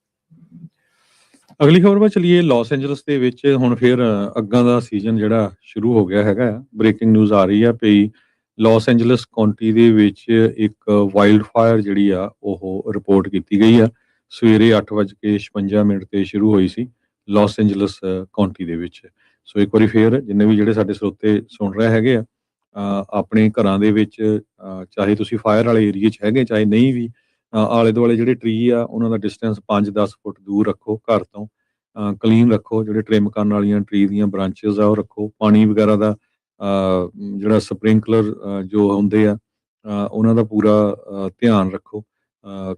ਅਗਲੀ ਖਬਰ ਵੱਲ ਚਲੀਏ। ਲਾਸ ਐਂਜਲਸ ਦੇ ਵਿੱਚ ਹੁਣ ਫਿਰ ਅੱਗਾਂ ਦਾ ਸੀਜ਼ਨ ਜਿਹੜਾ ਸ਼ੁਰੂ ਹੋ ਗਿਆ ਹੈਗਾ। ਬ੍ਰੇਕਿੰਗ ਨਿਊਜ਼ ਆ ਰਹੀ ਆ ਵੀ ਲਾਸ ਐਂਜਲਸ ਕਾਉਂਟੀ ਦੇ ਵਿੱਚ ਇੱਕ ਵਾਈਲਡ ਫਾਇਰ ਜਿਹੜੀ ਆ ਉਹ ਰਿਪੋਰਟ ਕੀਤੀ ਗਈ ਆ। ਸਵੇਰੇ 8:56 ਤੇ ਸ਼ੁਰੂ ਹੋਈ ਸੀ ਲਾਸ ਐਂਜਲਸ ਕਾਉਂਟੀ ਦੇ ਵਿੱਚ। ਸੋ ਇੱਕ ਵਾਰੀ ਫਿਰ ਜਿੰਨੇ ਵੀ ਜਿਹੜੇ ਸਾਡੇ ਸਰੋਤੇ ਸੁਣ ਰਹੇ ਹੈਗੇ ਆ, ਆਪਣੇ ਘਰਾਂ ਦੇ ਵਿੱਚ ਚਾਹੇ ਤੁਸੀਂ ਫਾਇਰ ਵਾਲੇ ਏਰੀਏ 'ਚ ਹੈਗੇ ਚਾਹੇ ਨਹੀਂ ਵੀ, ਆਲੇ ਦੁਆਲੇ ਜਿਹੜੇ ਟਰੀ ਆ ਉਹਨਾਂ ਦਾ ਡਿਸਟੈਂਸ 5-10 ਫੁੱਟ ਦੂਰ ਰੱਖੋ ਘਰ ਤੋਂ। ਕਲੀਨ ਰੱਖੋ, ਜਿਹੜੇ ਟ੍ਰਿਮ ਕਰਨ ਵਾਲੀਆਂ ਟਰੀ ਦੀਆਂ ਬ੍ਰਾਂਚਿਸ ਆ ਉਹ ਰੱਖੋ। ਪਾਣੀ ਵਗੈਰਾ ਦਾ ਜਿਹੜਾ ਸਪ੍ਰਿੰਕਲਰ ਜੋ ਹੁੰਦੇ ਆ ਉਹਨਾਂ ਦਾ ਪੂਰਾ ਧਿਆਨ ਰੱਖੋ,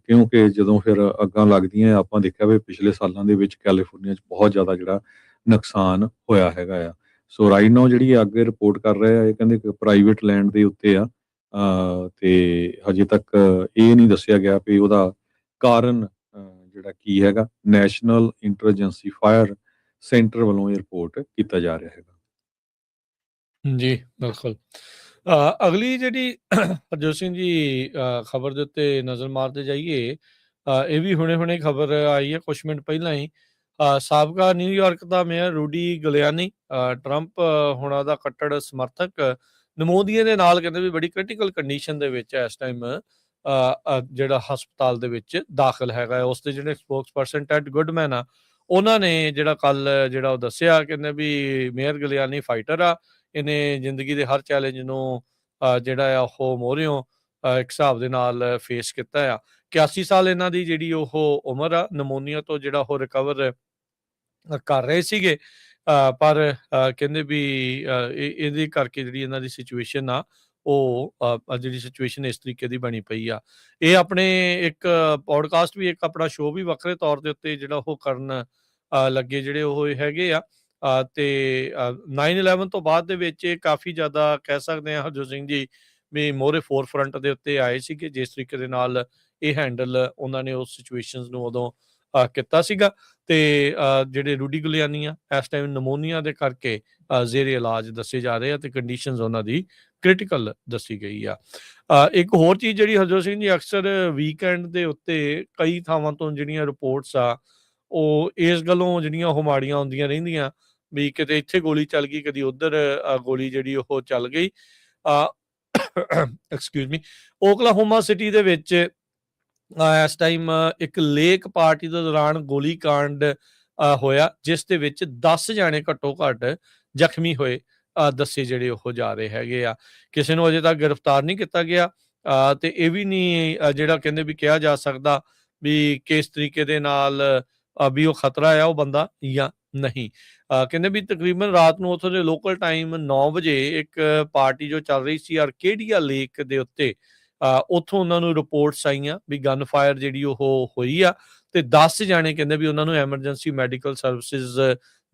ਕਿਉਂਕਿ ਜਦੋਂ ਫਿਰ ਅੱਗਾਂ ਲੱਗਦੀਆਂ ਆਪਾਂ ਦੇਖਿਆ ਵੀ ਪਿਛਲੇ ਸਾਲਾਂ ਦੇ ਵਿੱਚ ਕੈਲੀਫੋਰਨੀਆ 'ਚ ਬਹੁਤ ਜ਼ਿਆਦਾ ਜਿਹੜਾ ਨੁਕਸਾਨ ਹੋਇਆ ਹੈਗਾ ਆ। ਸੋ ਰਾਈਟ ਨਾਓ ਜਿਹੜੀ ਅੱਗ ਰਿਪੋਰਟ ਕਰ ਰਹੇ ਆ, ਇਹ ਕਹਿੰਦੇ ਕਿ ਪ੍ਰਾਈਵੇਟ ਲੈਂਡ ਦੇ ਉੱਤੇ ਆ ਤੇ ਹਜੇ ਤੱਕ ਇਹ ਨਹੀਂ ਦੱਸਿਆ ਗਿਆ ਵੀ ਉਹਦਾ ਕਾਰਨ ਜਿਹੜਾ ਕੀ ਹੈਗਾ। ਨੈਸ਼ਨਲ ਇੰਟਰਜੈਂਸੀ ਫਾਇਰ ਸੈਂਟਰ ਵੱਲੋਂ ਇਹ ਰਿਪੋਰਟ ਕੀਤਾ ਜਾ ਰਿਹਾ ਹੈਗਾ। ਜੀ ਬਿਲਕੁਲ। ਅਗਲੀ ਜਿਹੜੀ ਹਰਜੋਤ ਸਿੰਘ ਜੀ ਖਬਰ ਦੇ ਉੱਤੇ ਨਜ਼ਰ ਮਾਰਦੇ ਜਾਈਏ, ਇਹ ਵੀ ਹੁਣੇ ਖਬਰ ਆਈ ਹੈ ਕੁਛ ਮਿੰਟ ਪਹਿਲਾਂ ਹੀ। ਸਾਬਕਾ ਨਿਊਯਾਰਕ ਦਾ ਮੇਅਰ ਰੂਡੀ ਗਿਲਿਆਨੀ ਟਰੰਪ ਹੁਣਾਂ ਦਾ ਕੱਟੜ ਸਮਰਥਕ ਨਮੂਨੀਏ ਦੇ ਨਾਲ ਕਹਿੰਦੇ ਵੀ ਬੜੀ ਕ੍ਰਿਟੀਕਲ ਕੰਡੀਸ਼ਨ ਦੇ ਵਿੱਚ ਇਸ ਟਾਈਮ ਜਿਹੜਾ ਹਸਪਤਾਲ ਦੇ ਵਿੱਚ ਦਾਖਲ ਹੈਗਾ। ਉਸ ਦੇ ਜਿਹੜੇ ਸਪੋਕਸਪਰਸਨ ਟੈਡ ਗੁੱਡਮੈਨ ਆ, ਉਹਨਾਂ ਨੇ ਜਿਹੜਾ ਕੱਲ ਜਿਹੜਾ ਉਹ ਦੱਸਿਆ, ਕਹਿੰਦੇ ਵੀ ਮੇਅਰ ਗਿਲਿਆਨੀ ਫਾਈਟਰ ਆ, ਇਹਨੇ ਜ਼ਿੰਦਗੀ ਦੇ ਹਰ ਚੈਲੰਜ ਨੂੰ ਜਿਹੜਾ ਆ ਉਹ ਮੋਹਰਿਓਂ ਇੱਕ ਹਿਸਾਬ ਦੇ ਨਾਲ ਫੇਸ ਕੀਤਾ ਆ। 81 ਸਾਲ ਇਹਨਾਂ ਦੀ ਜਿਹੜੀ ਉਹ ਉਮਰ ਆ। ਨਮੂਨੀਆ ਤੋਂ ਜਿਹੜਾ ਉਹ ਰਿਕਵਰ ਕਰ ਰਹੇ ਸੀਗੇ ਪਰ ਕਹਿੰਦੇ ਵੀ ਇਹਦੇ ਕਰਕੇ ਜਿਹੜੀ ਇਹਨਾਂ ਦੀ ਸਿਚੁਏਸ਼ਨ ਆ ਉਹ ਜਿਹੜੀ ਸਿਚੁਏਸ਼ਨ ਇਸ ਤਰੀਕੇ ਦੀ ਬਣੀ ਪਈ ਆ। ਇਹ ਆਪਣੇ ਇੱਕ ਪੋਡਕਾਸਟ ਵੀ, ਇੱਕ ਆਪਣਾ ਸ਼ੋਅ ਵੀ ਵੱਖਰੇ ਤੌਰ ਦੇ ਉੱਤੇ ਜਿਹੜਾ ਉਹ ਕਰਨ ਲੱਗੇ ਜਿਹੜੇ ਉਹ ਹੈਗੇ ਆ। ਤੇ 9/11 ਤੋਂ ਬਾਅਦ ਦੇ ਵਿੱਚ ਇਹ ਕਾਫੀ ਜ਼ਿਆਦਾ ਕਹਿ ਸਕਦੇ ਹਾਂ ਹਰਜੋਤ ਸਿੰਘ ਜੀ ਵੀ ਮੋਹਰੇ ਫੋਰਫਰੰਟ ਦੇ ਉੱਤੇ ਆਏ ਸੀਗੇ, ਜਿਸ ਤਰੀਕੇ ਦੇ ਨਾਲ ਇਹ ਹੈਂਡਲ ਉਹਨਾਂ ਨੇ ਉਸ ਸਿਚੁਏਸ਼ਨਸ ਨੂੰ ਉਦੋਂ ਕੀਤਾ ਸੀਗਾ। ਤੇ ਜਿਹੜੇ ਰੂਡੀ ਗੁਲਿਆਨੀ ਆ ਇਸ ਟਾਈਮ ਨਮੋਨੀਆ ਦੇ ਕਰਕੇ ਜ਼ੇਰੇ ਇਲਾਜ ਦੱਸੇ ਜਾ ਰਹੇ ਆ ਤੇ ਕੰਡੀਸ਼ਨਸ ਉਹਨਾਂ ਦੀ ਕ੍ਰਿਟੀਕਲ ਦੱਸੀ ਗਈ ਆ। ਇੱਕ ਹੋਰ ਚੀਜ਼ ਜਿਹੜੀ ਹਰਜੋਤ ਸਿੰਘ ਜੀ ਅਕਸਰ ਵੀਕਐਂਡ ਦੇ ਉੱਤੇ ਕਈ ਥਾਵਾਂ ਤੋਂ ਜਿਹੜੀਆਂ ਰਿਪੋਰਟਸ ਆ ਉਹ ਇਸ ਗੱਲੋਂ ਜਿਹੜੀਆਂ ਉਹ ਮਾੜੀਆਂ ਹੁੰਦੀਆਂ ਰਹਿੰਦੀਆਂ ਵੀ ਕਿਤੇ ਇੱਥੇ ਗੋਲੀ ਚੱਲ ਗਈ, ਕਦੀ ਉੱਧਰ ਗੋਲੀ ਜਿਹੜੀ ਉਹ ਚੱਲ ਗਈ। ਐਕਸਕਿਊਜ਼ ਮੀ, ਓਕਲਾਹੋਮਾ ਸਿਟੀ ਦੇ ਵਿੱਚ ਇਸ ਟਾਈਮ ਇੱਕ ਲੇਕ ਪਾਰਟੀ ਦੇ ਦੌਰਾਨ ਗੋਲੀकांड ਹੋਇਆ, ਜਿਸ ਦੇ ਵਿੱਚ 10 ਜਾਣੇ ਘੱਟੋ ਘੱਟ ਜ਼ਖਮੀ ਹੋਏ ਦੱਸੇ ਜਿਹੜੇ ਉਹ ਜਾ ਰਹੇ ਹੈਗੇ ਆ। ਕਿਸੇ ਨੂੰ ਅਜੇ ਤੱਕ ਗ੍ਰਿਫਤਾਰ ਨਹੀਂ ਕੀਤਾ ਗਿਆ ਤੇ ਇਹ ਵੀ ਨਹੀਂ ਜਿਹੜਾ ਕਹਿੰਦੇ ਵੀ ਕਿਹਾ ਜਾ ਸਕਦਾ ਵੀ ਕਿਸ ਤਰੀਕੇ ਦੇ ਨਾਲ ਵੀ ਉਹ ਖਤਰਾ ਆ ਉਹ ਬੰਦਾ ਜਾਂ ਨਹੀਂ। ਕਹਿੰਦੇ ਵੀ ਤਕਰੀਬਨ ਰਾਤ ਨੂੰ ਉੱਥੋਂ ਦੇ ਲੋਕਲ ਟਾਈਮ 9 ਵਜੇ ਇੱਕ ਪਾਰਟੀ ਜੋ ਚੱਲ ਰਹੀ ਸੀ ਆਰਕੇਡੀਆ ਲੇਕ ਦੇ ਉੱਤੇ, ਉੱਥੋਂ ਉਹਨਾਂ ਨੂੰ ਰਿਪੋਰਟਸ ਆਈਆਂ ਵੀ ਗਨ ਫਾਇਰ ਜਿਹੜੀ ਉਹ ਹੋਈ ਆ ਤੇ 10 ਜਾਣੇ ਕਹਿੰਦੇ ਵੀ ਉਹਨਾਂ ਨੂੰ ਐਮਰਜੈਂਸੀ ਮੈਡੀਕਲ ਸਰਵਿਸਿਜ਼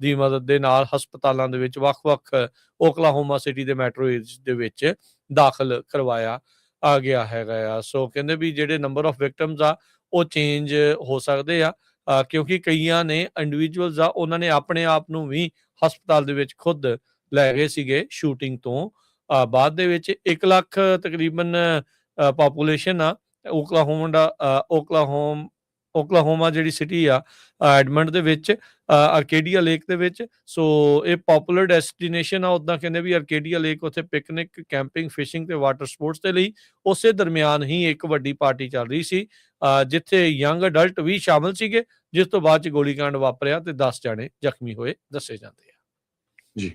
ਦੀ ਮਦਦ ਦੇ ਨਾਲ ਹਸਪਤਾਲਾਂ ਦੇ ਵਿੱਚ ਵੱਖ-ਵੱਖ ਓਕਲਾਹੋਮਾ ਸਿਟੀ ਦੇ ਮੈਟਰੋ ਏਰੀਆ ਦੇ ਵਿੱਚ ਦਾਖਲ ਕਰਵਾਇਆ ਆ ਗਿਆ ਹੈਗਾ ਆ। ਸੋ ਕਹਿੰਦੇ ਵੀ ਜਿਹੜੇ ਨੰਬਰ ਆਫ ਵਿਕਟਮਸ ਆ ਉਹ ਚੇਂਜ ਹੋ ਸਕਦੇ ਆ ਕਿਉਂਕਿ ਕਈਆਂ ਨੇ ਇੰਡੀਵਿਜੂਅਲਸ ਆ ਉਹਨਾਂ ਨੇ ਆਪਣੇ ਆਪ ਨੂੰ ਵੀ ਹਸਪਤਾਲ ਦੇ ਵਿੱਚ ਖੁਦ ਲੈ ਗਏ ਸੀਗੇ ਸ਼ੂਟਿੰਗ ਤੋਂ ਬਾਅਦ ਦੇ ਵਿੱਚ। 1 ਲੱਖ ਤਕਰੀਬਨ ਪਾਪੂਲੇਸ਼ਨ ਆ ਓਕਲਾਹੋਮਾ ਜਿਹੜੀ ਸਿਟੀ ਆ ਐਡਮੰਡ ਦੇ ਵਿੱਚ, ਆਰਕੇਡੀਆ ਲੇਕ ਦੇ ਵਿੱਚ। ਸੋ ਇਹ ਪੋਪੂਲਰ ਡੈਸਟੀਨੇਸ਼ਨ ਆ ਉੱਦਾਂ ਕਹਿੰਦੇ ਵੀ ਆਰਕੇਡੀਆ ਲੇਕ ਉੱਥੇ ਪਿਕਨਿਕ, ਕੈਂਪਿੰਗ, ਫਿਸ਼ਿੰਗ ਤੇ ਵਾਟਰ ਸਪੋਰਟਸ ਦੇ ਲਈ। ਉਸੇ ਦਰਮਿਆਨ ਹੀ ਇੱਕ ਵੱਡੀ ਪਾਰਟੀ ਚੱਲ ਰਹੀ ਸੀ ਜਿੱਥੇ ਯੰਗ ਅਡਲਟ ਵੀ ਸ਼ਾਮਲ ਸੀਗੇ, ਜਿਸ ਤੋਂ ਬਾਅਦ ਚ ਗੋਲੀकांड ਵਾਪਰਿਆ ਤੇ 10 ਜਾਣੇ ਜ਼ਖਮੀ ਹੋਏ ਦੱਸੇ ਜਾਂਦੇ ਆ। ਜੀ,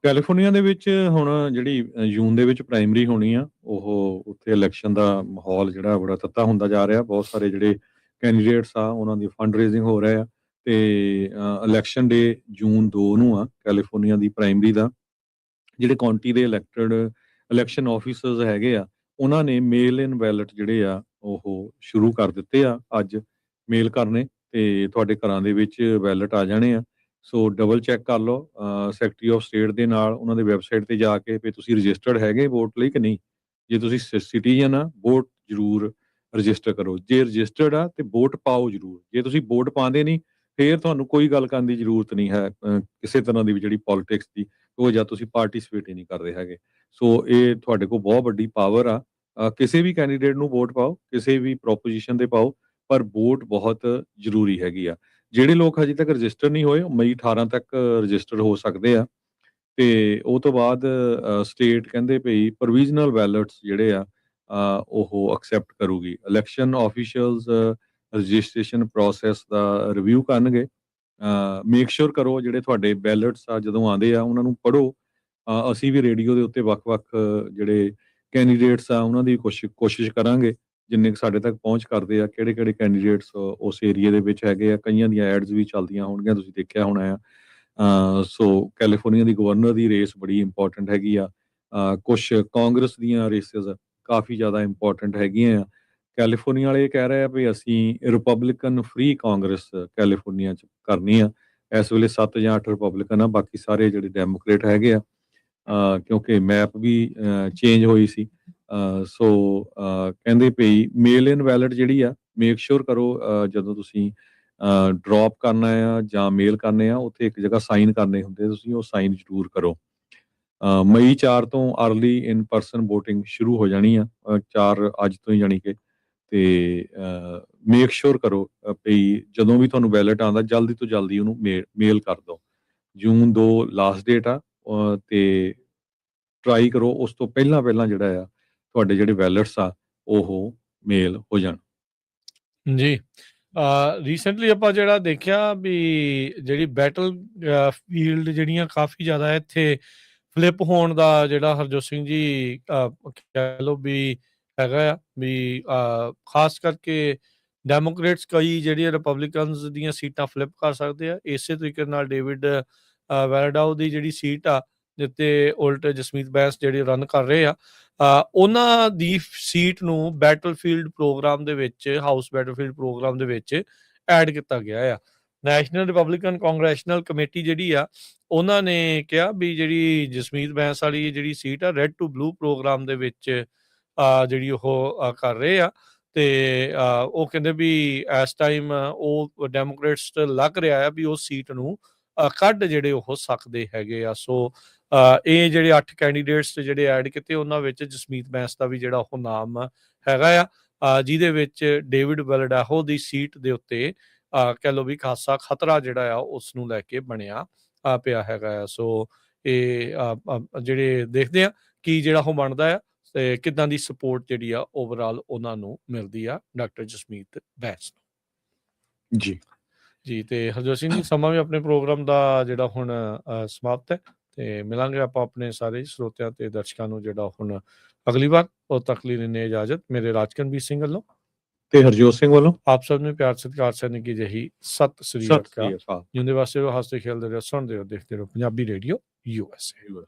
ਕੈਲੀਫੋਰਨੀਆ ਦੇ ਵਿੱਚ ਹੁਣ ਜਿਹੜੀ ਜੂਨ ਦੇ ਵਿੱਚ ਪ੍ਰਾਇਮਰੀ ਹੋਣੀ ਆ, ਉਹ ਉੱਥੇ ਇਲੈਕਸ਼ਨ ਦਾ ਮਾਹੌਲ ਜਿਹੜਾ ਬੜਾ ਤੱਤਾ ਹੁੰਦਾ ਜਾ ਰਿਹਾ। ਬਹੁਤ ਸਾਰੇ ਜਿਹੜੇ ਕੈਂਡੀਡੇਟਸ ਆ ਉਹਨਾਂ ਦੀ ਫੰਡ ਰੇਜ਼ਿੰਗ ਹੋ ਰਿਹਾ ਆ ਤੇ ਇਲੈਕਸ਼ਨ ਡੇ ਜੂਨ 2 ਨੂੰ ਆ ਕੈਲੀਫੋਰਨੀਆ ਦੀ ਪ੍ਰਾਇਮਰੀ ਦਾ। ਜਿਹੜੇ ਕਾਉਂਟੀ ਦੇ ਇਲੈਕਸ਼ਨ ਆਫੀਸਰਸ ਹੈਗੇ ਆ ਉਹਨਾਂ ਨੇ ਮੇਲ ਇਨ ਬੈਲਟ ਜਿਹੜੇ ਆ ਉਹ ਸ਼ੁਰੂ ਕਰ ਦਿੱਤੇ ਆ ਅੱਜ ਮੇਲ ਕਰਨੇ ਤੇ ਤੁਹਾਡੇ ਘਰਾਂ ਦੇ ਵਿੱਚ ਬੈਲਟ ਆ ਜਾਣੇ ਆ। ਸੋ ਡਬਲ ਚੈੱਕ ਕਰ ਲਓ ਸੈਕਟਰੀ ਆਫ ਸਟੇਟ ਦੇ ਨਾਲ ਉਹਨਾਂ ਦੇ ਵੈਬਸਾਈਟ ਤੇ ਜਾ ਕੇ ਵੀ ਤੁਸੀਂ ਰਜਿਸਟਰਡ ਹੈਗੇ ਵੋਟ ਲਈ ਕਿ ਨਹੀਂ। ਜੇ ਤੁਸੀਂ ਸਿਟੀਜ਼ਨ ਆ ਵੋਟ ਜ਼ਰੂਰ ਰਜਿਸਟਰ ਕਰੋ, ਜੇ ਰਜਿਸਟਰਡ ਆ ਤੇ ਵੋਟ ਪਾਓ ਜ਼ਰੂਰ। ਜੇ ਤੁਸੀਂ ਵੋਟ ਪਾਉਂਦੇ ਨਹੀਂ ਫੇਰ ਤੁਹਾਨੂੰ ਕੋਈ ਗੱਲ ਕਰਨ ਦੀ ਜ਼ਰੂਰਤ ਨਹੀਂ ਹੈ ਕਿਸੇ ਤਰ੍ਹਾਂ ਦੀ ਵੀ ਜਿਹੜੀ ਪੋਲਿਟਿਕਸ ਦੀ, ਉਹ ਜਾਂ ਤੁਸੀਂ ਪਾਰਟੀਸਪੇਟ ਹੀ ਨਹੀਂ ਕਰਦੇ ਹੈਗੇ। ਸੋ ਇਹ ਤੁਹਾਡੇ ਕੋਲ ਬਹੁਤ ਵੱਡੀ ਪਾਵਰ ਆ, ਕਿਸੇ ਵੀ ਕੈਂਡੀਡੇਟ ਨੂੰ ਵੋਟ ਪਾਓ, ਕਿਸੇ ਵੀ ਪ੍ਰੋਪੋਜੀਸ਼ਨ ਤੇ ਪਾਓ, ਪਰ ਵੋਟ ਬਹੁਤ ਜ਼ਰੂਰੀ ਹੈਗੀ ਆ। ਜਿਹੜੇ ਲੋਕ ਹਜੇ ਤੱਕ ਰਜਿਸਟਰ ਨਹੀਂ ਹੋਏ ਮਈ 18 ਤੱਕ ਰਜਿਸਟਰ ਹੋ ਸਕਦੇ ਆ ਤੇ ਉਹ ਤੋਂ ਬਾਅਦ ਸਟੇਟ ਕਹਿੰਦੇ ਭਈ ਪ੍ਰੋਵੀਜ਼ਨਲ ਬੈਲਟਸ ਜਿਹੜੇ ਆ ਉਹ ਐਕਸੈਪਟ ਕਰੂਗੀ। ਇਲੈਕਸ਼ਨ ਆਫੀਸ਼ੀਅਲਸ ਰਜਿਸਟ੍ਰੇਸ਼ਨ ਪ੍ਰੋਸੈਸ ਦਾ ਰਿਵਿਊ ਕਰਨਗੇ। ਮੇਕ ਸ਼ੋਰ ਕਰੋ ਜਿਹੜੇ ਤੁਹਾਡੇ ਬੈਲਟਸ ਆ ਜਦੋਂ ਆਉਂਦੇ ਆ ਉਹਨਾਂ ਨੂੰ ਪੜ੍ਹੋ। ਅਸੀਂ ਵੀ ਰੇਡੀਓ ਦੇ ਉੱਤੇ ਵੱਖ-ਵੱਖ ਜਿਹੜੇ ਕੈਂਡੀਡੇਟਸ ਆ ਉਹਨਾਂ ਦੀ ਕੋਸ਼ਿਸ਼ ਕਰਾਂਗੇ ਜਿੰਨੇ ਕੁ ਸਾਡੇ ਤੱਕ ਪਹੁੰਚ ਕਰਦੇ ਆ, ਕਿਹੜੇ-ਕਿਹੜੇ ਕੈਂਡੀਡੇਟਸ ਉਸ ਏਰੀਏ ਦੇ ਵਿੱਚ ਹੈਗੇ ਆ। ਕਈਆਂ ਦੀਆਂ ਐਡਸ ਵੀ ਚੱਲਦੀਆਂ ਹੋਣਗੀਆਂ, ਤੁਸੀਂ ਦੇਖਿਆ ਹੋਣਾ ਆ। ਸੋ ਕੈਲੀਫੋਰਨੀਆ ਦੀ ਗਵਰਨਰ ਦੀ ਰੇਸ ਬੜੀ ਇੰਪੋਰਟੈਂਟ ਹੈਗੀ ਆ। ਕੁਛ ਕਾਂਗਰਸ ਦੀਆਂ ਰੇਸਿਸ ਕਾਫੀ ਜ਼ਿਆਦਾ ਇੰਪੋਰਟੈਂਟ ਹੈਗੀਆਂ ਆ। ਕੈਲੀਫੋਰਨੀਆ ਵਾਲੇ ਕਹਿ ਰਹੇ ਆ ਵੀ ਅਸੀਂ ਰਿਪਬਲਿਕਨ ਫ੍ਰੀ ਕਾਂਗਰਸ ਕੈਲੀਫੋਰਨੀਆ 'ਚ ਕਰਨੀ ਆ। ਇਸ ਵੇਲੇ 7 ਜਾਂ 8 ਰਿਪਬਲਿਕਨ ਆ, ਬਾਕੀ ਸਾਰੇ ਜਿਹੜੇ ਡੈਮੋਕ੍ਰੇਟ ਹੈਗੇ ਆ ਕਿਉਂਕਿ ਮੈਪ ਵੀ ਚੇਂਜ ਹੋਈ ਸੀ। ਸੋ ਕਹਿੰਦੇ ਪਈ ਮੇਲ ਇਨ ਬੈਲਟ ਜਿਹੜੀ ਆ ਮੇਕ ਸ਼ੋਰ ਕਰੋ ਜਦੋਂ ਤੁਸੀਂ ਡ੍ਰੌਪ ਕਰਨਾ ਆ ਜਾਂ ਮੇਲ ਕਰਨੇ ਆ ਉੱਥੇ ਇੱਕ ਜਗ੍ਹਾ ਸਾਈਨ ਕਰਨੇ ਹੁੰਦੇ, ਤੁਸੀਂ ਉਹ ਸਾਈਨ ਜ਼ਰੂਰ ਕਰੋ। ਮਈ 4 ਤੋਂ ਅਰਲੀ ਇਨ ਪਰਸਨ ਵੋਟਿੰਗ ਸ਼ੁਰੂ ਹੋ ਜਾਣੀ ਆ, 4 ਅੱਜ ਤੋਂ ਹੀ ਜਾਣੀ ਕਿ। ਤੇ ਮੇਕ ਸ਼ੋਰ ਕਰੋ ਵੀ ਜਦੋਂ ਵੀ ਤੁਹਾਨੂੰ ਬੈਲਟ ਆਉਂਦਾ ਜਲਦੀ ਤੋਂ ਜਲਦੀ ਉਹਨੂੰ ਮੇਲ ਕਰ ਦਿਓ। ਜੂਨ 2 ਲਾਸਟ ਡੇਟ ਆ ਤੇ ਟਰਾਈ ਕਰੋ ਉਸ ਤੋਂ ਪਹਿਲਾਂ ਜਿਹੜਾ ਆ ਤੁਹਾਡੇ ਜਿਹੜੇ ਬੈਲਟਸ ਆ ਉਹ ਮੇਲ ਹੋ ਜਾਣ। ਜੀ, ਰੀਸੈਂਟਲੀ ਆਪਾਂ ਜਿਹੜਾ ਦੇਖਿਆ ਵੀ ਜਿਹੜੀ ਬੈਟਲ ਫੀਲਡ ਜਿਹੜੀਆਂ ਕਾਫੀ ਜ਼ਿਆਦਾ ਇੱਥੇ ਫਲਿੱਪ ਹੋਣ ਦਾ ਜਿਹੜਾ ਹਰਜੋਤ ਸਿੰਘ ਜੀ ਕਹਿ ਲਓ ਵੀ ਹੈਗਾ ਆ ਵੀ ਖਾਸ ਕਰਕੇ ਡੈਮੋਕ੍ਰੇਟਸ ਕਈ ਜਿਹੜੀਆਂ ਰਿਪਬਲਿਕਨਸ ਦੀਆਂ ਸੀਟਾਂ ਫਲਿੱਪ ਕਰ ਸਕਦੇ ਆ। ਇਸੇ ਤਰੀਕੇ ਨਾਲ ਡੇਵਿਡ ਵੈਰਡਾਓ ਦੀ ਜਿਹੜੀ ਸੀਟ ਆ, ਜਿੱਤੇ ਉਲਟ ਜਸਮੀਤ ਬੈਂਸ ਜਿਹੜੇ ਰਨ ਕਰ ਰਹੇ ਆ, ਉਹਨਾਂ ਦੀ ਸੀਟ ਨੂੰ ਬੈਟਲਫੀਲਡ ਪ੍ਰੋਗਰਾਮ ਦੇ ਵਿੱਚ, ਹਾਊਸ ਬੈਟਲਫੀਲਡ ਪ੍ਰੋਗਰਾਮ ਦੇ ਵਿੱਚ ਐਡ ਕੀਤਾ ਗਿਆ ਆ। ਨੈਸ਼ਨਲ ਰਿਪਬਲਿਕਨ ਕਾਂਗਰੈਸ਼ਨਲ ਕਮੇਟੀ ਜਿਹੜੀ ਆ, ਉਹਨਾਂ ਨੇ ਕਿਹਾ ਵੀ ਜਿਹੜੀ ਜਸਮੀਤ ਬੈਂਸ ਵਾਲੀ ਜਿਹੜੀ ਸੀਟ ਆ, ਰੈੱਡ ਟੂ ਬਲੂ ਪ੍ਰੋਗਰਾਮ ਦੇ ਵਿੱਚ ਜਿਹੜੀ ਉਹ ਕਰ ਰਹੇ ਆ। ਤੇ ਉਹ ਕਹਿੰਦੇ ਵੀ ਇਸ ਟਾਈਮ ਉਹ ਡੈਮੋਕ੍ਰੇਟਸ ਲੱਗ ਰਿਹਾ ਆ ਵੀ ਉਸ ਸੀਟ ਨੂੰ ਕੱਢ ਜਿਹੜੇ ਉਹ ਸਕਦੇ ਹੈਗੇ ਆ। ਸੋ ਇਹ ਜਿਹੜੇ 8 ਕੈਂਡੀਡੇਟਸ ਜਿਹੜੇ ਐਡ ਕੀਤੇ, ਉਹਨਾਂ ਵਿੱਚ ਜਸਮੀਤ ਬੈਂਸ ਦਾ ਵੀ ਜਿਹੜਾ ਉਹ ਨਾਮ ਹੈਗਾ ਆ, ਜਿਹਦੇ ਵਿੱਚ ਡੇਵਿਡ ਵੈਲਡਾਹੋ ਦੀ ਸੀਟ ਦੇ ਉੱਤੇ ਕਹਿ ਲਓ ਵੀ ਖਾਸਾ ਖਤਰਾ ਜਿਹੜਾ ਆ ਉਸ ਨੂੰ ਲੈ ਕੇ ਬਣਿਆ ਪਿਆ ਹੈਗਾ ਆ। ਸੋ ਇਹ ਜਿਹੜੇ ਦੇਖਦੇ ਆ ਕੀ ਜਿਹੜਾ ਉਹ ਬਣਦਾ ਆ ਤੇ ਕਿੱਦਾਂ ਦੀ ਸਪੋਰਟ ਜਿਹੜੀ ਆ ਓਵਰਆਲ ਉਹਨਾਂ ਨੂੰ ਮਿਲਦੀ ਆ ਡਾਕਟਰ ਜਸਮੀਤ ਬੈਂਸ ਨੂੰ। ਜੀ ਤੇ ਹਰਜੋਤ ਸਿੰਘ ਜੀ, ਸਮਾਂ ਵੀ ਆਪਣੇ ਪ੍ਰੋਗਰਾਮ ਦਾ ਜਿਹੜਾ ਹੁਣ ਸਮਾਪਤ ਹੈ, ਤੇ ਮਿਲਾਂਗੇ ਆਪਾਂ ਆਪਣੇ ਸਾਰੇ ਸਰੋਤਿਆਂ ਤੇ ਦਰਸ਼ਕਾਂ ਨੂੰ ਜਿਹੜਾ ਹੁਣ ਅਗਲੀ ਵਾਰ। ਉਦੋਂ ਤੱਕ ਲਈ ਲੈਂਦੇ ਇਜਾਜ਼ਤ ਮੇਰੇ ਰਾਜਕਨਵੀਰ ਸਿੰਘ ਵੱਲੋਂ ਤੇ ਹਰਜੋਤ ਸਿੰਘ ਵੱਲੋਂ। ਆਪ ਸਭ ਨੂੰ ਪਿਆਰ ਸਤਿਕਾਰ ਸੈਨਿਕ ਕੀ ਜਿਹੀ ਸਤਿ ਸ੍ਰੀ ਅਕਾਲ। ਜਿਉਂਦੇ ਵਾਸਤੇ ਰਹੋ, ਹੱਸਦੇ ਖੇਡਦੇ ਰਹੋ, ਸੁਣਦੇ ਰਹੋ, ਦੇਖਦੇ ਰਹੋ ਪੰਜਾਬੀ ਰੇਡੀਓ USA।